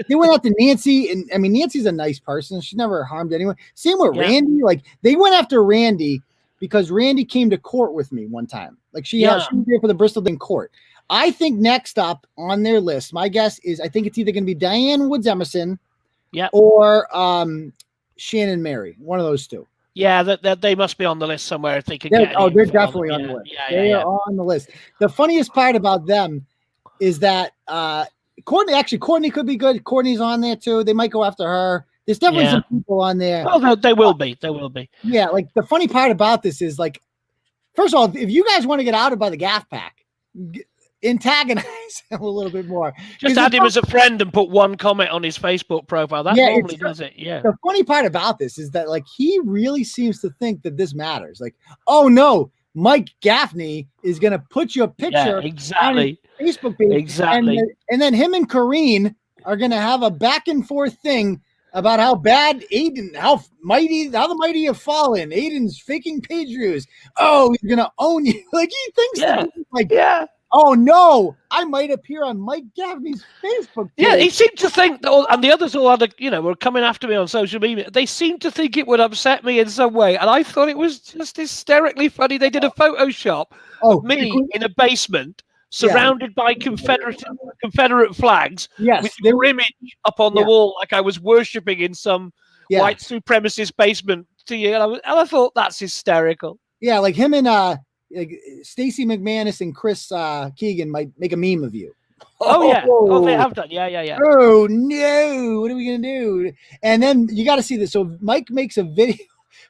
They went after Nancy, and I mean Nancy's a nice person. She never harmed anyone. Same with Randy. Like they went after Randy because Randy came to court with me one time. Like she was there for the Bristol Din court. I think next up on their list, my guess is I think it's either going to be Diane Woods Emerson, or Shannon Mary. One of those two. Yeah, they must be on the list somewhere if they can get. Oh, they're definitely on the list. They are on the list. The funniest part about them is that Courtney could be good. Courtney's on there too. They might go after her. There's definitely some people on there. Oh, they will be. They will be. Yeah, like the funny part about this is like, first of all, if you guys want to get outed by the Gaff Pack, antagonize him a little bit more. Just add him as a friend and put one comment on his Facebook profile. That normally does it. Yeah. The funny part about this is that like he really seems to think that this matters. Like, oh no, Mike Gaffney is gonna put your picture on his Facebook page. Exactly. And then him and Kareen are gonna have a back and forth thing about how bad Aidan, how the mighty have fallen. Aidan's faking page views. Oh, he's gonna own you. Like he thinks that. Like, oh no, I might appear on Mike Gaffney's Facebook page. Yeah, he seemed to think that, and the others all had, were coming after me on social media. They seemed to think it would upset me in some way, and I thought it was just hysterically funny. They did a Photoshop of me in a basement, surrounded by Confederate flags, with their image up on the wall, like I was worshipping in some white supremacist basement. And I thought that's hysterical. Yeah, like him and Stacey McManus and Chris Keegan might make a meme of you. Oh, they have done. Yeah. Oh no, what are we gonna do? And then you got to see this. So Mike makes a video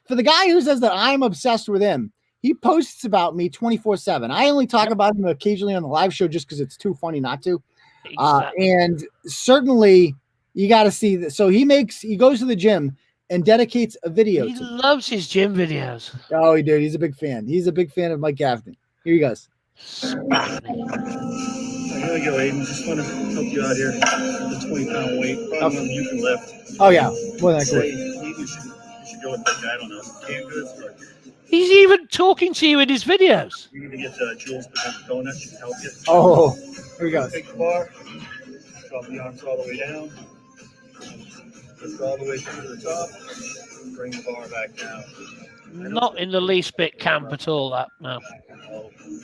for the guy who says that I'm obsessed with him. He posts about me 24/7. I only talk about him occasionally on the live show just because it's too funny not to. Exactly. And certainly You got to see this. So he goes to the gym and dedicates a video. He loves his gym videos. Oh, he did. He's a big fan. He's a big fan of Mike Gaffney. Here he goes. Gaffney. Here we go, Aidan. Just want to help you out here. The 20-pound weight. Probably one you can lift. Oh, yeah. More than I could. You should go with like, I don't know, canned goods. Or, He's even talking to you in his videos. you need to get Jules the donut. She can help you. Oh, here we go. Take the bar. Drop the arms all the way down. Lift all the way through to the top. Bring the bar back down. Not in the least bit camp at all, that. No.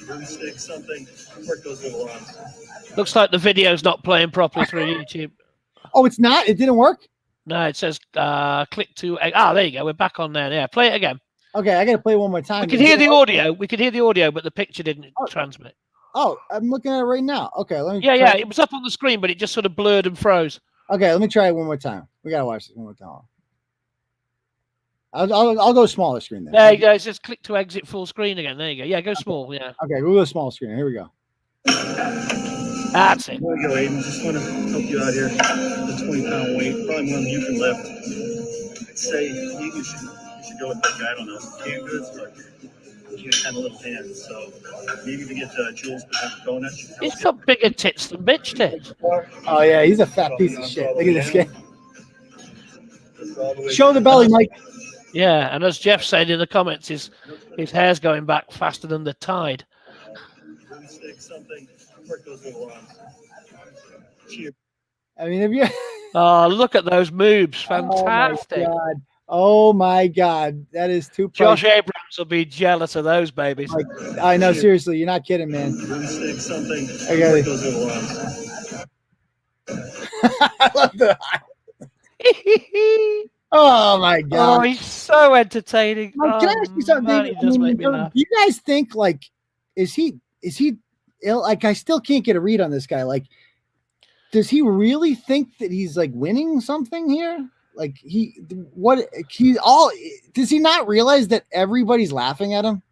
Broomstick, something. Work those little arms. Looks like the video's not playing properly through YouTube. Oh, it's not? It didn't work? No, it says click to... there you go. We're back on there. Yeah, play it again. Okay, I got to play one more time. We could hear the audio. We could hear the audio, but the picture didn't transmit. Oh, I'm looking at it right now. Okay, let me. Yeah. It was up on the screen, but it just sort of blurred and froze. Okay, let me try it one more time. We gotta watch this one more time. I'll go smaller screen then. There you go. It says click to exit full screen again. There you go. Yeah, go small. Yeah. Okay, we'll go small screen. Here we go. That's it. Here we go, Aidan. Just want to help you out here. The 20-pound weight. Probably one you can lift. I'd say you should go with like, I don't know, canned goods. Or, you have little hands, so maybe to get Jules the donut. He's got bigger tits than bitch tits. Oh yeah, he's a fat piece of shit. Look at this guy. Show the belly, Mike. Yeah, and as Jeff said in the comments, his hair's going back faster than the tide. I mean, if you. Oh, look at those moves! Fantastic. Oh my God. Oh my God, that is too. Josh Abrams will be jealous of those babies. Like, I know, seriously, you're not kidding, man. I got it. I love the. Oh my God! Oh, he's so entertaining. Can I ask you something? Man, he does make me laugh. Do you guys think like, is he ill? Like, I still can't get a read on this guy. Like, does he really think that he's like winning something here? Like does he not realize that everybody's laughing at him?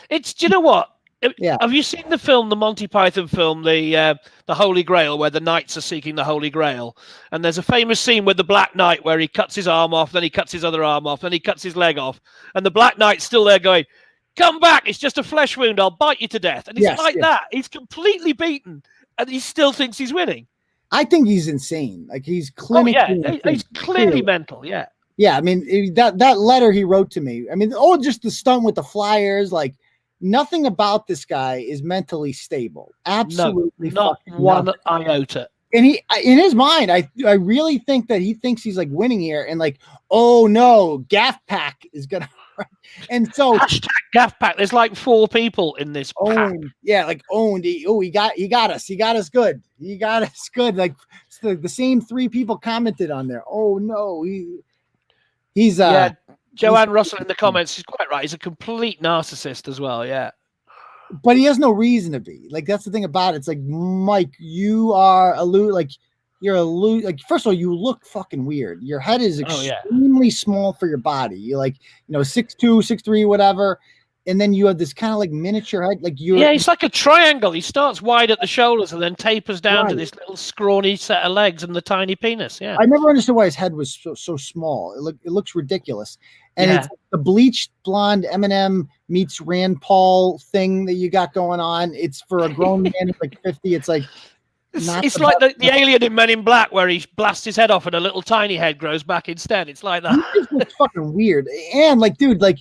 Do you know what? Yeah. Have you seen the Monty Python film, the Holy Grail, where the knights are seeking the Holy Grail? And there's a famous scene with the Black Knight where he cuts his arm off, then he cuts his other arm off, then he cuts his leg off, and the Black Knight's still there going, "Come back! It's just a flesh wound. I'll bite you to death." And it's that. He's completely beaten, and he still thinks he's winning. I think he's insane. Like, he's clinically. Oh, yeah. He's clearly mental. Yeah. Yeah. I mean, that letter he wrote to me. I mean, just the stunt with the flyers. Like, nothing about this guy is mentally stable. Absolutely, not one iota. And he, in his mind, I really think that he thinks he's like winning here, and like, oh no, Gaff Pack is gonna. And so hashtag Gaff Pack. There's like 4 people in this pack. Yeah, like owned. He got us. He got us good. He got us good. Like the same 3 people commented on there. Oh no, he's Joanne Russell in the comments. She's quite right. He's a complete narcissist as well. Yeah. But he has no reason to be. Like, that's the thing about it. It's like, Mike, you are like, first of all, you look fucking weird. Your head is extremely small for your body. You're like, 6'2", 6'3", whatever. And then you have this kind of like miniature head. Like it's like a triangle. He starts wide at the shoulders and then tapers down to this little scrawny set of legs and the tiny penis. Yeah. I never understood why his head was so small. It looks ridiculous. And it's the bleached blonde Eminem meets Rand Paul thing that you got going on. It's for a grown man who's like 50. It's like, it's like the alien in Men in Black where he blasts his head off and a little tiny head grows back instead. It's like that. It's fucking weird. And like, dude, like,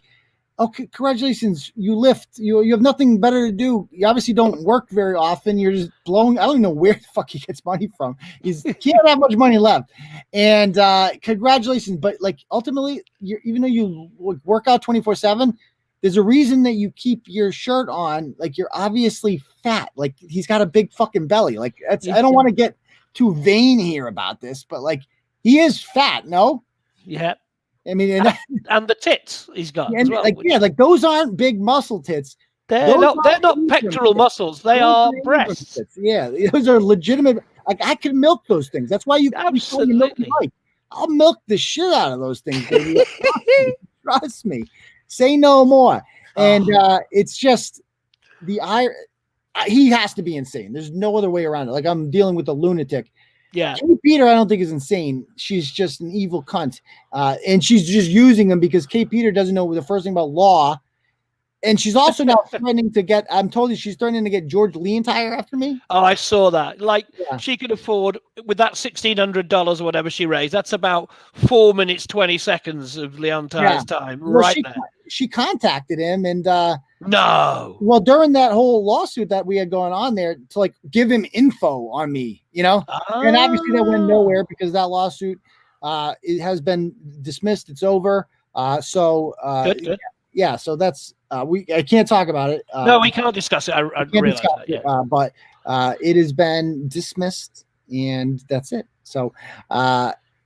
okay, congratulations. You lift. You have nothing better to do. You obviously don't work very often. You're just blowing. I don't even know where the fuck he gets money from. He can't have much money left. And congratulations. But like, ultimately, even though you work out 24/7, there's a reason that you keep your shirt on. Like, you're obviously fat. Like, he's got a big fucking belly. Like, I don't want to get too vain here about this, but like, he is fat. No. Yeah. I mean, and the tits he's got as well. Like those aren't big muscle tits. They're not pectoral muscles. They are breasts. Tits. Yeah, those are legitimate. Like, I can milk those things. That's why you milk Mike. I'll milk the shit out of those things, baby. Trust me. Say no more. And it's just he has to be insane. There's no other way around it. Like, I'm dealing with a lunatic. Yeah. Kate Peter, I don't think is insane. She's just an evil cunt. And she's just using him because Kate Peter doesn't know the first thing about law. And she's also now threatening to get, I'm told you she's threatening to get George Leontire after me. Oh, I saw that. Like, she could afford, with that $1,600 or whatever she raised, that's about 4 minutes, 20 seconds of Leontire's time there. She contacted him and, no. Well, during that whole lawsuit that we had going on there to like give him info on me, and obviously that went nowhere because that lawsuit, it has been dismissed. It's over. Good. Yeah, so that's I can't talk about it. No, we can't discuss it. I realize that. Yeah. But it has been dismissed, and that's it. So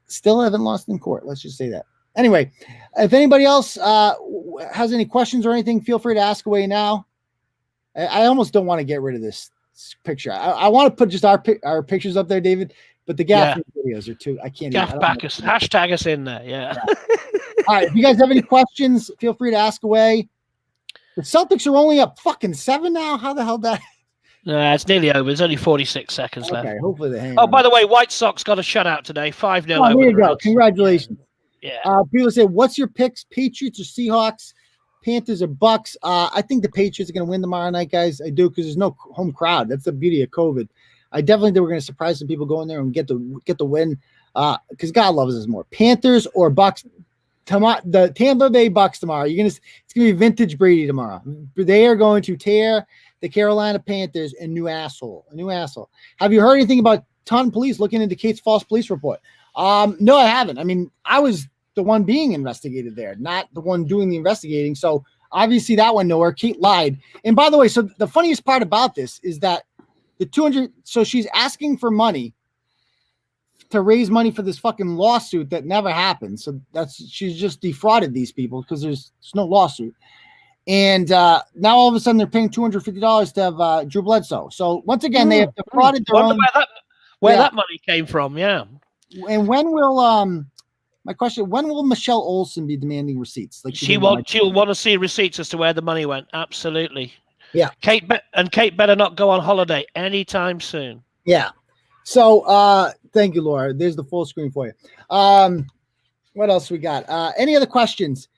still haven't lost in court. Let's just say that. Anyway, if anybody else has any questions or anything, feel free to ask away now. I almost don't want to get rid of this picture. I want to put just our pictures up there, David. But the Gaffney videos are too. I can't. Back us. Hashtag us in there. Yeah. All right. If you guys have any questions, feel free to ask away. The Celtics are only up fucking 7 now. How the hell that? It's nearly over. There's only 46 seconds left. Okay. Hopefully they hang. Oh, by the way, White Sox got a shutout today. 5-0. There you go. Congratulations. Yeah. People say, "What's your picks? Patriots or Seahawks? Panthers or Bucks?" I think the Patriots are going to win tomorrow night, guys. I do because there's no home crowd. That's the beauty of COVID. I definitely think we're going to surprise some people going there and get the win because God loves us more. Panthers or Bucks? The Tampa Bay Bucks tomorrow. It's going to be vintage Brady tomorrow. They are going to tear the Carolina Panthers a new asshole. Have you heard anything about Taunton police looking into Kate's false police report? No, I haven't. I mean, I was the one being investigated there, not the one doing the investigating. So obviously that went nowhere. Kate lied. And by the way, so the funniest part about this is that the 200. So she's asking for money to raise money for this fucking lawsuit that never happened. So she's just defrauded these people because there's no lawsuit. And now all of a sudden they're paying $250 to have Drew Bledsoe. So once again, they have defrauded their own. Where that money came from, yeah. And when will my question? When will Michelle Olsen be demanding receipts? Like she'll want to see receipts as to where the money went. Absolutely. Yeah. Kate better not go on holiday anytime soon. Yeah. So thank you, Laura. There's the full screen for you. What else we got? Any other questions?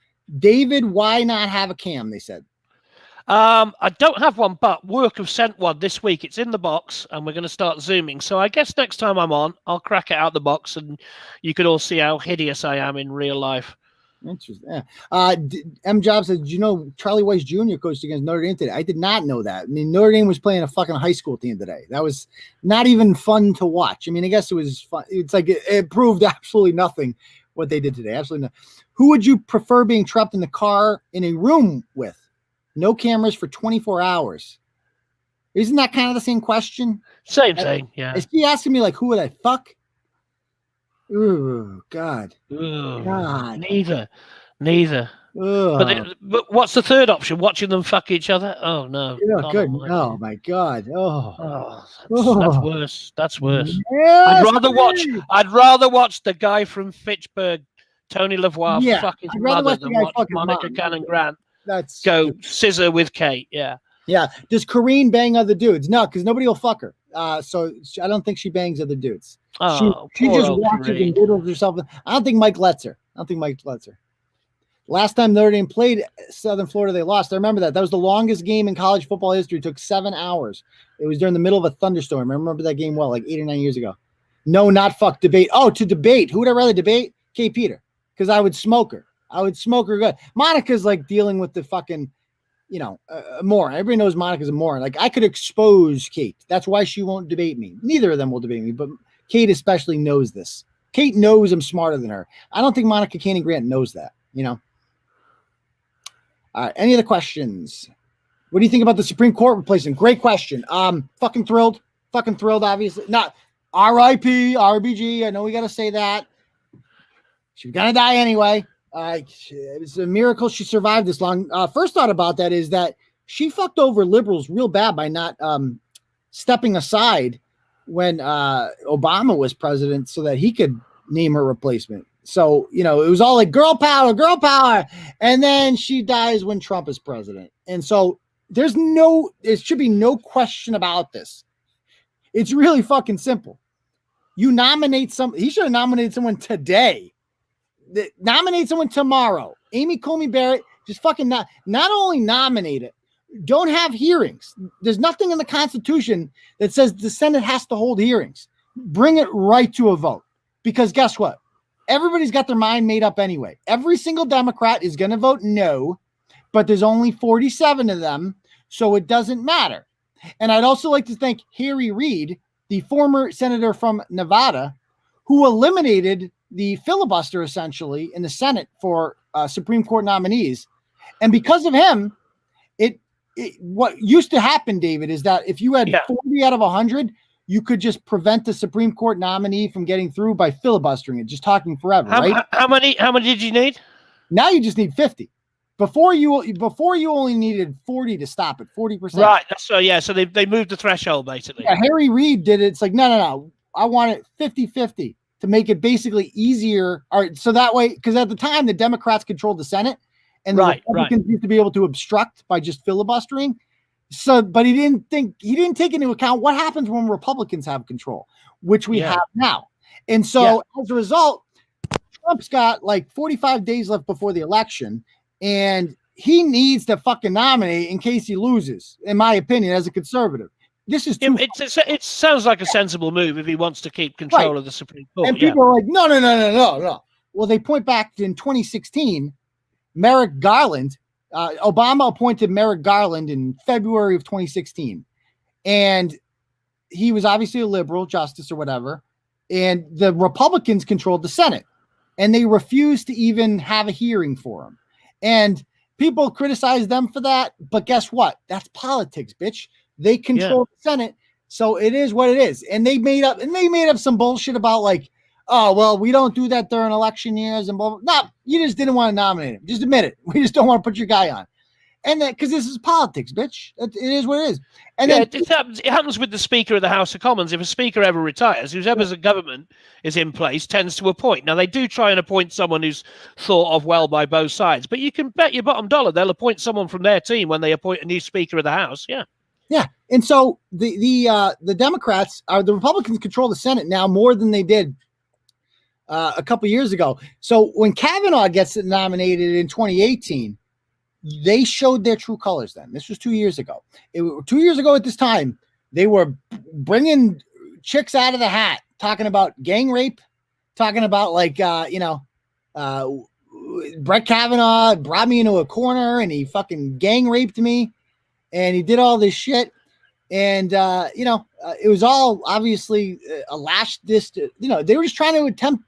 David, why not have a cam? They said. I don't have one, but work have sent one this week. It's in the box, and we're going to start zooming. So I guess next time I'm on, I'll crack it out the box, and you can all see how hideous I am in real life. Interesting. Yeah. M. Jobs said, "Did you know Charlie Weiss Jr. coached against Notre Dame today?" I did not know that. I mean, Notre Dame was playing a fucking high school team today. That was not even fun to watch. I mean, I guess it was fun. It's like it proved absolutely nothing what they did today. Absolutely nothing. Who would you prefer being trapped in the car in a room with? No cameras for 24 hours. Isn't that kind of the same question? Same thing, yeah. Is he asking me, like, who would I fuck? Ooh, God. Ooh, God. Neither. But what's the third option? Watching them fuck each other? Oh, no. Yeah, good. Oh, my God. That's worse. That's worse. Yes, I'd rather watch the guy from Fitchburg, Tony Lavoie, fuck his mother than watch Monica Cannon-Grant. That's go scissor with Kate. Yeah. Does Kareen bang other dudes? No, because nobody will fuck her. So I don't think she bangs other dudes. Oh, she just watches and diddles herself. I don't think Mike lets her. Last time Notre Dame played Southern Florida, they lost. I remember that. That was the longest game in college football history. It took 7 hours. It was during the middle of a thunderstorm. I remember that game well, like 8 or 9 years ago. No, not fuck debate. Oh, to debate. Who would I rather debate? Kate Peter, because I would smoke her. Good. Monica's like dealing with the fucking, a moron. Everybody knows Monica's a moron. Like I could expose Kate. That's why she won't debate me. Neither of them will debate me, but Kate especially knows this. Kate knows I'm smarter than her. I don't think Monica Cannon-Grant knows that, All right. Any other questions? What do you think about the Supreme Court replacement? Great question. Fucking thrilled, obviously. Not R.I.P., RBG. I know we got to say that. She's going to die anyway. It was a miracle she survived this long. First thought about that is that she fucked over liberals real bad by not stepping aside when Obama was president so that he could name her replacement. So, it was all like girl power. And then she dies when Trump is president. And so there should be no question about this. It's really fucking simple. You nominate he should have nominated someone today. Nominate someone tomorrow. Amy Coney Barrett, just fucking not only nominate it, don't have hearings. There's nothing in the Constitution that says the Senate has to hold hearings. Bring it right to a vote. Because guess what? Everybody's got their mind made up anyway. Every single Democrat is going to vote no, but there's only 47 of them, so it doesn't matter. And I'd also like to thank Harry Reid, the former senator from Nevada, who eliminated the filibuster essentially in the Senate for Supreme Court nominees. And because of him, what used to happen, David, is that if you had 40 out of 100, you could just prevent the Supreme Court nominee from getting through by filibustering it, just talking forever, right? How many did you need? Now you just need 50. Before you only needed 40 to stop it, 40%. Right. So they moved the threshold basically. Yeah, Harry Reid did it. It's like, no. I want it 50-50 to make it basically easier. All right, so that way, because at the time the Democrats controlled the Senate and the Republicans used to be able to obstruct by just filibustering. So, but he didn't take into account what happens when Republicans have control, which we have now. And so as a result, Trump's got like 45 days left before the election, and he needs to fucking nominate in case he loses, in my opinion, as a conservative. This is it sounds like a sensible move if he wants to keep control of the Supreme Court. And people are like, no. Well, they point back to in 2016, Merrick Garland. Obama appointed Merrick Garland in February of 2016, and he was obviously a liberal justice or whatever, and the Republicans controlled the Senate, and they refused to even have a hearing for him. And people criticize them for that, but guess what? That's politics, bitch. They control the Senate, so it is what it is. And they made up some bullshit about like, oh, well, we don't do that during election years and blah, blah. No, you just didn't want to nominate him. Just admit it. We just don't want to put your guy on. And that, because this is politics, bitch. It is what it is. And then it happens with the Speaker of the House of Commons. If a Speaker ever retires, whoever's a government is in place tends to appoint. Now, they do try and appoint someone who's thought of well by both sides, but you can bet your bottom dollar they'll appoint someone from their team when they appoint a new Speaker of the House. Yeah. Yeah. And so the Democrats the Republicans control the Senate now more than they did a couple years ago. So when Kavanaugh gets nominated in 2018, they showed their true colors then. This was 2 years ago. 2 years ago at this time, they were bringing chicks out of the hat, talking about gang rape, talking about like, Brett Kavanaugh brought me into a corner and he fucking gang raped me and he did all this shit. And, it was all obviously a lash they were just trying to attempt.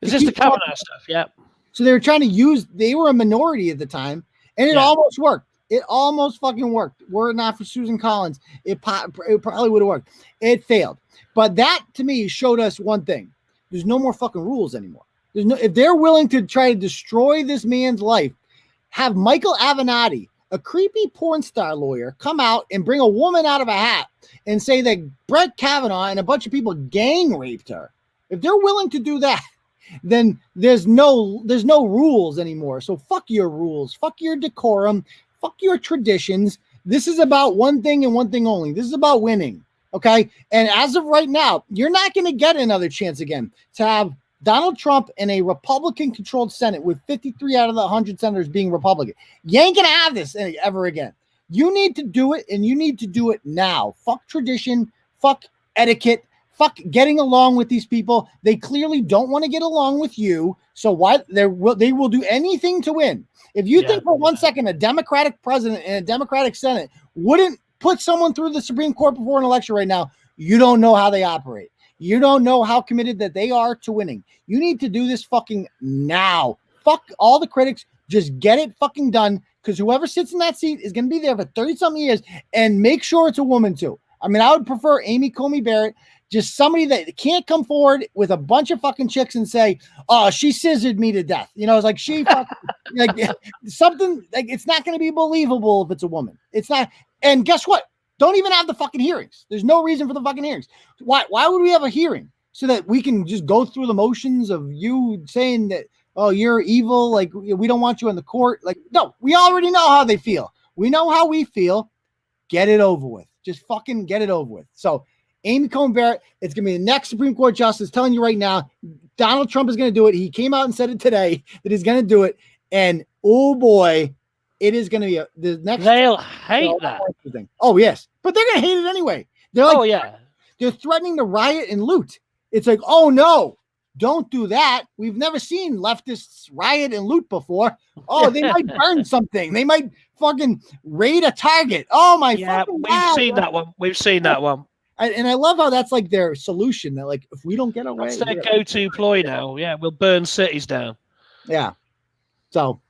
Is this the Kavanaugh stuff? Yeah. So they were trying to they were a minority at the time, and it almost worked. It almost fucking worked. Were it not for Susan Collins, it probably would have worked. It failed. But that, to me, showed us one thing. There's no more fucking rules anymore. If they're willing to try to destroy this man's life, have Michael Avenatti, a creepy porn star lawyer, come out and bring a woman out of a hat and say that Brett Kavanaugh and a bunch of people gang raped her. If they're willing to do that, then there's no rules anymore. So fuck your rules, fuck your decorum, fuck your traditions. This is about one thing and one thing only. This is about winning. Okay. And as of right now, you're not going to get another chance again to have Donald Trump in a Republican controlled Senate with 53 out of the 100 senators being Republican. You ain't going to have this ever again. You need to do it, and you need to do it now. Fuck tradition, fuck etiquette, fuck getting along with these people. They clearly don't want to get along with you. So why they will do anything to win. If you think for 1 second a Democratic president and a Democratic Senate wouldn't put someone through the Supreme Court before an election right now, you don't know how they operate. You don't know how committed that they are to winning. You need to do this fucking now. Fuck all the critics. Just get it fucking done, because whoever sits in that seat is going to be there for 30-something years, and make sure it's a woman too. I mean, I would prefer Amy Coney Barrett, just somebody that can't come forward with a bunch of fucking chicks and say, oh, she scissored me to death. It's like she fucking, like something like it's not going to be believable if it's a woman. It's not. And guess what? Don't even have the fucking hearings. There's no reason for the fucking hearings. Why would we have a hearing? So that we can just go through the motions of you saying that, oh, you're evil. Like, we don't want you in the court. Like, no, we already know how they feel. We know how we feel. Get it over with. Just fucking get it over with. So Amy Coney Barrett, it's going to be the next Supreme Court justice. Telling you right now, Donald Trump is going to do it. He came out and said it today that he's going to do it. And oh boy, it is going to be the next. They'll hate that. Thing. Oh yes, but they're going to hate it anyway. They're like, oh yeah, they're threatening to riot and loot. It's like, oh no, don't do that. We've never seen leftists riot and loot before. Oh, they might burn something. They might fucking raid a Target. Oh my! Yeah, we've seen that one. We've seen that one. And I love how that's like their solution. That like, if we don't get away, that's their go-to ploy now. Yeah, we'll burn cities down. Yeah. So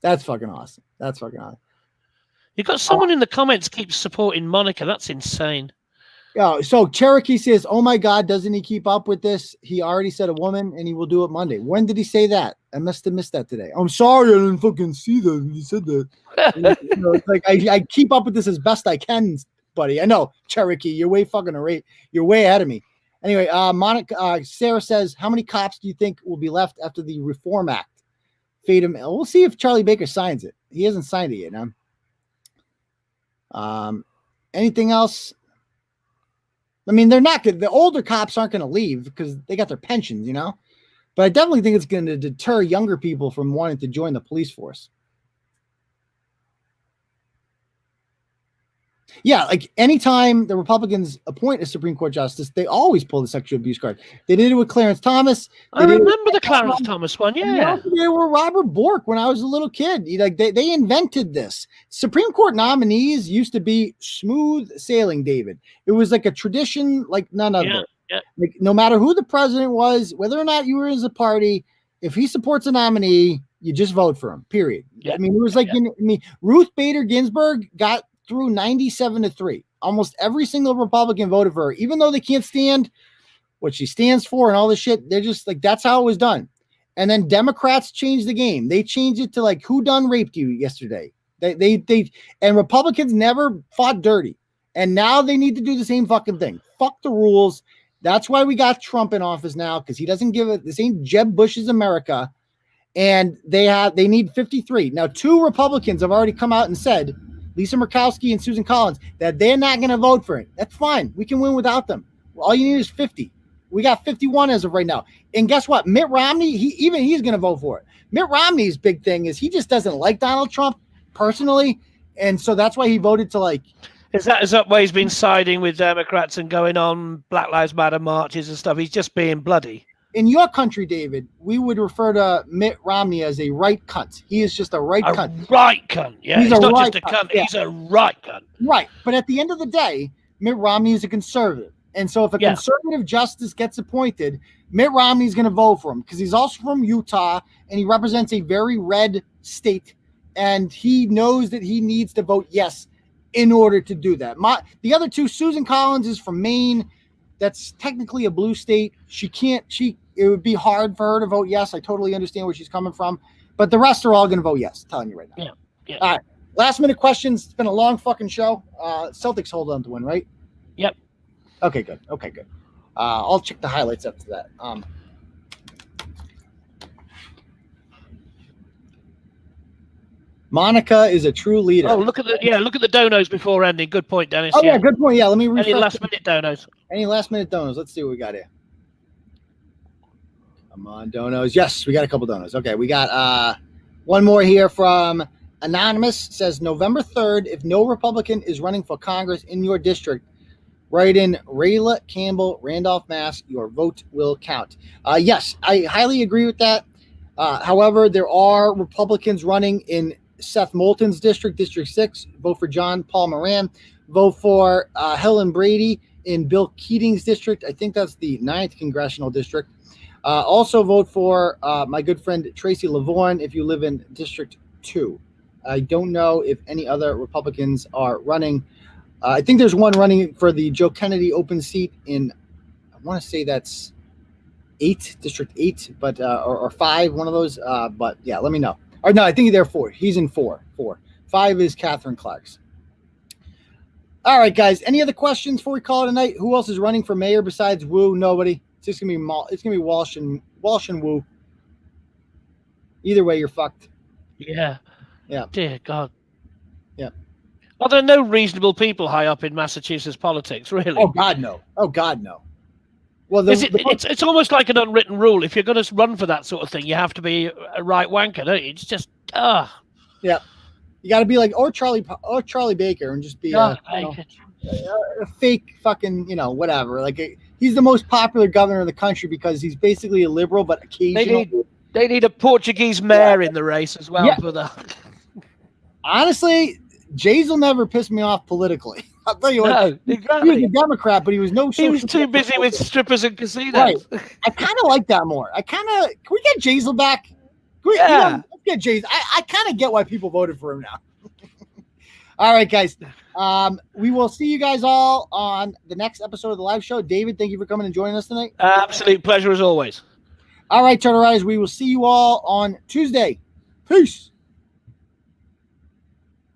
that's fucking awesome. That's fucking awesome. You've got someone in the comments keeps supporting Monica. That's insane. Yeah. So Cherokee says, "Oh my God, doesn't he keep up with this? He already said a woman, and he will do it Monday." When did he say that? I must have missed that today. I'm sorry, I didn't fucking see that. He said that. It's like I keep up with this as best I can, buddy. I know, Cherokee. You're way fucking great. You're way ahead of me. Anyway, Monica, Sarah says, "How many cops do you think will be left after the Reform Act?" Fade him. We'll see if Charlie Baker signs it. He hasn't signed it yet. Anything else? I mean, they're not good. The older cops aren't going to leave because they got their pensions, you know. But I definitely think it's going to deter younger people from wanting to join the police force. Yeah, like anytime the Republicans appoint a Supreme Court justice, they always pull the sexual abuse card. They did it with Clarence Thomas. I remember the Clarence Thomas one, yeah. They were Robert Bork when I was a little kid. Like they invented this. Supreme Court nominees used to be smooth sailing, David. It was like a tradition like none other. Yeah. Like no matter who the president was, whether or not you were in the party, if he supports a nominee, you just vote for him, period. Yeah. I mean, it was like, Ruth Bader Ginsburg got through 97-3. Almost every single Republican voted for her, even though they can't stand what she stands for and all this shit. They're just like, that's how it was done. And then Democrats changed the game. They changed it to like, who done raped you yesterday? And Republicans never fought dirty. And now they need to do the same fucking thing. Fuck the rules. That's why we got Trump in office now, because he doesn't give it. This ain't Jeb Bush's America. And they need 53. Now, 2 Republicans have already come out and said, Lisa Murkowski and Susan Collins, that they're not going to vote for it. That's fine. We can win without them. All you need is 50. We got 51 as of right now. And guess what? Mitt Romney, he's going to vote for it. Mitt Romney's big thing is he just doesn't like Donald Trump personally. And so that's why he voted to like. Is that why he's been siding with Democrats and going on Black Lives Matter marches and stuff? He's just being bloody. In your country, David, we would refer to Mitt Romney as a right cunt. He is just a right cunt. Right cunt, yeah. He's not right just a cunt. Yeah. He's a right cunt. Right. But at the end of the day, Mitt Romney is a conservative. And so if a conservative justice gets appointed, Mitt Romney is going to vote for him because he's also from Utah and he represents a very red state. And he knows that he needs to vote yes in order to do that. The other 2, Susan Collins is from Maine. That's technically a blue state. It would be hard for her to vote yes. I totally understand where she's coming from, but the rest are all going to vote yes. I'm telling you right now. Yeah. All right. Last minute questions. It's been a long fucking show. Celtics hold on to win, right? Yep. Okay, good. I'll check the highlights after that. Monica is a true leader. Oh, look at the donos before ending. Good point, Dennis. Oh yeah, good point. Yeah, let me refresh. Any last minute donos? Let's see what we got here. Come on, donos. Yes, we got a couple donos. Okay, we got one more here from Anonymous. Says November 3rd, if no Republican is running for Congress in your district, write in Rayla Campbell, Randolph, Mass. Your vote will count. Yes, I highly agree with that. However, there are Republicans running in Seth Moulton's district, District 6. Vote for John Paul Moran. Vote for Helen Brady in Bill Keating's district. I think that's the 9th congressional district. Also vote for my good friend Tracy Lavorne if you live in District 2. I don't know if any other Republicans are running. I think there's one running for the Joe Kennedy open seat in, I want to say that's 8, District 8, but or 5, one of those. But yeah, let me know. Or no, I think they're 4. He's in 4. 5 is Catherine Clark's. All right, guys. Any other questions before we call it a night? Who else is running for mayor besides Wu? Nobody. It's gonna be Walsh and Wu. Either way, you're fucked. Yeah. Dear God. Yeah. Are there no reasonable people high up in Massachusetts politics, really? Oh God, no. Oh God, no. Well, it's almost like an unwritten rule. If you're going to run for that sort of thing, you have to be a right wanker, don't you? It's just Yeah. You got to be like Charlie Baker and just be a fake fucking whatever. Like he's the most popular governor in the country because he's basically a liberal, but occasionally they need a Portuguese mayor in the race as well for that. Honestly, Jays will never piss me off politically. I'll tell you what. Exactly. He was a Democrat, but he was too busy with strippers and casinos. Right. I kind of like that more. Can we get Jazel back? Let's get Jays. I kind of get why people voted for him now. All right, guys. We will see you guys all on the next episode of the live show. David, thank you for coming and joining us tonight. Absolute pleasure as always. All right, Turtle Riders. We will see you all on Tuesday. Peace.